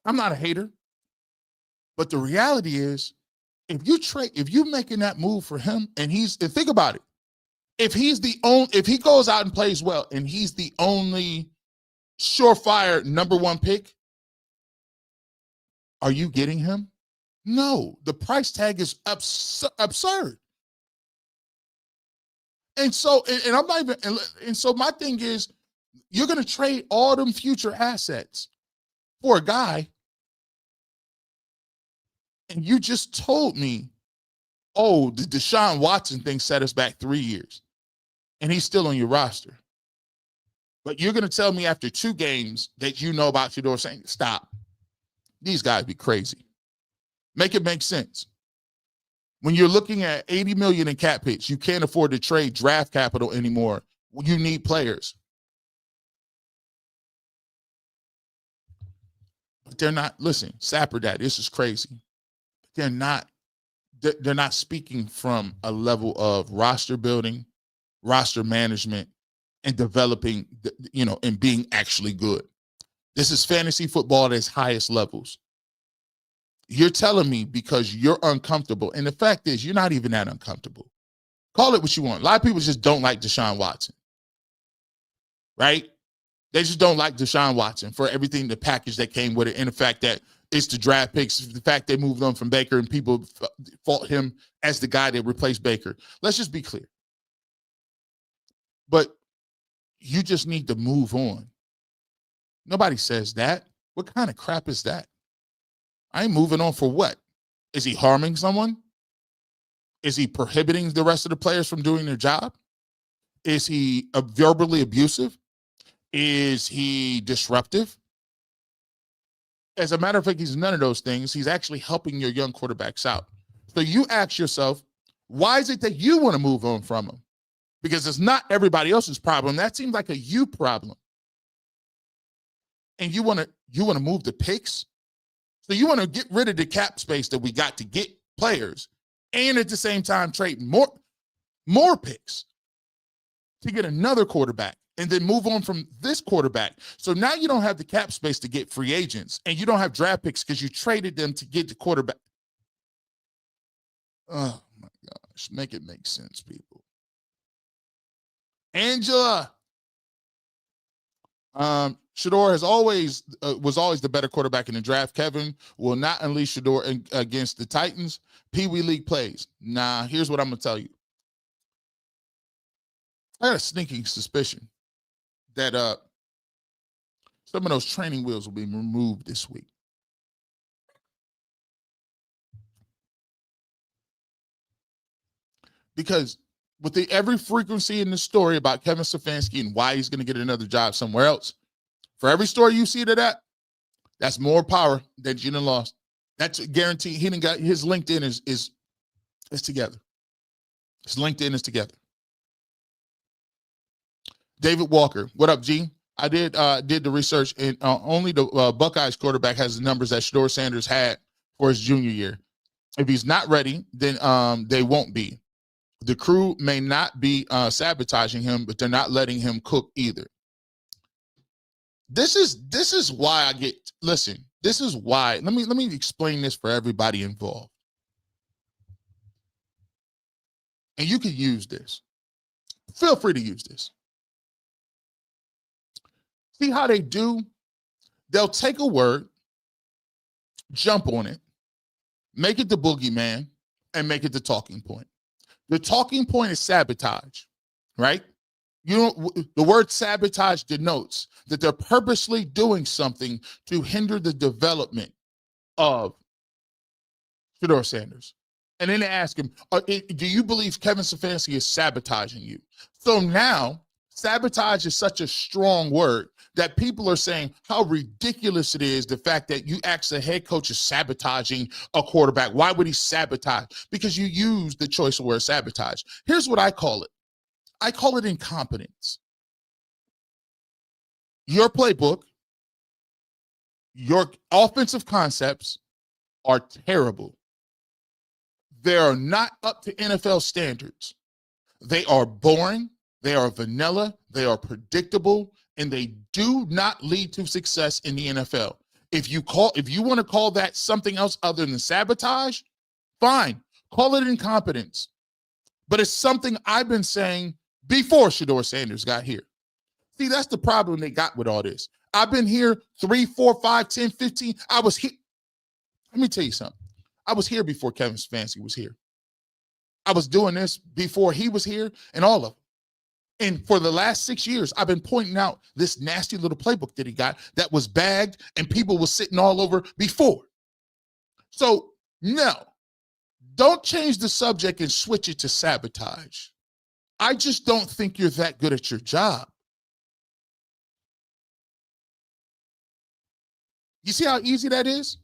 I'm not a hater. But the reality is, if you making that move for him, and think about it, if he goes out and plays well, and he's the only surefire number one pick, are you getting him? No, the price tag is absurd. And so, and I'm not even, and so my thing is, you're going to trade all them future assets for a guy, and you just told me, oh, the Deshaun Watson thing set us back 3 years, and he's still on your roster. But you're going to tell me after 2 games that you know about Shedeur Sanders? Stop. These guys be crazy. Make it make sense. When you're looking at $80 million in cap hits, you can't afford to trade draft capital anymore. You need players. But they're not, listen, Sapper Dad, this is crazy. They're not speaking from a level of roster building, roster management, and developing, and being actually good. This is fantasy football at its highest levels. You're telling me because you're uncomfortable, and the fact is you're not even that uncomfortable. Call it what you want. A lot of people just don't like Deshaun Watson, right? They just don't like Deshaun Watson for everything, the package that came with it, and the fact that it's the draft picks, the fact they moved on from Baker, and people fault him as the guy that replaced Baker. Let's just be clear. But you just need to move on. Nobody says that. What kind of crap is that? I ain't moving on for what? Is he harming someone? Is he prohibiting the rest of the players from doing their job? Is he verbally abusive? Is he disruptive? As a matter of fact, he's none of those things. He's actually helping your young quarterbacks out. So you ask yourself, why is it that you want to move on from him? Because it's not everybody else's problem. That seems like a you problem. And you want to move the picks? So you want to get rid of the cap space that we got to get players and at the same time trade more picks to get another quarterback and then move on from this quarterback. So now you don't have the cap space to get free agents and you don't have draft picks because you traded them to get the quarterback. Oh my gosh. Make it make sense, people. Angela. Shedeur has always was always the better quarterback in the draft. Kevin will not unleash Shedeur against the Titans. Pee Wee League plays. Nah, here's what I'm gonna tell you. I got a sneaking suspicion that some of those training wheels will be removed this week. Because with every frequency in the story about Kevin Stefanski and why he's going to get another job somewhere else, for every story you see to that's more power that you done lost. That's a guarantee. He didn't got his LinkedIn is together. His LinkedIn is together. David Walker, what up, G? I did the research, and only the Buckeyes quarterback has the numbers that Shedeur Sanders had for his junior year. If he's not ready, then they won't be. The crew may not be sabotaging him, but they're not letting him cook either. This is why I get, listen, this is why, let me explain this for everybody involved. And you can use this. Feel free to use this. See how they do? They'll take a word, jump on it, make it the boogeyman, and make it the talking point. The talking point is sabotage, right? The word sabotage denotes that they're purposely doing something to hinder the development of Shedeur Sanders. And then they ask him, do you believe Kevin Stefanski is sabotaging you? So now, sabotage is such a strong word that people are saying how ridiculous it is, the fact that you ask the head coach is sabotaging a quarterback. Why would he sabotage? Because you use the choice of word sabotage. Here's what I call it. I call it incompetence. Your playbook, your offensive concepts are terrible. They are not up to NFL standards. They are boring. They are vanilla. They are predictable, and they do not lead to success in the NFL. If you want to call that something else other than sabotage, fine. Call it incompetence. But it's something I've been saying before Shedeur Sanders got here. See, that's the problem they got with all this. I've been here 3, 4, 5, 10, 15. I was here. Let me tell you something. I was here before Kevin Stefanski was here. I was doing this before he was here and all of it. And for the last 6 years, I've been pointing out this nasty little playbook that he got that was bagged and people were sitting all over before. So, no, don't change the subject and switch it to sabotage. I just don't think you're that good at your job. You see how easy that is?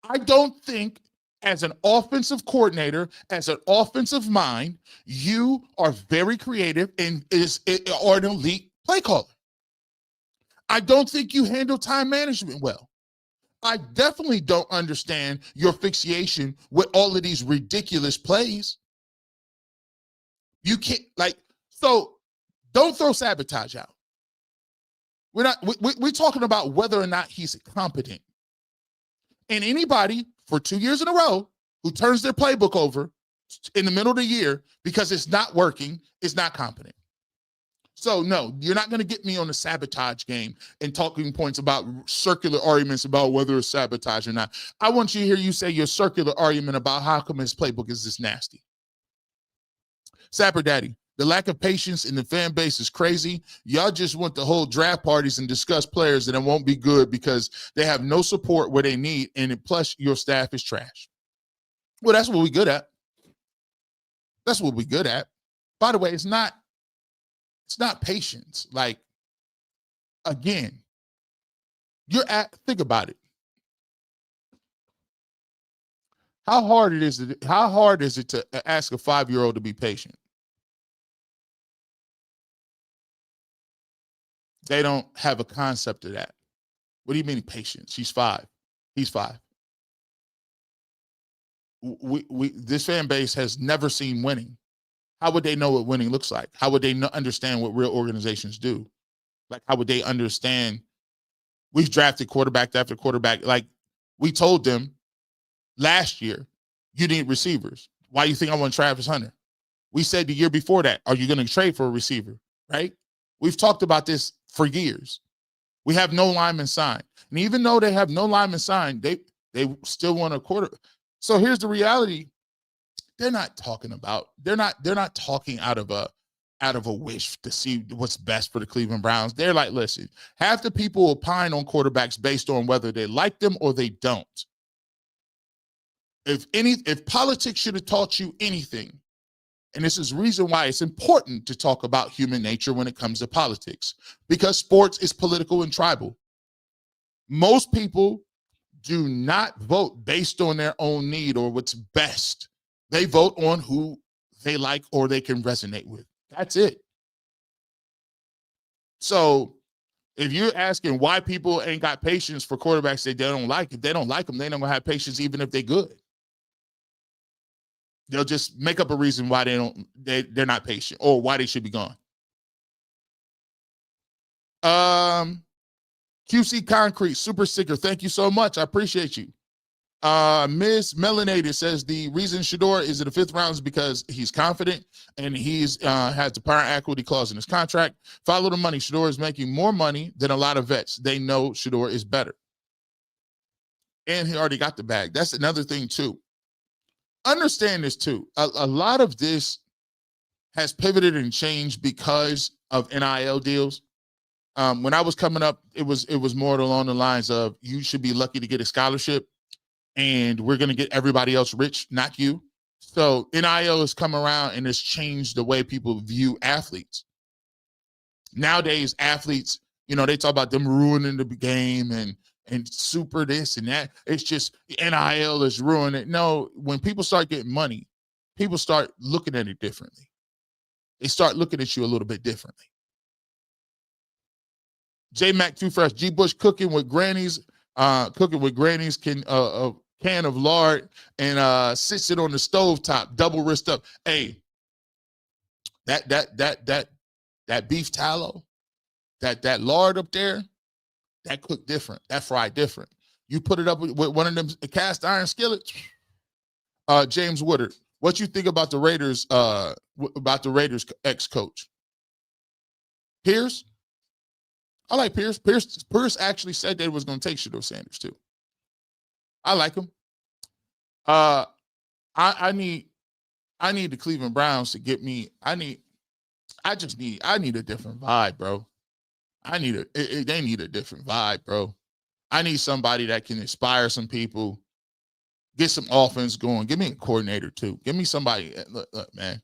I don't think as an offensive coordinator, as an offensive mind, you are very creative and are an elite play caller. I don't think you handle time management well. I definitely don't understand your fixation with all of these ridiculous plays. You can't, so don't throw sabotage out. We're talking about whether or not he's competent. And anybody for 2 years in a row who turns their playbook over in the middle of the year because it's not working is not competent. So no, you're not going to get me on the sabotage game and talking points about circular arguments about whether it's sabotage or not. I want you to hear you say your circular argument about how come his playbook is this nasty. Sapper Daddy, the lack of patience in the fan base is crazy. Y'all just want to hold draft parties and discuss players, and it won't be good because they have no support where they need, and plus your staff is trash. Well, that's what we're good at. That's what we're good at. By the way, it's not patience. Again, think about it. How hard is it to ask a 5-year-old to be patient? They don't have a concept of that. What do you mean patience? She's 5. He's 5. This fan base has never seen winning. How would they know what winning looks like? How would they understand what real organizations do? How would they understand? We've drafted quarterback after quarterback. We told them last year, you need receivers. Why you think I want Travis Hunter? We said the year before that, are you going to trade for a receiver, right? We've talked about this for years. We have no lineman signed. And even though they have no lineman signed, they still want a quarter. So here's the reality. They're not talking out of a wish to see what's best for the Cleveland Browns. They're like, listen, half the people opine on quarterbacks based on whether they like them or they don't. If politics should have taught you anything, and this is the reason why it's important to talk about human nature when it comes to politics, because sports is political and tribal. Most people do not vote based on their own need or what's best. They vote on who they like or they can resonate with. That's it. So if you're asking why people ain't got patience for quarterbacks that they don't like, if they don't like them, they're not going to have patience even if they're good. They'll just make up a reason why they're not patient or why they should be gone. QC Concrete, Super Sticker, thank you so much. I appreciate you. Miss Melanated says the reason Shedeur is in the 5th round is because he's confident and he's has the power equity clause in his contract. Follow the money. Shedeur is making more money than a lot of vets. They know Shedeur is better. And he already got the bag. That's another thing too. Understand this too. A lot of this has pivoted and changed because of NIL deals. When I was coming up, it was more along the lines of you should be lucky to get a scholarship and we're going to get everybody else rich, not you. So NIL has come around and has changed the way people view athletes. Nowadays, athletes, they talk about them ruining the game and super this and that. It's just NIL is ruining it. No, when people start getting money, people start looking at it differently. They start looking at you a little bit differently. J Mac Too Fresh, G Bush cooking with grannies can can of lard and sits it on the stove top, double wrist up. Hey, that beef tallow, that lard up there, that cooked different, that fried different. You put it up with one of them cast iron skillets. James Woodard, what you think about the Raiders ex-coach? Pierce? I like Pierce. Pierce actually said they was going to take Shedeur Sanders too. I like him. I need the Cleveland Browns to get me. I need a different vibe, bro. They need a different vibe, bro. I need somebody that can inspire some people, get some offense going. Give me a coordinator too. Give me somebody. Look, man.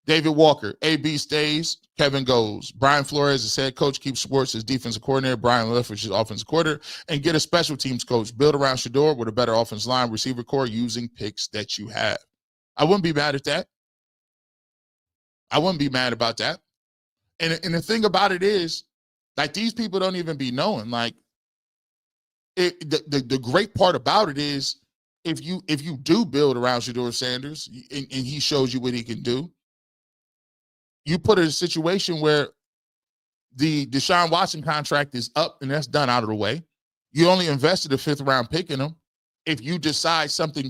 David Walker, AB stays, Kevin goes. Brian Flores is head coach, keeps Schwartz as defensive coordinator, Brian Leftwich is offensive coordinator, and get a special teams coach. Build around Shedeur with a better offense line, receiver core using picks that you have. I wouldn't be mad at that. I wouldn't be mad about that. And the thing about it is, like, these people don't even be knowing. Like, the great part about it is, if you do build around Shedeur Sanders and he shows you what he can do, you put it in a situation where the Deshaun Watson contract is up and that's done out of the way. You only invested a 5th round pick in him. If you decide something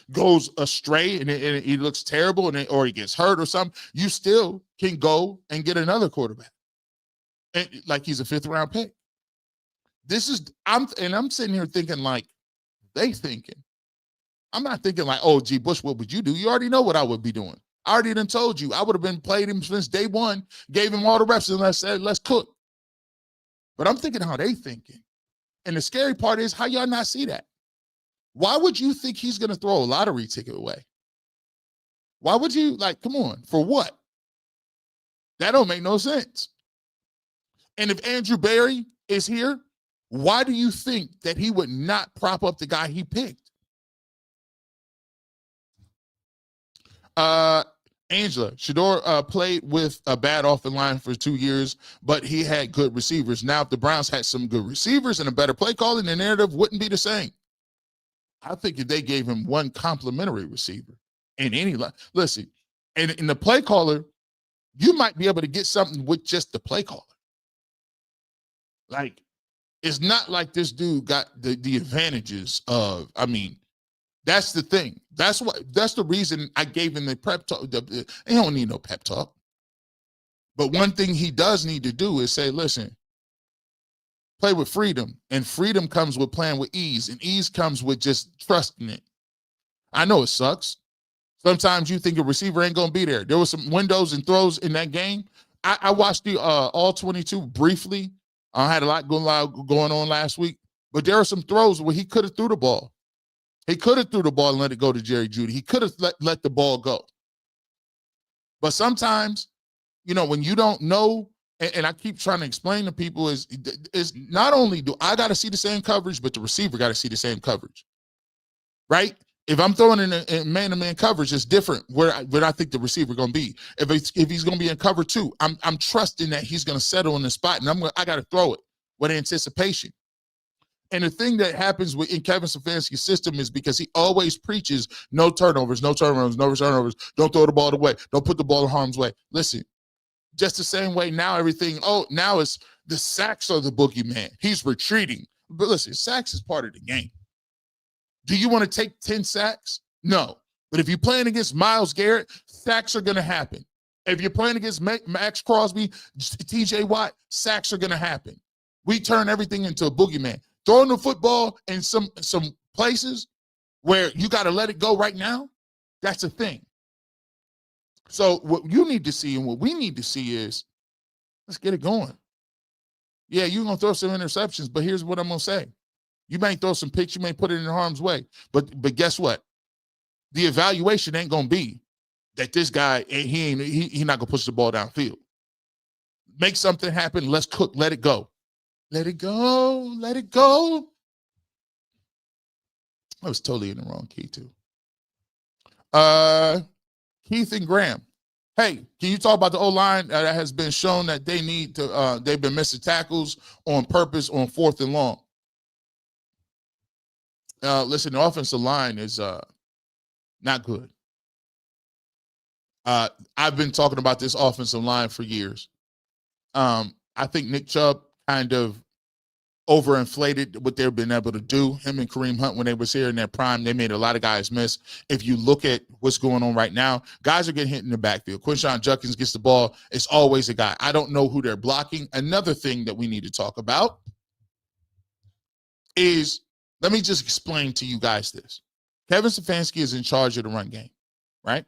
goes astray and it looks terrible or he gets hurt or something, you still can go and get another quarterback. And like, he's a 5th round pick. I'm sitting here thinking like they thinking. I'm not thinking like, oh, G Bush, what would you do? You already know what I would be doing. I already done told you. I would have been played him since day one, gave him all the reps, and let's cook. But I'm thinking how they thinking. And the scary part is, how y'all not see that? Why would you think he's going to throw a lottery ticket away? Why would you, like, come on, for what? That don't make no sense. And if Andrew Berry is here, why do you think that he would not prop up the guy he picked? Angela, Shedeur played with a bad offensive line for 2 years, but he had good receivers. Now, if the Browns had some good receivers and a better play calling, the narrative wouldn't be the same. I think if they gave him one complimentary receiver in any line, listen, and in the play caller, you might be able to get something with just the play caller. Like, it's not like this dude got the advantages of, That's the thing. That's the reason I gave him the prep talk. He don't need no pep talk. But one thing he does need to do is say, listen, play with freedom. And freedom comes with playing with ease. And ease comes with just trusting it. I know it sucks. Sometimes you think a receiver ain't going to be there. There were some windows and throws in that game. I watched the all 22 briefly. I had a lot going on last week. But there are some throws where he could have threw the ball. He could have threw the ball and let it go to Jerry Jeudy. He could have let the ball go. But sometimes, you know, when you don't know, and I keep trying to explain to people, is not only do I got to see the same coverage, but the receiver got to see the same coverage, right? If I'm throwing in a man-to-man coverage, it's different where I think the receiver going to be. If he's going to be in cover two, I'm trusting that he's going to settle in the spot, and I got to throw it with anticipation. And the thing that happens in Kevin Stefanski's system is because he always preaches no turnovers, no turnovers, no turnovers. Don't throw the ball away. Don't put the ball in harm's way. Listen, just the same way now now it's the sacks are the boogeyman. He's retreating. But listen, sacks is part of the game. Do you want to take 10 sacks? No. But if you're playing against Myles Garrett, sacks are going to happen. If you're playing against Max Crosby, TJ Watt, sacks are going to happen. We turn everything into a boogeyman. Throwing the football in some places where you got to let it go right now, that's a thing. So what you need to see and what we need to see is, let's get it going. Yeah, you're going to throw some interceptions, but here's what I'm going to say. You may throw some picks, you may put it in harm's way, but guess what? The evaluation ain't going to be that this guy, he's not going to push the ball downfield. Make something happen, let's cook, let it go. Let it go. Let it go. I was totally in the wrong key, too. Keith and Graham. Hey, can you talk about the O-line that has been shown that they need to, they've been missing tackles on purpose on 4th and long? Listen, the offensive line is not good. I've been talking about this offensive line for years. I think Nick Chubb kind of overinflated what they've been able to do. Him and Kareem Hunt, when they was here in their prime, they made a lot of guys miss. If you look at what's going on right now, guys are getting hit in the backfield. Quinshon Judkins gets the ball. It's always a guy. I don't know who they're blocking. Another thing that we need to talk about is, let me just explain to you guys this. Kevin Stefanski is in charge of the run game, right?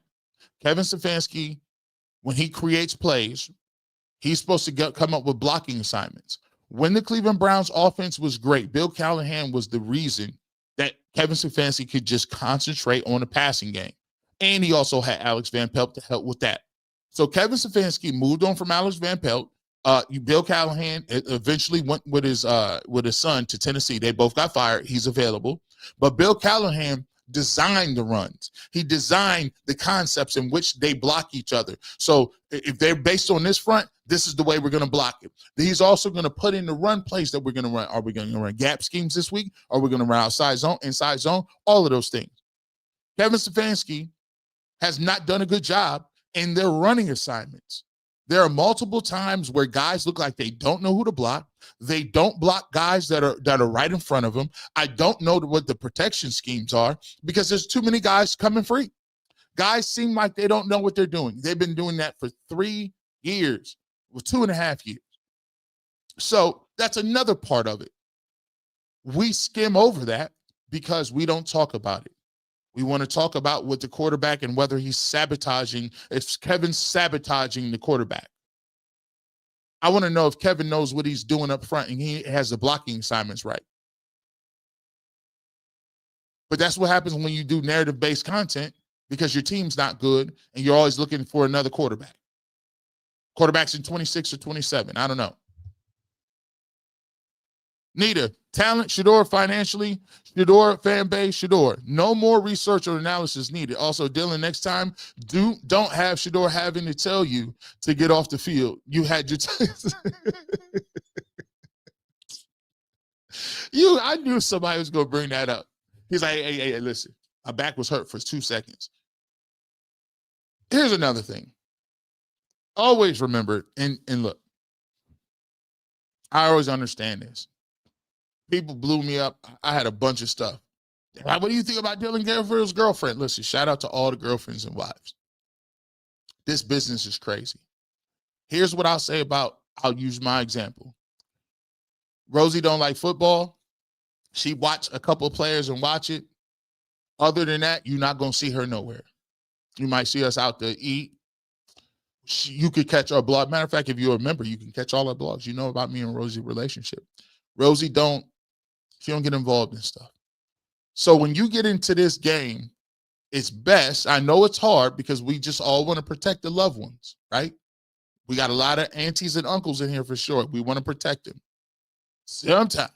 Kevin Stefanski, when he creates plays, he's supposed to come up with blocking assignments. When the Cleveland Browns offense was great, Bill Callahan was the reason that Kevin Stefanski could just concentrate on the passing game. And he also had Alex Van Pelt to help with that. So Kevin Stefanski moved on from Alex Van Pelt. Bill Callahan eventually went with his son to Tennessee. They both got fired. He's available. But Bill Callahan designed the runs. He designed the concepts in which they block each other. So if they're based on this front, this is the way we're going to block it. He's also going to put in the run plays that we're going to run. Are we going to run gap schemes this week? Are we going to run outside zone, inside zone? All of those things. Kevin Stefanski has not done a good job in their running assignments. There are multiple times where guys look like they don't know who to block. They don't block guys that are right in front of them. I don't know what the protection schemes are because there's too many guys coming free. Guys seem like they don't know what they're doing. They've been doing that for 3 years, well, 2.5 years. So that's another part of it. We skim over that because we don't talk about it. We want to talk about what the quarterback and whether he's sabotaging, if Kevin's sabotaging the quarterback. I want to know if Kevin knows what he's doing up front and he has the blocking assignments right. But that's what happens when you do narrative-based content because your team's not good and you're always looking for another quarterback. Quarterbacks in 26 or 27, I don't know. Nita, talent, Shedeur financially, Shedeur fan base, Shedeur. No more research or analysis needed. Also, Dylan, next time, don't have Shedeur having to tell you to get off the field. You had your I knew somebody was going to bring that up. He's like, hey, listen, my back was hurt for 2 seconds. Here's another thing. Always remember, and look, I always understand this. People blew me up. I had a bunch of stuff. Like, what do you think about Dylan Gabriel's girlfriend? Listen, shout out to all the girlfriends and wives. This business is crazy. Here's what I'll say about, I'll use my example. Rosie don't like football. She watch a couple of players and watch it. Other than that, you're not going to see her nowhere. You might see us out to eat. You could catch our blog. Matter of fact, if you're a member, you can catch all our blogs. You know about me and Rosie's relationship. Rosie she don't get involved in stuff. So when you get into this game, it's best. I know it's hard because we just all want to protect the loved ones, right? We got a lot of aunties and uncles in here for sure. We want to protect them. Sometimes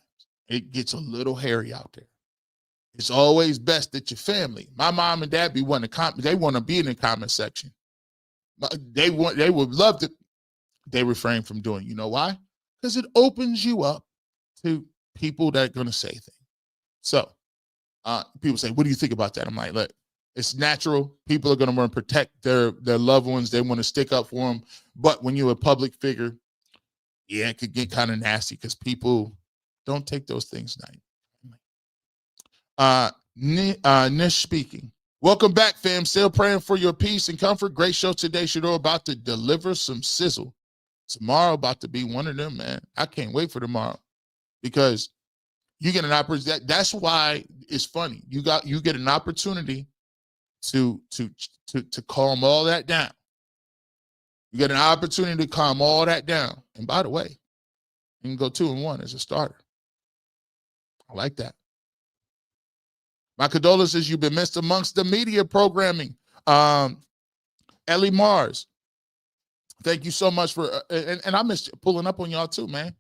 it gets a little hairy out there. It's always best that your family, my mom and dad, they want to be in the comment section. They would love to. They refrain from doing. You know why? Because it opens you up to people that are going to say things. So people say, what do you think about that? I'm like, look, it's natural. People are going to want to protect their loved ones. They want to stick up for them. But when you're a public figure, yeah, it could get kind of nasty because people don't take those things nice. Nish speaking. Welcome back, fam. Still praying for your peace and comfort. Great show today. Shedeur about to deliver some sizzle. Tomorrow about to be one of them, man. I can't wait for tomorrow because you get an opportunity. That's why it's funny. You get an opportunity to calm all that down. You get an opportunity to calm all that down. And by the way, you can go 2-1 as a starter. I like that. My condolences, you've been missed amongst the media programming. Ellie Mars, thank you so much for, and I missed pulling up on y'all too, man.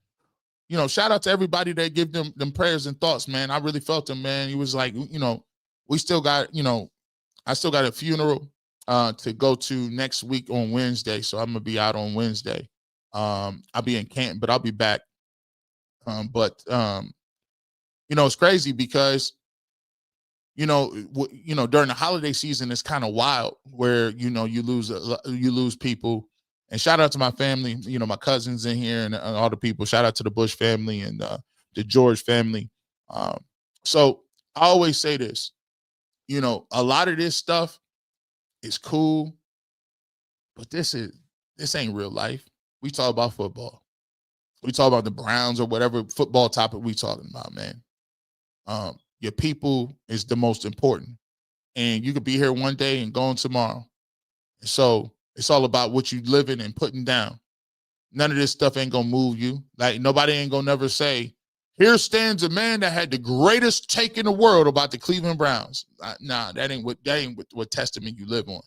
You know, shout out to everybody that give them prayers and thoughts, man. I really felt them, man. He was like, you know, we still got, you know, I still got a funeral to go to next week on Wednesday. So I'm going to be out on Wednesday. I'll be in Canton, but I'll be back. You know, it's crazy because, you know, during the holiday season, it's kind of wild where, you know, you lose people. And shout out to my family, you know, my cousins in here and all the people. Shout out to the Bush family and the George family. So I always say this, you know, a lot of this stuff is cool, but this ain't real life. We talk about football. We talk about the Browns or whatever football topic we talking about, man. Your people is the most important. And you could be here one day and gone tomorrow. So it's all about what you living and putting down. None of this stuff ain't gonna move you. Like nobody ain't gonna never say, here stands a man that had the greatest take in the world about the Cleveland Browns. Nah, that ain't what testament you live on.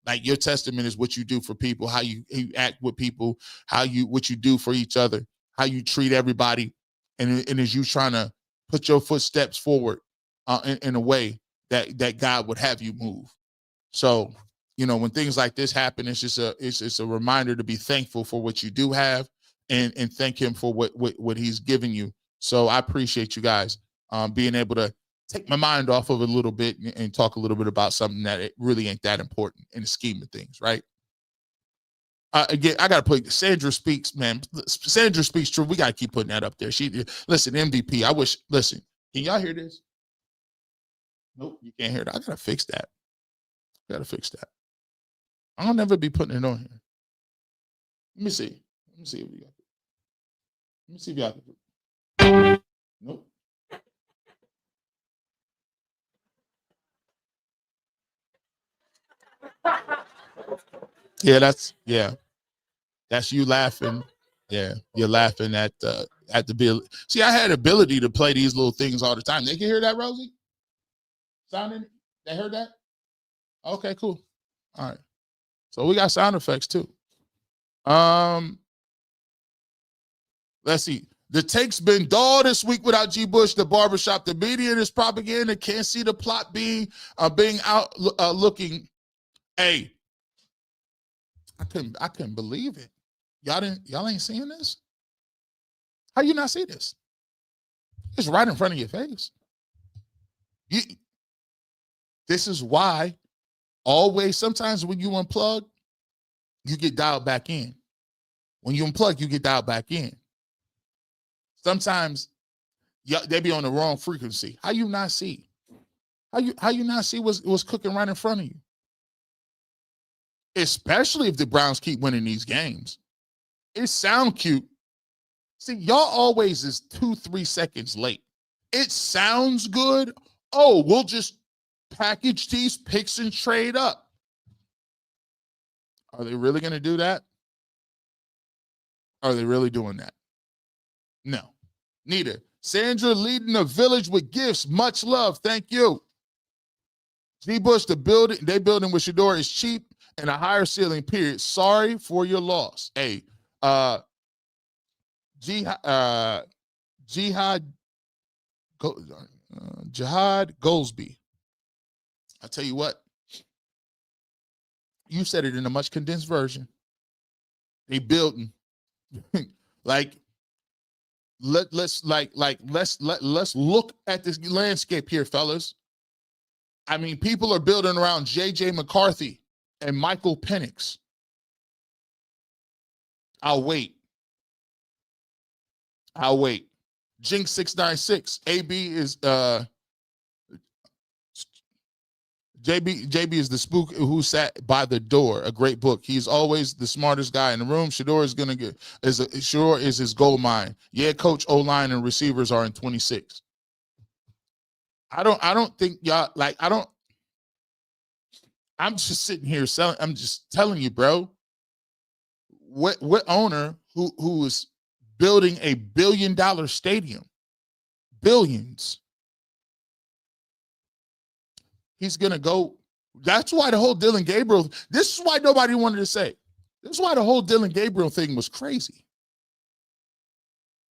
Like your testament is what you do for people, how you act with people, what you do for each other, how you treat everybody, and as you trying to put your footsteps forward in a way that God would have you move. So, you know, when things like this happen, it's just a reminder to be thankful for what you do have and thank him for what he's given you. So I appreciate you guys being able to take my mind off of it a little bit and talk a little bit about something that it really ain't that important in the scheme of things, right? Again, I got to put Sandra Speaks, man. Sandra Speaks true. We got to keep putting that up there. Listen, MVP. Listen, can y'all hear this? Nope, you can't hear that. I got to fix that. I'll never be putting it on here. Let me see if we got it. Let me see if y'all can. Nope. Yeah, that's you laughing. Yeah, you're laughing at the bill. See, I had ability to play these little things all the time. They can hear that, Rosie? Sounding? They heard that? Okay, cool. All right. So we got sound effects too. Let's see. The take's been dull this week without G. Bush, the barbershop, the media, this propaganda. Can't see the plot being out looking. Hey, I couldn't believe it. Y'all ain't seeing this? How you not see this? It's right in front of your face. This is why always sometimes when you unplug, you get dialed back in. When you unplug, you get dialed back in. Sometimes they be on the wrong frequency. How you not see? How you not see what's cooking right in front of you? Especially if the Browns keep winning these games. It sound cute. See, y'all always is 2-3 seconds late. It sounds good. Oh, we'll just package these picks and trade up. Are they really going to do that? Are they really doing that? No, neither. Sandra leading the village with gifts. Much love. Thank you. G. Bush, they building with Shedeur is cheap and a higher ceiling, period. Sorry for your loss. Hey, Jihad Goldsby. I tell you what, you said it in a much condensed version. They building like let's look at this landscape here, fellas. I mean, people are building around J.J. McCarthy and Michael Penix. I'll wait. Jinx 696. AB is JB is the spook who sat by the door. A great book. He's always the smartest guy in the room. Shedeur is his gold mine. Yeah, coach, O-line and receivers are in 26. I don't think y'all like. I'm just sitting here selling. I'm just telling you, bro. What owner who is building a $1 billion stadium, billions? He's going to go. That's why the whole Dylan Gabriel, this is why nobody wanted to say. This is why the whole Dylan Gabriel thing was crazy.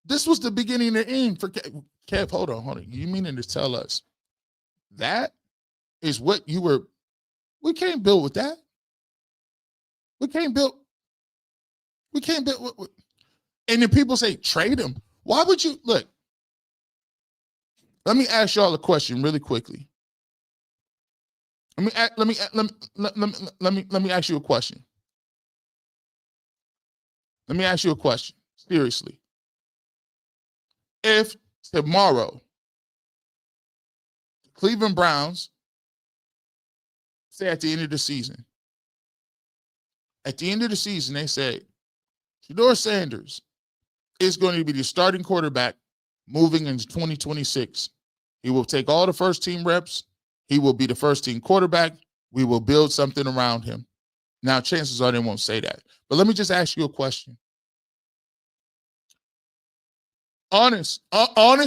This was the beginning and end for Kev. Hold on. You meaning to tell us that is what you were? We can't build with that. We can't build. And then people say, trade him. Why would you? Look, let me ask y'all a question really quickly. Let me ask you a question. Let me ask you a question. Seriously. If tomorrow the Cleveland Browns say at the end of the season, they say Shedeur Sanders is going to be the starting quarterback moving into 2026. He will take all the first team reps. He will be the first team quarterback. We will build something around him. Now, chances are they won't say that. But let me just ask you a question. Honest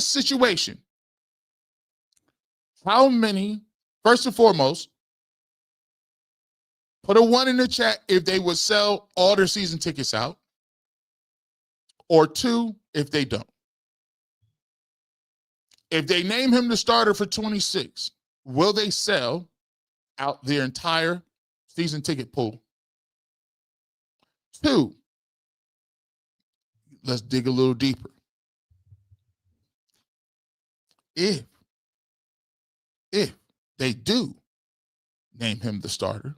situation. How many, first and foremost, put a 1 in the chat if they would sell all their season tickets out, or 2 if they don't. If they name him the starter for 26, will they sell out their entire season ticket pool? 2, let's dig a little deeper. If they do name him the starter,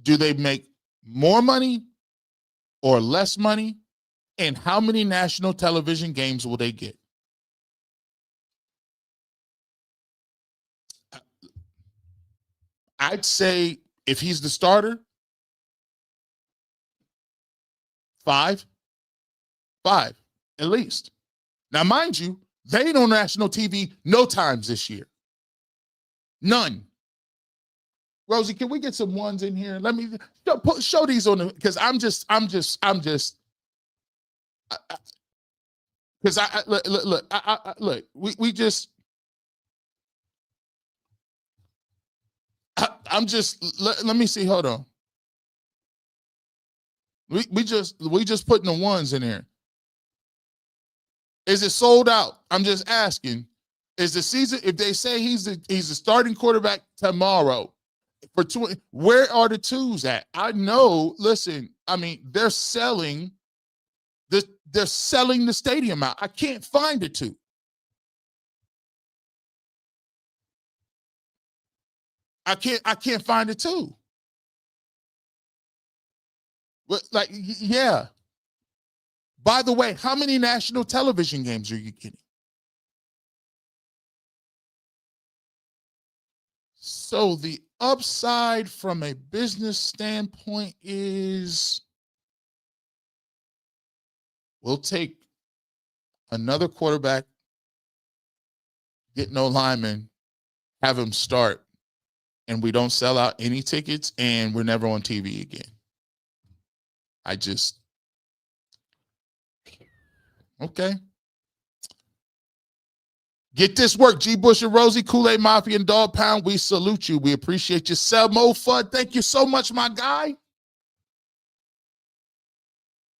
do they make more money or less money? And how many national television games will they get? I'd say if he's the starter, 5 at least. Now, mind you, they ain't on national TV no times this year. None. Rosie, can we get some ones in here? Let me show these on the, because because look, we just, let me see. Hold on. We just putting the ones in here. Is it sold out? I'm just asking. Is the season, if they say he's the starting quarterback tomorrow for 20, where are the 2s at? I know, listen, I mean, they're selling the stadium out. I can't find the 2. I can't find the 2. But like, yeah. By the way, how many national television games are you getting? So the upside from a business standpoint is we'll take another quarterback, get no lineman, have him start, and we don't sell out any tickets, and we're never on TV again. Okay. Get this work, G. Bush and Rosie, Kool-Aid Mafia and Dog Pound. We salute you. We appreciate you. Selmo Fudd, thank you so much, my guy.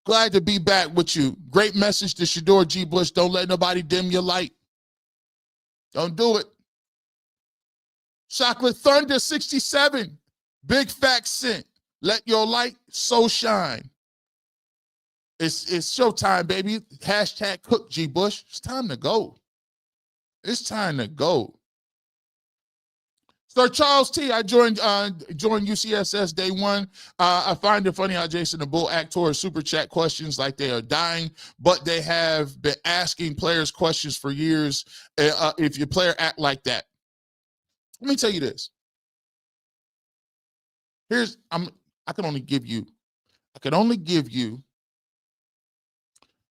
Glad to be back with you. Great message to Shedeur G. Bush. Don't let nobody dim your light. Don't do it. Chocolate Thunder 67. Big fat cent. Let your light so shine. It's showtime, baby. Hashtag cook G. Bush. It's time to go. It's time to go. Sir Charles T, I joined UCSS day one. I find it funny how Jason the Bull act towards super chat questions like they are dying, but they have been asking players questions for years. If your player act like that, let me tell you this. I can only give you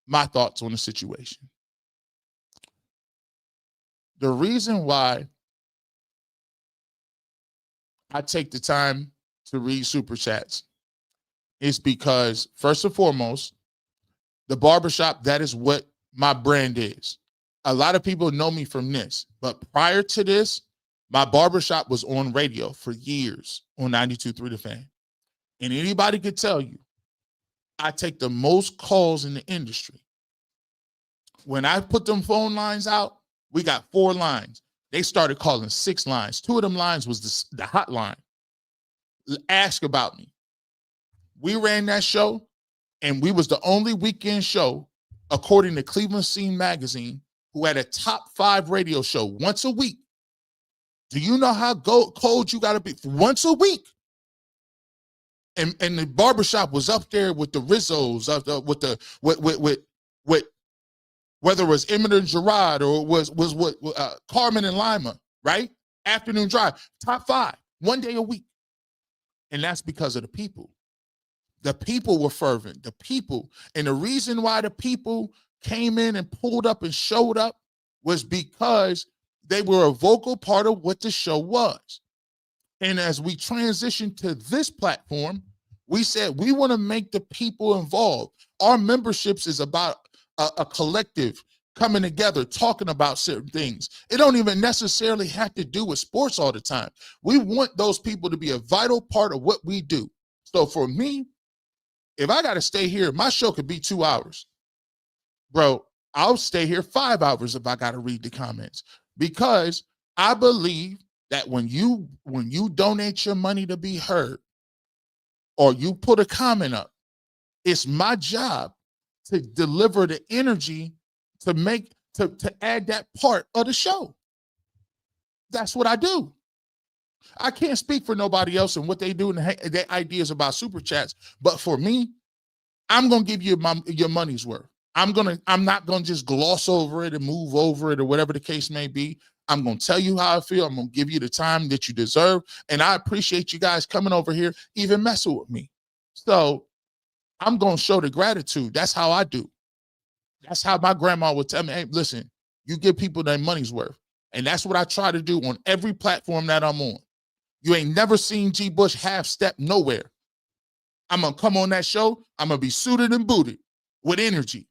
my thoughts on the situation. The reason why I take the time to read super chats is because, first and foremost, the barbershop, that is what my brand is. A lot of people know me from this, but prior to this, my barbershop was on radio for years on 92.3 The Fan. And anybody could tell you, I take the most calls in the industry. When I put them phone lines out, we got 4 lines. They started calling 6 lines. 2 of them lines was the hotline. Ask about me. We ran that show, and we was the only weekend show, according to Cleveland Scene magazine, who had a top 5 radio show once a week. Do you know how cold you got to be? Once a week. And the barbershop was up there with the Rizzos, with whether it was Emmett and Gerard or was Carmen and Lima, right? Afternoon drive, top 5, one day a week. And that's because of the people. The people were fervent, the people. And the reason why the people came in and pulled up and showed up was because they were a vocal part of what the show was. And as we transitioned to this platform, we said we want to make the people involved. Our memberships is about a collective coming together, talking about certain things. It don't even necessarily have to do with sports all the time. We want those people to be a vital part of what we do. So for me, if I got to stay here, my show could be 2 hours. Bro, I'll stay here 5 hours if I got to read the comments, because I believe that when you donate your money to be heard, or you put a comment up, it's my job to deliver the energy to add that part of the show. That's what I do. I can't speak for nobody else and what they do and their ideas about super chats, but for me, I'm gonna give you your money's worth. I'm not gonna just gloss over it and move over it or whatever the case may be. I'm gonna tell you how I feel. I'm gonna give you the time that you deserve, and I appreciate you guys coming over here, even messing with me. So I'm gonna show the gratitude. That's how I do. That's how my grandma would tell me, hey, listen, you give people their money's worth. And that's what I try to do on every platform that I'm on. You ain't never seen G. Bush half step nowhere. I'm going to come on that show. I'm going to be suited and booted with energy.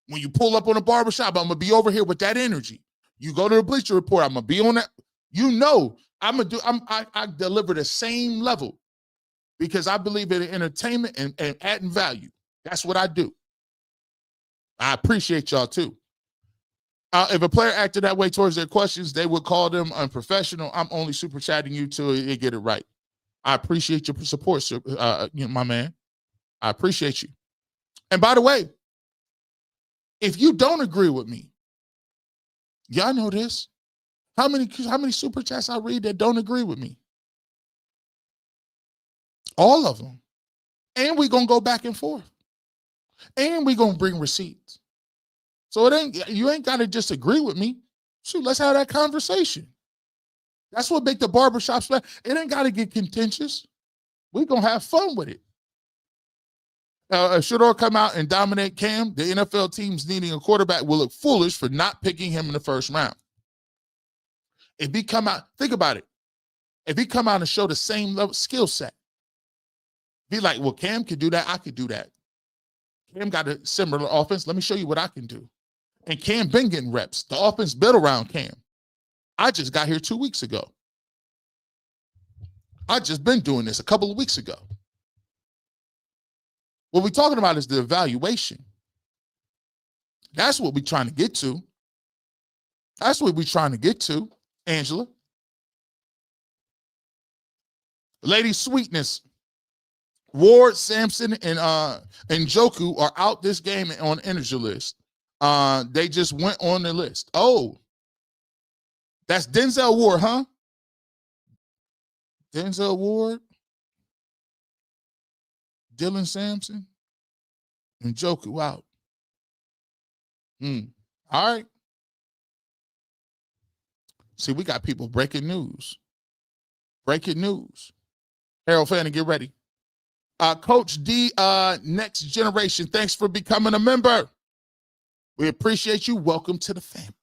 When you pull up on a barbershop, I'm going to be over here with that energy. You go to the Bleacher Report, I'm going to be on that. You know, I deliver the same level because I believe in entertainment and adding value. That's what I do. I appreciate y'all too. If a player acted that way towards their questions, they would call them unprofessional. I'm only super chatting you till you get it right. I appreciate your support, sir, my man. I appreciate you. And by the way, if you don't agree with me, y'all know this. How many super chats I read that don't agree with me? All of them. And we're gonna go back and forth. And we're gonna bring receipts. So you ain't gotta just agree with me. Shoot, let's have that conversation. That's what make the barbershop splash. It ain't got to get contentious. We're going to have fun with it. Shedeur come out and dominate Cam. The NFL teams needing a quarterback will look foolish for not picking him in the first round. If he come out, think about it. If he come out and show the same level skill set, be like, well, Cam could do that. I could do that. Cam got a similar offense. Let me show you what I can do. And Cam been getting reps. The offense built around Cam. I just got here 2 weeks ago. I just been doing this a couple of weeks ago. What we're talking about is the evaluation. That's what we're trying to get to. That's what we're trying to get to, Angela. Lady Sweetness, Ward, Sampson, and Njoku are out this game on injury list. They just went on the list. Oh, that's Denzel Ward, huh? Denzel Ward, Dylan Sampson, and Njoku out. All right. See, we got people breaking news. Breaking news. Harold Fanning, get ready. Coach D, Next Generation, thanks for becoming a member. We appreciate you. Welcome to the family.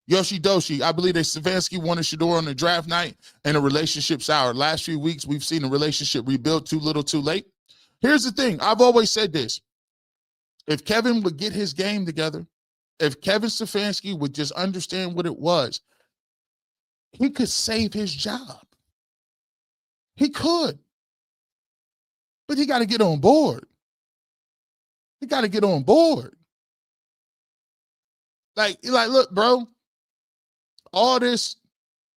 Yoshi Doshi, I believe that Stefanski wanted Shedeur on the draft night and a relationship sour. Last few weeks, we've seen a relationship rebuild too little, too late. Here's the thing. I've always said this. If Kevin would get his game together, if Kevin Stefanski would just understand what it was, he could save his job. He could. But he got to get on board. He got to get on board. Like, look, bro, all this,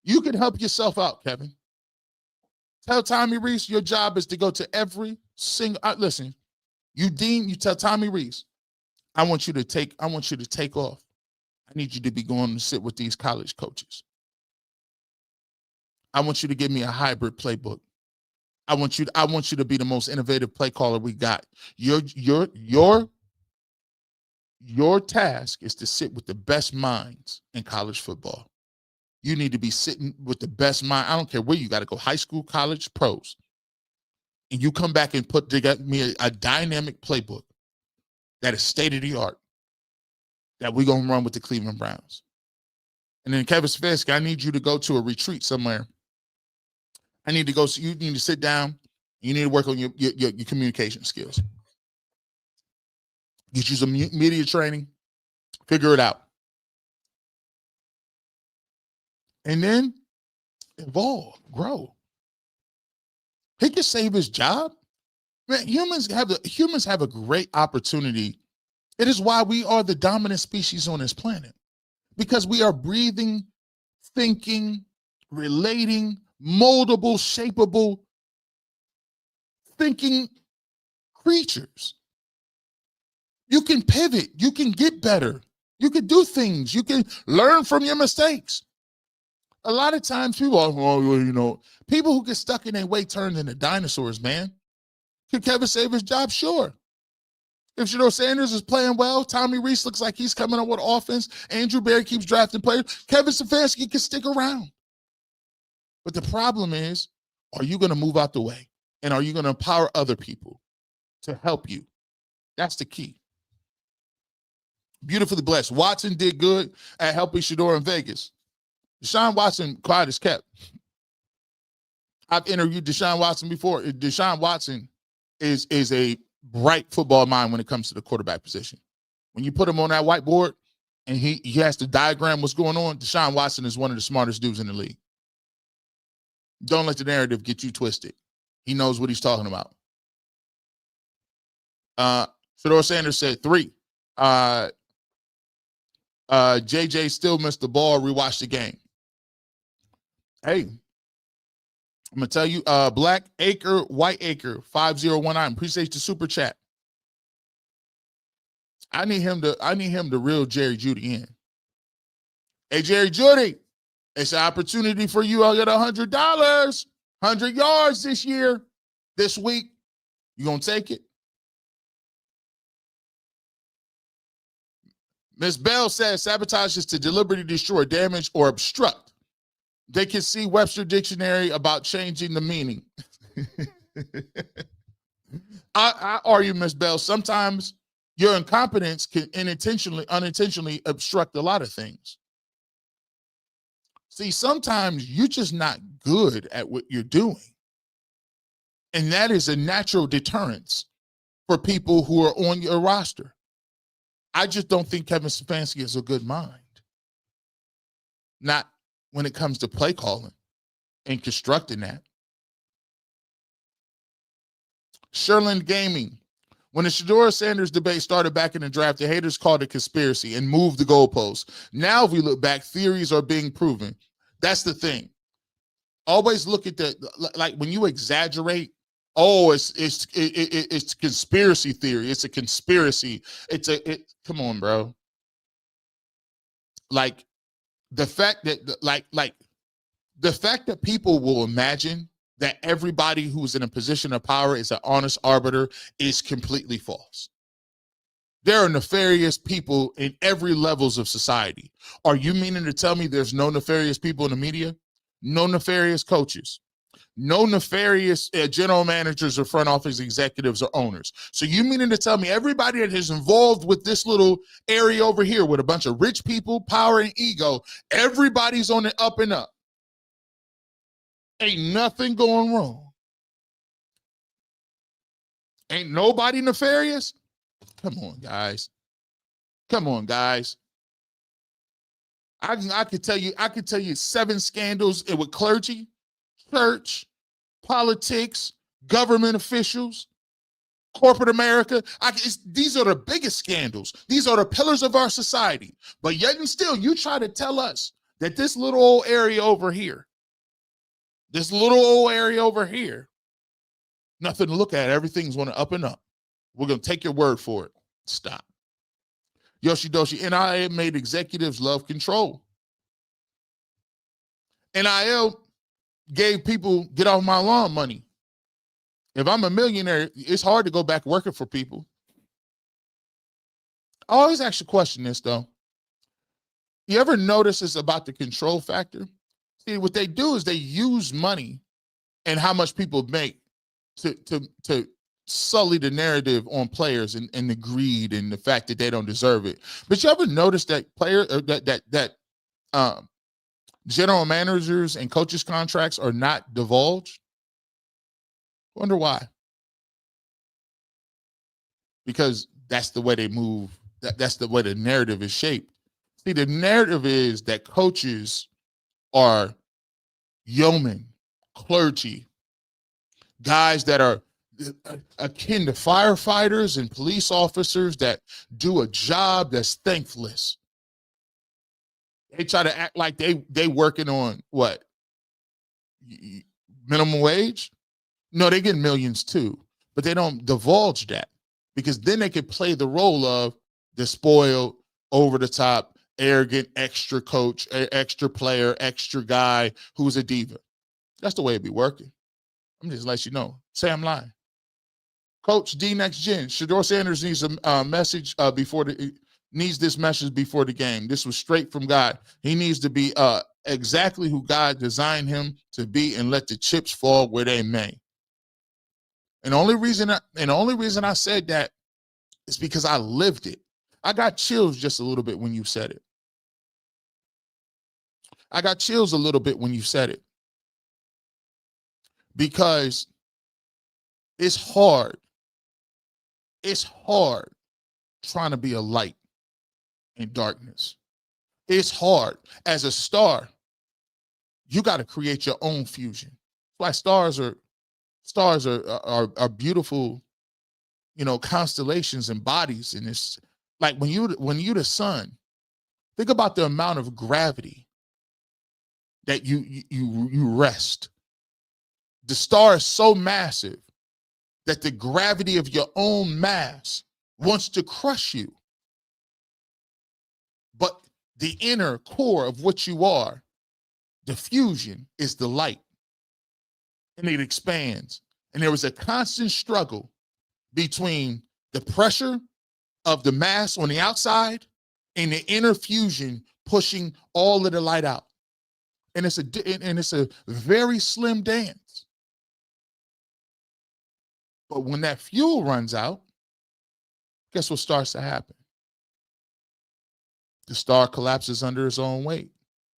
you can help yourself out, Kevin. Tell Tommy Reese your job is to go to every single, listen, you tell Tommy Reese, I want you to take off. I need you to be going to sit with these college coaches. I want you to give me a hybrid playbook. I want you to be the most innovative play caller we got. Your task is to sit with the best minds in college football. You need to be sitting with the best mind. I don't care where you got to go, high school, college, pros. And you come back and put together me a dynamic playbook that is state-of-the-art that we're going to run with the Cleveland Browns. And then Kevin Stefanski, I need you to go to a retreat somewhere. You need to sit down. You need to work on your communication skills. Get you some media training. Figure it out. And then evolve, grow. He can save his job. Man, humans have a great opportunity. It is why we are the dominant species on this planet. Because we are breathing, thinking, relating, moldable, shapeable, thinking creatures. You can pivot. You can get better. You can do things. You can learn from your mistakes. A lot of times people are, people who get stuck in their way turned into dinosaurs, man. Could Kevin save his job? Sure. If Shedeur Sanders is playing well, Tommy Reese looks like he's coming up with offense, Andrew Berry keeps drafting players, Kevin Stefanski can stick around. But the problem is, are you going to move out the way? And are you going to empower other people to help you? That's the key. Beautifully blessed. Watson did good at helping Shedeur in Vegas. Deshaun Watson, quiet as kept. I've interviewed Deshaun Watson before. Deshaun Watson is a bright football mind when it comes to the quarterback position. When you put him on that whiteboard and he has to diagram what's going on, Deshaun Watson is one of the smartest dudes in the league. Don't let the narrative get you twisted. He knows what he's talking about. Shedeur Sanders said 3. JJ still missed the ball. Rewatch the game. Hey, I'm gonna tell you, Black Acre, White Acre, 5019. Appreciate the super chat. I need him to reel Jerry Jeudy in. Hey, Jerry Jeudy, it's an opportunity for you. I'll get $100, 100 yards this week. You gonna take it? Ms. Bell says sabotage is to deliberately destroy, damage, or obstruct They can see Webster Dictionary about changing the meaning. I argue, Ms. Bell, sometimes your incompetence can unintentionally obstruct a lot of things. See, sometimes you're just not good at what you're doing. And that is a natural deterrence for people who are on your roster. I just don't think Kevin Stefanski is a good mind. Not when it comes to play calling and constructing that. Sherland Gaming. When the Shedeur Sanders debate started back in the draft, the haters called it conspiracy and moved the goalposts. Now, if we look back, theories are being proven. That's the thing. Always look at like when you exaggerate, oh, it's conspiracy theory. It's a conspiracy. Come on, bro. Like the fact that the fact that people will imagine that everybody who's in a position of power is an honest arbiter is completely false. There are nefarious people in every levels of society. Are you meaning to tell me there's no nefarious people in the media? No nefarious coaches? No nefarious general managers or front office executives or owners? So you meaning to tell me everybody that is involved with this little area over here with a bunch of rich people, power, and ego, everybody's on the up and up? Ain't nothing going wrong. Ain't nobody nefarious? Come on, guys. Come on, guys. I could tell you 7 scandals with clergy, church, politics, government officials, corporate America. These are the biggest scandals. These are the pillars of our society. But yet and still, you try to tell us that this little old area over here, nothing to look at. Everything's going to up and up. We're going to take your word for it. Stop. Yoshidoshi, NIL made executives love control. NIL gave people get off my lawn money. If I'm a millionaire, it's hard to go back working for people. I always ask you a question this, though. You ever notice this about the control factor? See, what they do is they use money and how much people make to sully the narrative on players and the greed and the fact that they don't deserve it. But you ever notice that general managers and coaches' contracts are not divulged? Wonder why? Because that's the way they move. That's the way the narrative is shaped. See, the narrative is that coaches are yeomen, clergy, guys that are akin to firefighters and police officers that do a job that's thankless. They try to act like they working on what? Minimum wage? No, they get millions too, but they don't divulge that because then they could play the role of the spoiled, over the top, arrogant, extra coach, extra player, extra guy who's a diva. That's the way it be working. I'm just letting you know. Say I'm lying. Coach D Next Gen, Shedeur Sanders needs a message needs this message before the game. This was straight from God. He needs to be exactly who God designed him to be and let the chips fall where they may. And the only reason I said that is because I lived it. I got chills just a little bit when you said it. I got chills a little bit when you said it. Because it's hard. It's hard trying to be a light in darkness. It's hard. As a star, you got to create your own fusion. That's why stars are beautiful, constellations and bodies. And it's like when you the sun, think about the amount of gravity that you rest. The star is so massive that the gravity of your own mass wants to crush you. But the inner core of what you are, the fusion, is the light. And it expands. And there was a constant struggle between the pressure of the mass on the outside and the inner fusion pushing all of the light out. And it's a very slim dance. But when that fuel runs out, guess what starts to happen? The star collapses under its own weight.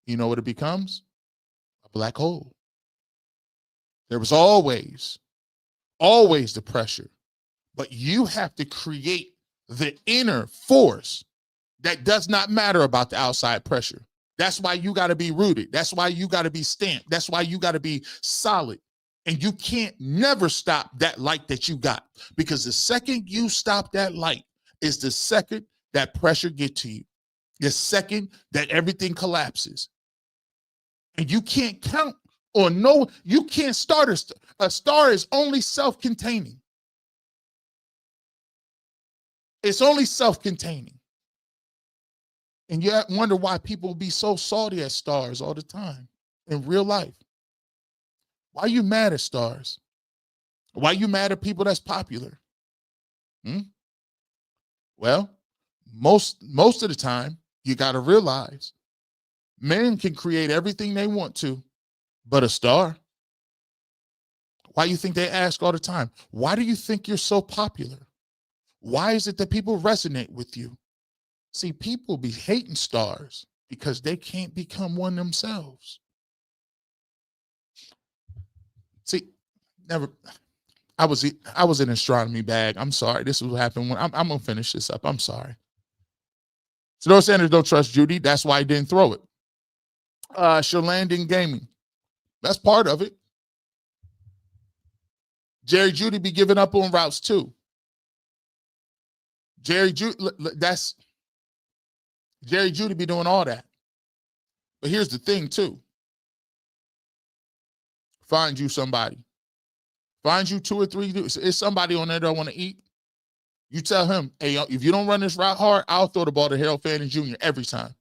You know what it becomes? A black hole. There was always the pressure, but you have to create the inner force that does not matter about the outside pressure. That's why you got to be rooted. That's why you got to be stamped. That's why you got to be solid. And you can't never stop that light that you got, because the second you stop that light is the second that pressure gets to you, the second that everything collapses. And you can't count or no, you can't start a star. A star is only self-containing. It's only self-containing. And you wonder why people be so salty at stars all the time in real life. Why are you mad at stars? Why are you mad at people that's popular? Well, most of the time, you got to realize men can create everything they want to, but a star. Why do you think they ask all the time? Why do you think you're so popular? Why is it that people resonate with you? See, people be hating stars because they can't become one themselves. See, never. I was in astronomy bag. I'm sorry. This is what happened when I'm gonna finish this up. I'm sorry. Shedeur Sanders don't trust Judy. That's why he didn't throw it. She'll land in gaming. That's part of it. Jerry Jeudy be giving up on routes too. Jerry Jeudy be doing all that. But here's the thing too. Find you somebody. Find you 2 or 3. Is somebody on there that want to eat? You tell him, hey, if you don't run this route hard, I'll throw the ball to Harold Fanning Jr. every time.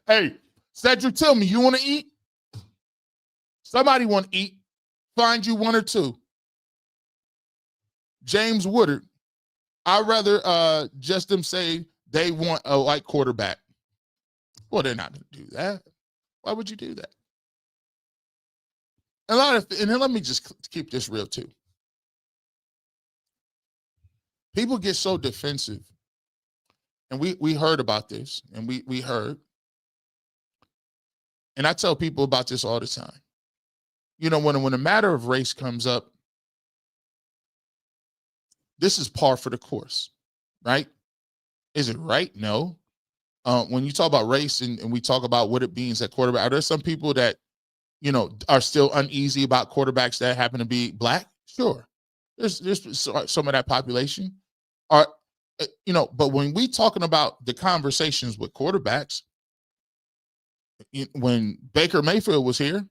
Hey, Cedric, tell me, you want to eat? Somebody want to eat. Find you 1 or 2. James Woodard, I'd rather just them say they want a white quarterback. Well, they're not going to do that. Why would you do that? And then let me just keep this real too. People get so defensive, and we heard about this, and we heard, and I tell people about this all the time. You know, when a matter of race comes up, this is par for the course, right? Is it right? No. When you talk about race and we talk about what it means at quarterback, are there some people that, you know, are still uneasy about quarterbacks that happen to be black? Sure. There's some of that population. You know, but when we talking about the conversations with quarterbacks, when Baker Mayfield was here,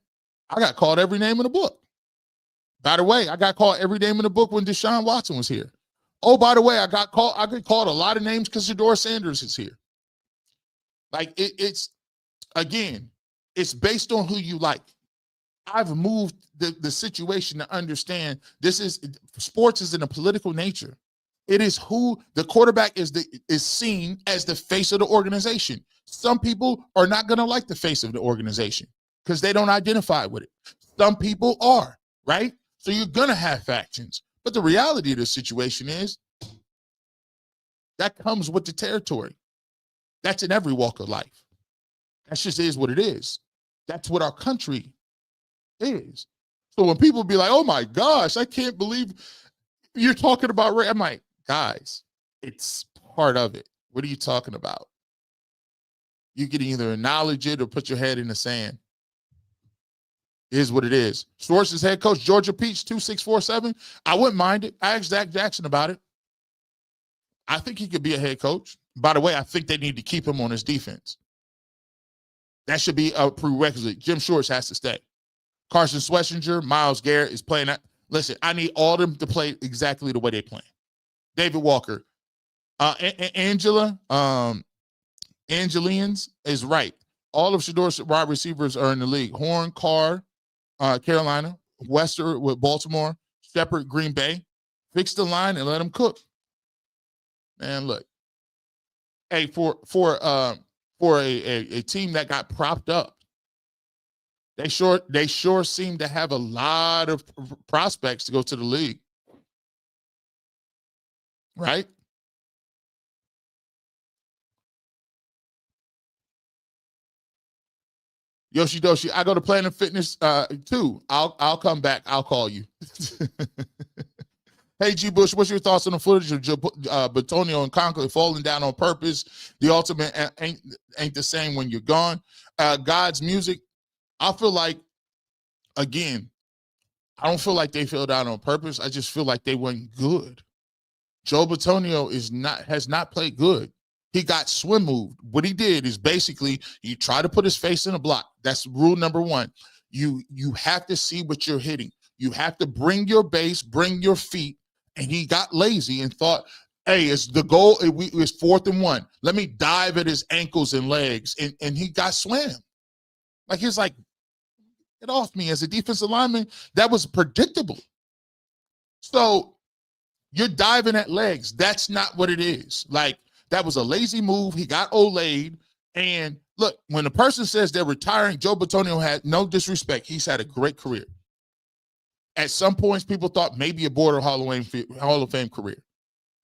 I got called every name in the book. By the way, I got called every name in the book when Deshaun Watson was here. Oh, by the way, I get called a lot of names because Shedeur Sanders is here. Like it's again, it's based on who you like. I've moved the situation to understand sports is in a political nature. It is who the quarterback is seen as the face of the organization. Some people are not going to like the face of the organization because they don't identify with it. Some people are, right? So you're going to have factions. But the reality of the situation is that comes with the territory. That's in every walk of life. That just is what it is. That's what our country is. So when people be like, oh my gosh, I can't believe you're talking about race. I'm like, guys, it's part of it. What are you talking about? You can either acknowledge it or put your head in the sand. It is what it is. Sources head coach, Georgia Peach, 2647. I wouldn't mind it. I asked Zach Jackson about it. I think he could be a head coach. By the way, I think they need to keep him on his defense. That should be a prerequisite. Jim Shorts has to stay. Carson Schlesinger, Myles Garrett is playing that. Listen, I need all of them to play exactly the way they play. David Walker. Angelians is right. All of Shedeur's wide receivers are in the league. Horn, Carr, Carolina, Wester with Baltimore, Shepard, Green Bay. Fix the line and let them cook. Man, look. Hey, for for a team that got propped up. They sure seem to have a lot of prospects to go to the league. Right? Yoshi Doshi, I go to Planet Fitness too. I'll come back. I'll call you. Hey, G. Bush, what's your thoughts on the footage of Batonio and Conklin falling down on purpose? The ultimate ain't the same when you're gone. God's music, I feel like, again, I don't feel like they fell down on purpose. I just feel like they weren't good. Joe Batonio has not played good. He got swim moved. What he did is basically you try to put his face in a block. That's rule number one. You have to see what you're hitting. You have to bring your base, bring your feet. And he got lazy and thought, hey, it's the goal. It's 4th and 1. Let me dive at his ankles and legs. And he got swam. Like, he's like, get off me. As a defensive lineman, that was predictable. So you're diving at legs. That's not what it is. Like, that was a lazy move. He got Olayed. And look, when a person says they're retiring, Joe Batonio had no disrespect. He's had a great career. At some points, people thought maybe a border Hall of Fame career.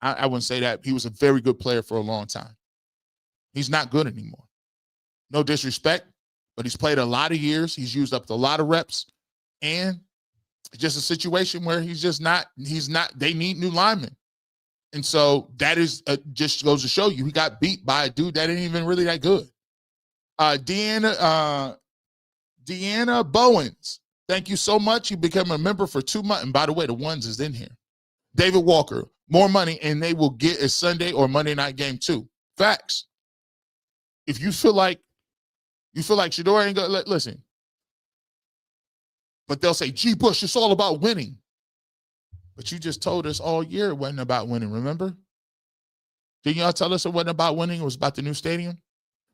I wouldn't say that. He was a very good player for a long time. He's not good anymore. No disrespect, but he's played a lot of years. He's used up a lot of reps. And it's just a situation where they need new linemen. And so that is just goes to show you, he got beat by a dude that ain't even really that good. Deanna Bowens, thank you so much. You became a member for 2 months. And by the way, the ones is in here. David Walker, more money, and they will get a Sunday or Monday night game too. Facts. If you feel like Shedeur ain't gonna listen. But they'll say, G. Bush, it's all about winning. But you just told us all year it wasn't about winning, remember? Didn't y'all tell us it wasn't about winning? It was about the new stadium?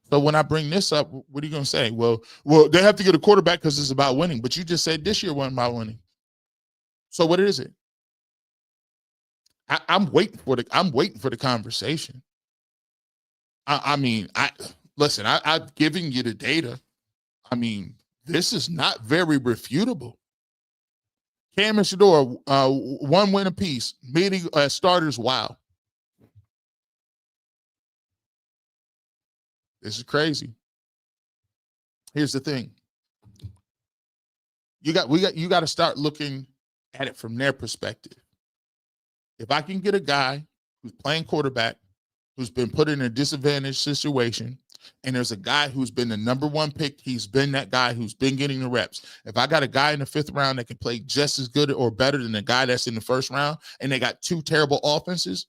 So when I bring this up, what are you going to say? Well, they have to get a quarterback because it's about winning. But you just said this year wasn't about winning. So what is it? I'm waiting for the conversation. I've given you the data. I mean, this is not very refutable. Cam and Shedeur, 1 win apiece. Meeting starters, wow. This is crazy. Here's the thing. You got to start looking at it from their perspective. If I can get a guy who's playing quarterback, who's been put in a disadvantaged situation, and there's a guy who's been the number 1 pick, he's been that guy who's been getting the reps. If I got a guy in the 5th round that can play just as good or better than the guy that's in the 1st round, and they got 2 terrible offenses,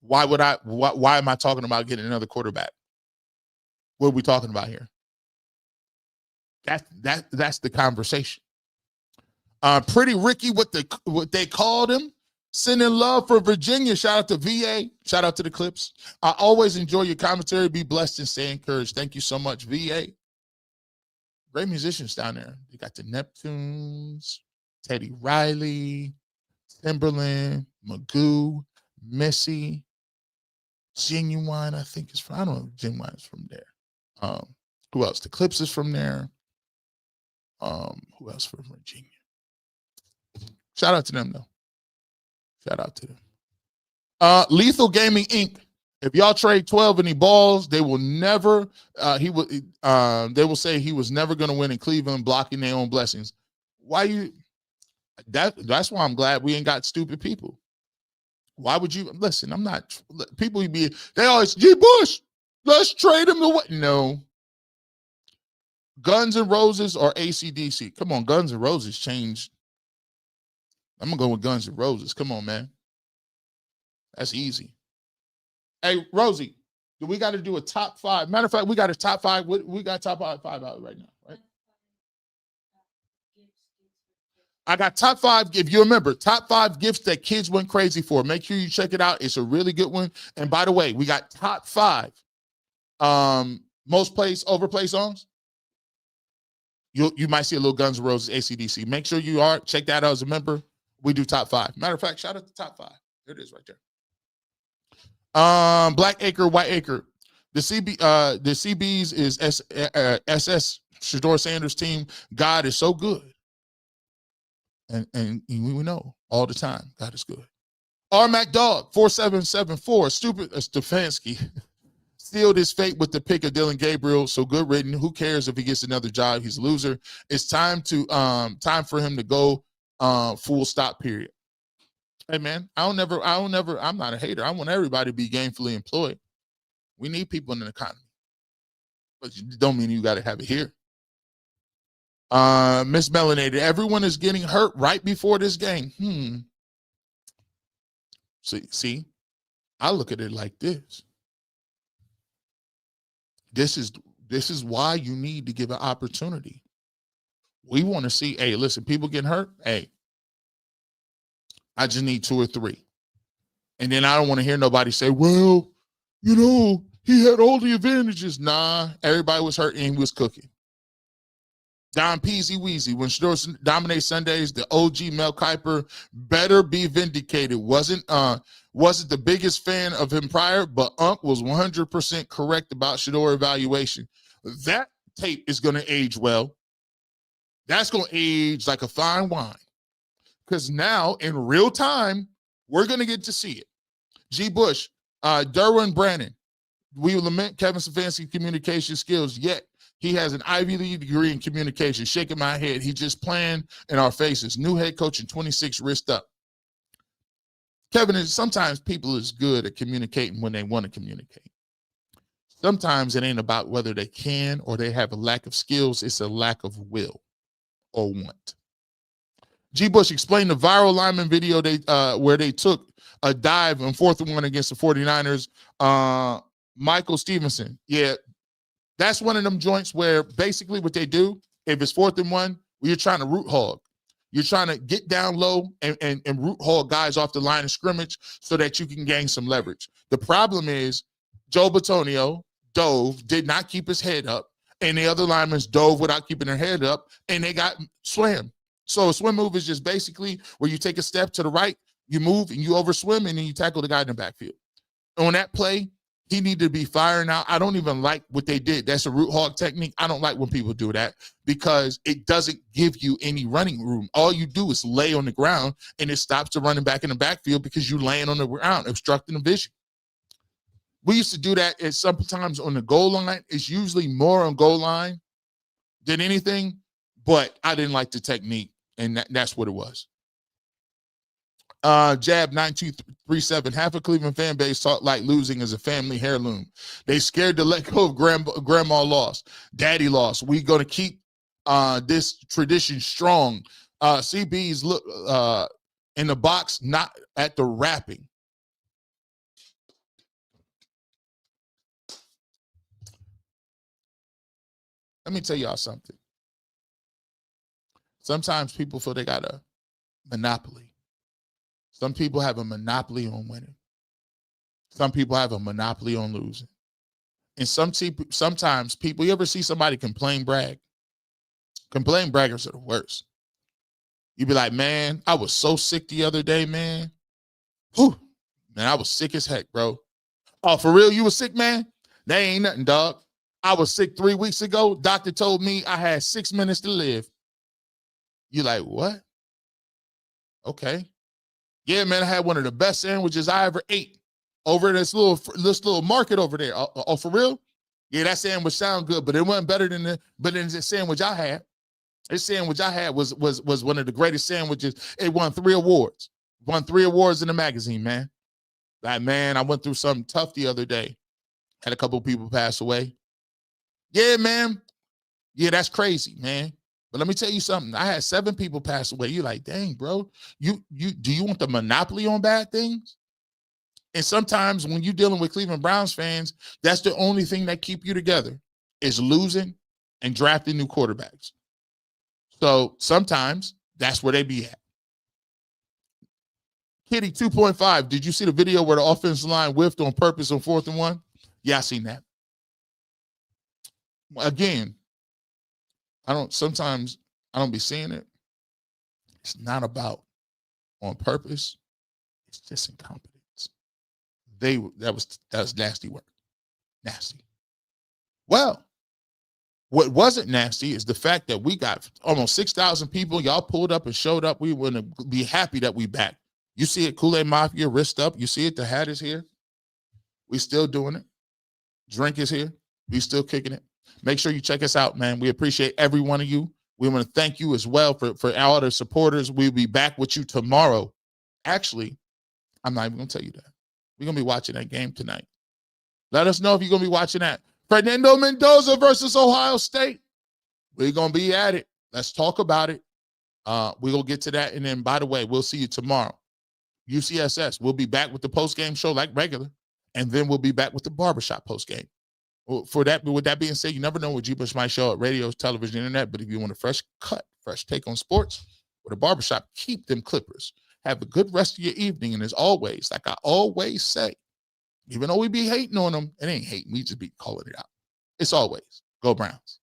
why am I talking about getting another quarterback? What are we talking about here? That's the conversation. Pretty Ricky, what they called him, sending love for Virginia. Shout out to VA. Shout out to the Clips. I always enjoy your commentary. Be blessed and stay encouraged. Thank you so much, VA. Great musicians down there. You got the Neptunes, Teddy Riley, Timberland, Magoo, Missy, Genuine, I think is from, I don't know if Genuine is from there. Who else? The Clips is from there. Who else from Virginia? Shout out to them though. Shout out to them. Lethal Gaming Inc. If y'all trade 12 and he balls, they will never. They will say he was never going to win in Cleveland, blocking their own blessings. Why you? That's why I'm glad we ain't got stupid people. Why would you listen? I'm not. People they always G. Bush. Let's trade him away. No. Guns N' Roses or AC/DC? Come on, Guns N' Roses changed. I'm gonna go with Guns N' Roses. Come on, man. That's easy. Hey, Rosie, do we got to do a top 5? Matter of fact, we got a top 5. We got top 5 out right now, right? I got top 5. If you remember, top 5 gifts that kids went crazy for. Make sure you check it out. It's a really good one. And by the way, we got top 5 most overplay songs. You might see a little Guns N' Roses, AC/DC. Make sure you check that out as a member. We do top 5. Matter of fact, shout out to top 5. There it is right there. Black Acre, White Acre. The CBs is SS Shedeur Sanders team. God is so good. And we know all the time God is good. R-Mac Dog 4774, stupid Stefanski sealed his fate with the pick of Dylan Gabriel. So good ridden. Who cares if he gets another job? He's a loser. It's time for him to go. Full stop. Period. Hey man, I'm not a hater. I want everybody to be gainfully employed. We need people in the economy, but you don't mean you got to have it here. Miss Melanated, everyone is getting hurt right before this game. See, I look at it like this. This is why you need to give an opportunity. We want to see, hey, listen, people getting hurt. Hey, I just need 2 or 3. And then I don't want to hear nobody say, well, he had all the advantages. Nah, everybody was hurt and he was cooking. Don Peasy Weezy, when Shedeur dominates Sundays, the OG Mel Kiper better be vindicated. Wasn't the biggest fan of him prior, but Unc was 100% correct about Shedeur evaluation. That tape is going to age well. That's going to age like a fine wine. Because now, in real time, we're going to get to see it. G. Bush, Derwin Brannon, we lament Kevin Stefanski's communication skills, yet he has an Ivy League degree in communication. Shaking my head. He just playing in our faces. New head coach in 26, wrist up. Kevin, sometimes people is good at communicating when they want to communicate. Sometimes it ain't about whether they can or they have a lack of skills. It's a lack of will or want. G. Bush explained the viral lineman video where they took a dive on 4th and 1 against the 49ers. Michael Stevenson. Yeah, that's one of them joints where basically what they do, if it's 4th and 1, you're trying to root hog. You're trying to get down low and root hog guys off the line of scrimmage so that you can gain some leverage. The problem is Joe Bitonio did not keep his head up, and the other linemen dove without keeping their head up, and they got swam. So a swim move is just basically where you take a step to the right, you move, and you overswim, and then you tackle the guy in the backfield. On that play, he needed to be firing out. I don't even like what they did. That's a root hog technique. I don't like when people do that because it doesn't give you any running room. All you do is lay on the ground, and it stops the running back in the backfield because you're laying on the ground, obstructing the vision. We used to do that sometimes on the goal line. It's usually more on goal line than anything, but I didn't like the technique, and that's what it was. Jab 9237. Half of Cleveland fan base thought like losing is a family heirloom. They scared to let go of grandma lost, daddy lost. We gonna keep this tradition strong. CBs look in the box, not at the wrapping. Let me tell y'all something. Sometimes people feel they got a monopoly. Some people have a monopoly on winning. Some people have a monopoly on losing. And sometimes people, you ever see somebody complain brag? Complain braggers are the worst. You be like, man, I was so sick the other day, man. Whew, man, I was sick as heck, bro. Oh, for real? You was sick, man? That ain't nothing, dog. I was sick 3 weeks ago. Doctor told me I had 6 minutes to live. You like, what? Okay. Yeah, man, I had one of the best sandwiches I ever ate over this little market over there. Oh, for real? Yeah, that sandwich sound good, but it wasn't better than the sandwich I had. This sandwich I had was one of the greatest sandwiches. It won 3 awards. Won 3 awards in the magazine, man. Like, man, I went through something tough the other day. Had a couple of people pass away. Yeah, man. Yeah, that's crazy, man. But let me tell you something. I had 7 people pass away. You're like, dang, bro. Do you want the monopoly on bad things? And sometimes when you're dealing with Cleveland Browns fans, that's the only thing that keep you together is losing and drafting new quarterbacks. So sometimes that's where they be at. Kitty 2.5. Did you see the video where the offensive line whiffed on purpose on 4th and 1? Yeah, I seen that. Again, sometimes I don't be seeing it. It's not about on purpose. It's just incompetence. That was nasty work. Nasty. Well, what wasn't nasty is the fact that we got almost 6,000 people. Y'all pulled up and showed up. We want to be happy that we back. You see it, Kool-Aid Mafia, wrist up. You see it, the hat is here. We still doing it. Drink is here. We still kicking it. Make sure you check us out, man. We appreciate every one of you. We want to thank you as well for all the supporters. We'll be back with you tomorrow. Actually, I'm not even going to tell you that. We're going to be watching that game tonight. Let us know if you're going to be watching that. Fernando Mendoza versus Ohio State. We're going to be at it. Let's talk about it. We're going to get to that. And then, by the way, we'll see you tomorrow. UCSS. We'll be back with the post-game show like regular. And then we'll be back with the Barbershop post-game. With that being said, you never know what G. Bush might show at radio, television, internet. But if you want a fresh cut, fresh take on sports with a Barbershop, keep them clippers. Have a good rest of your evening. And as always, like I always say, even though we be hating on them, it ain't hating. We just be calling it out. It's always go Browns.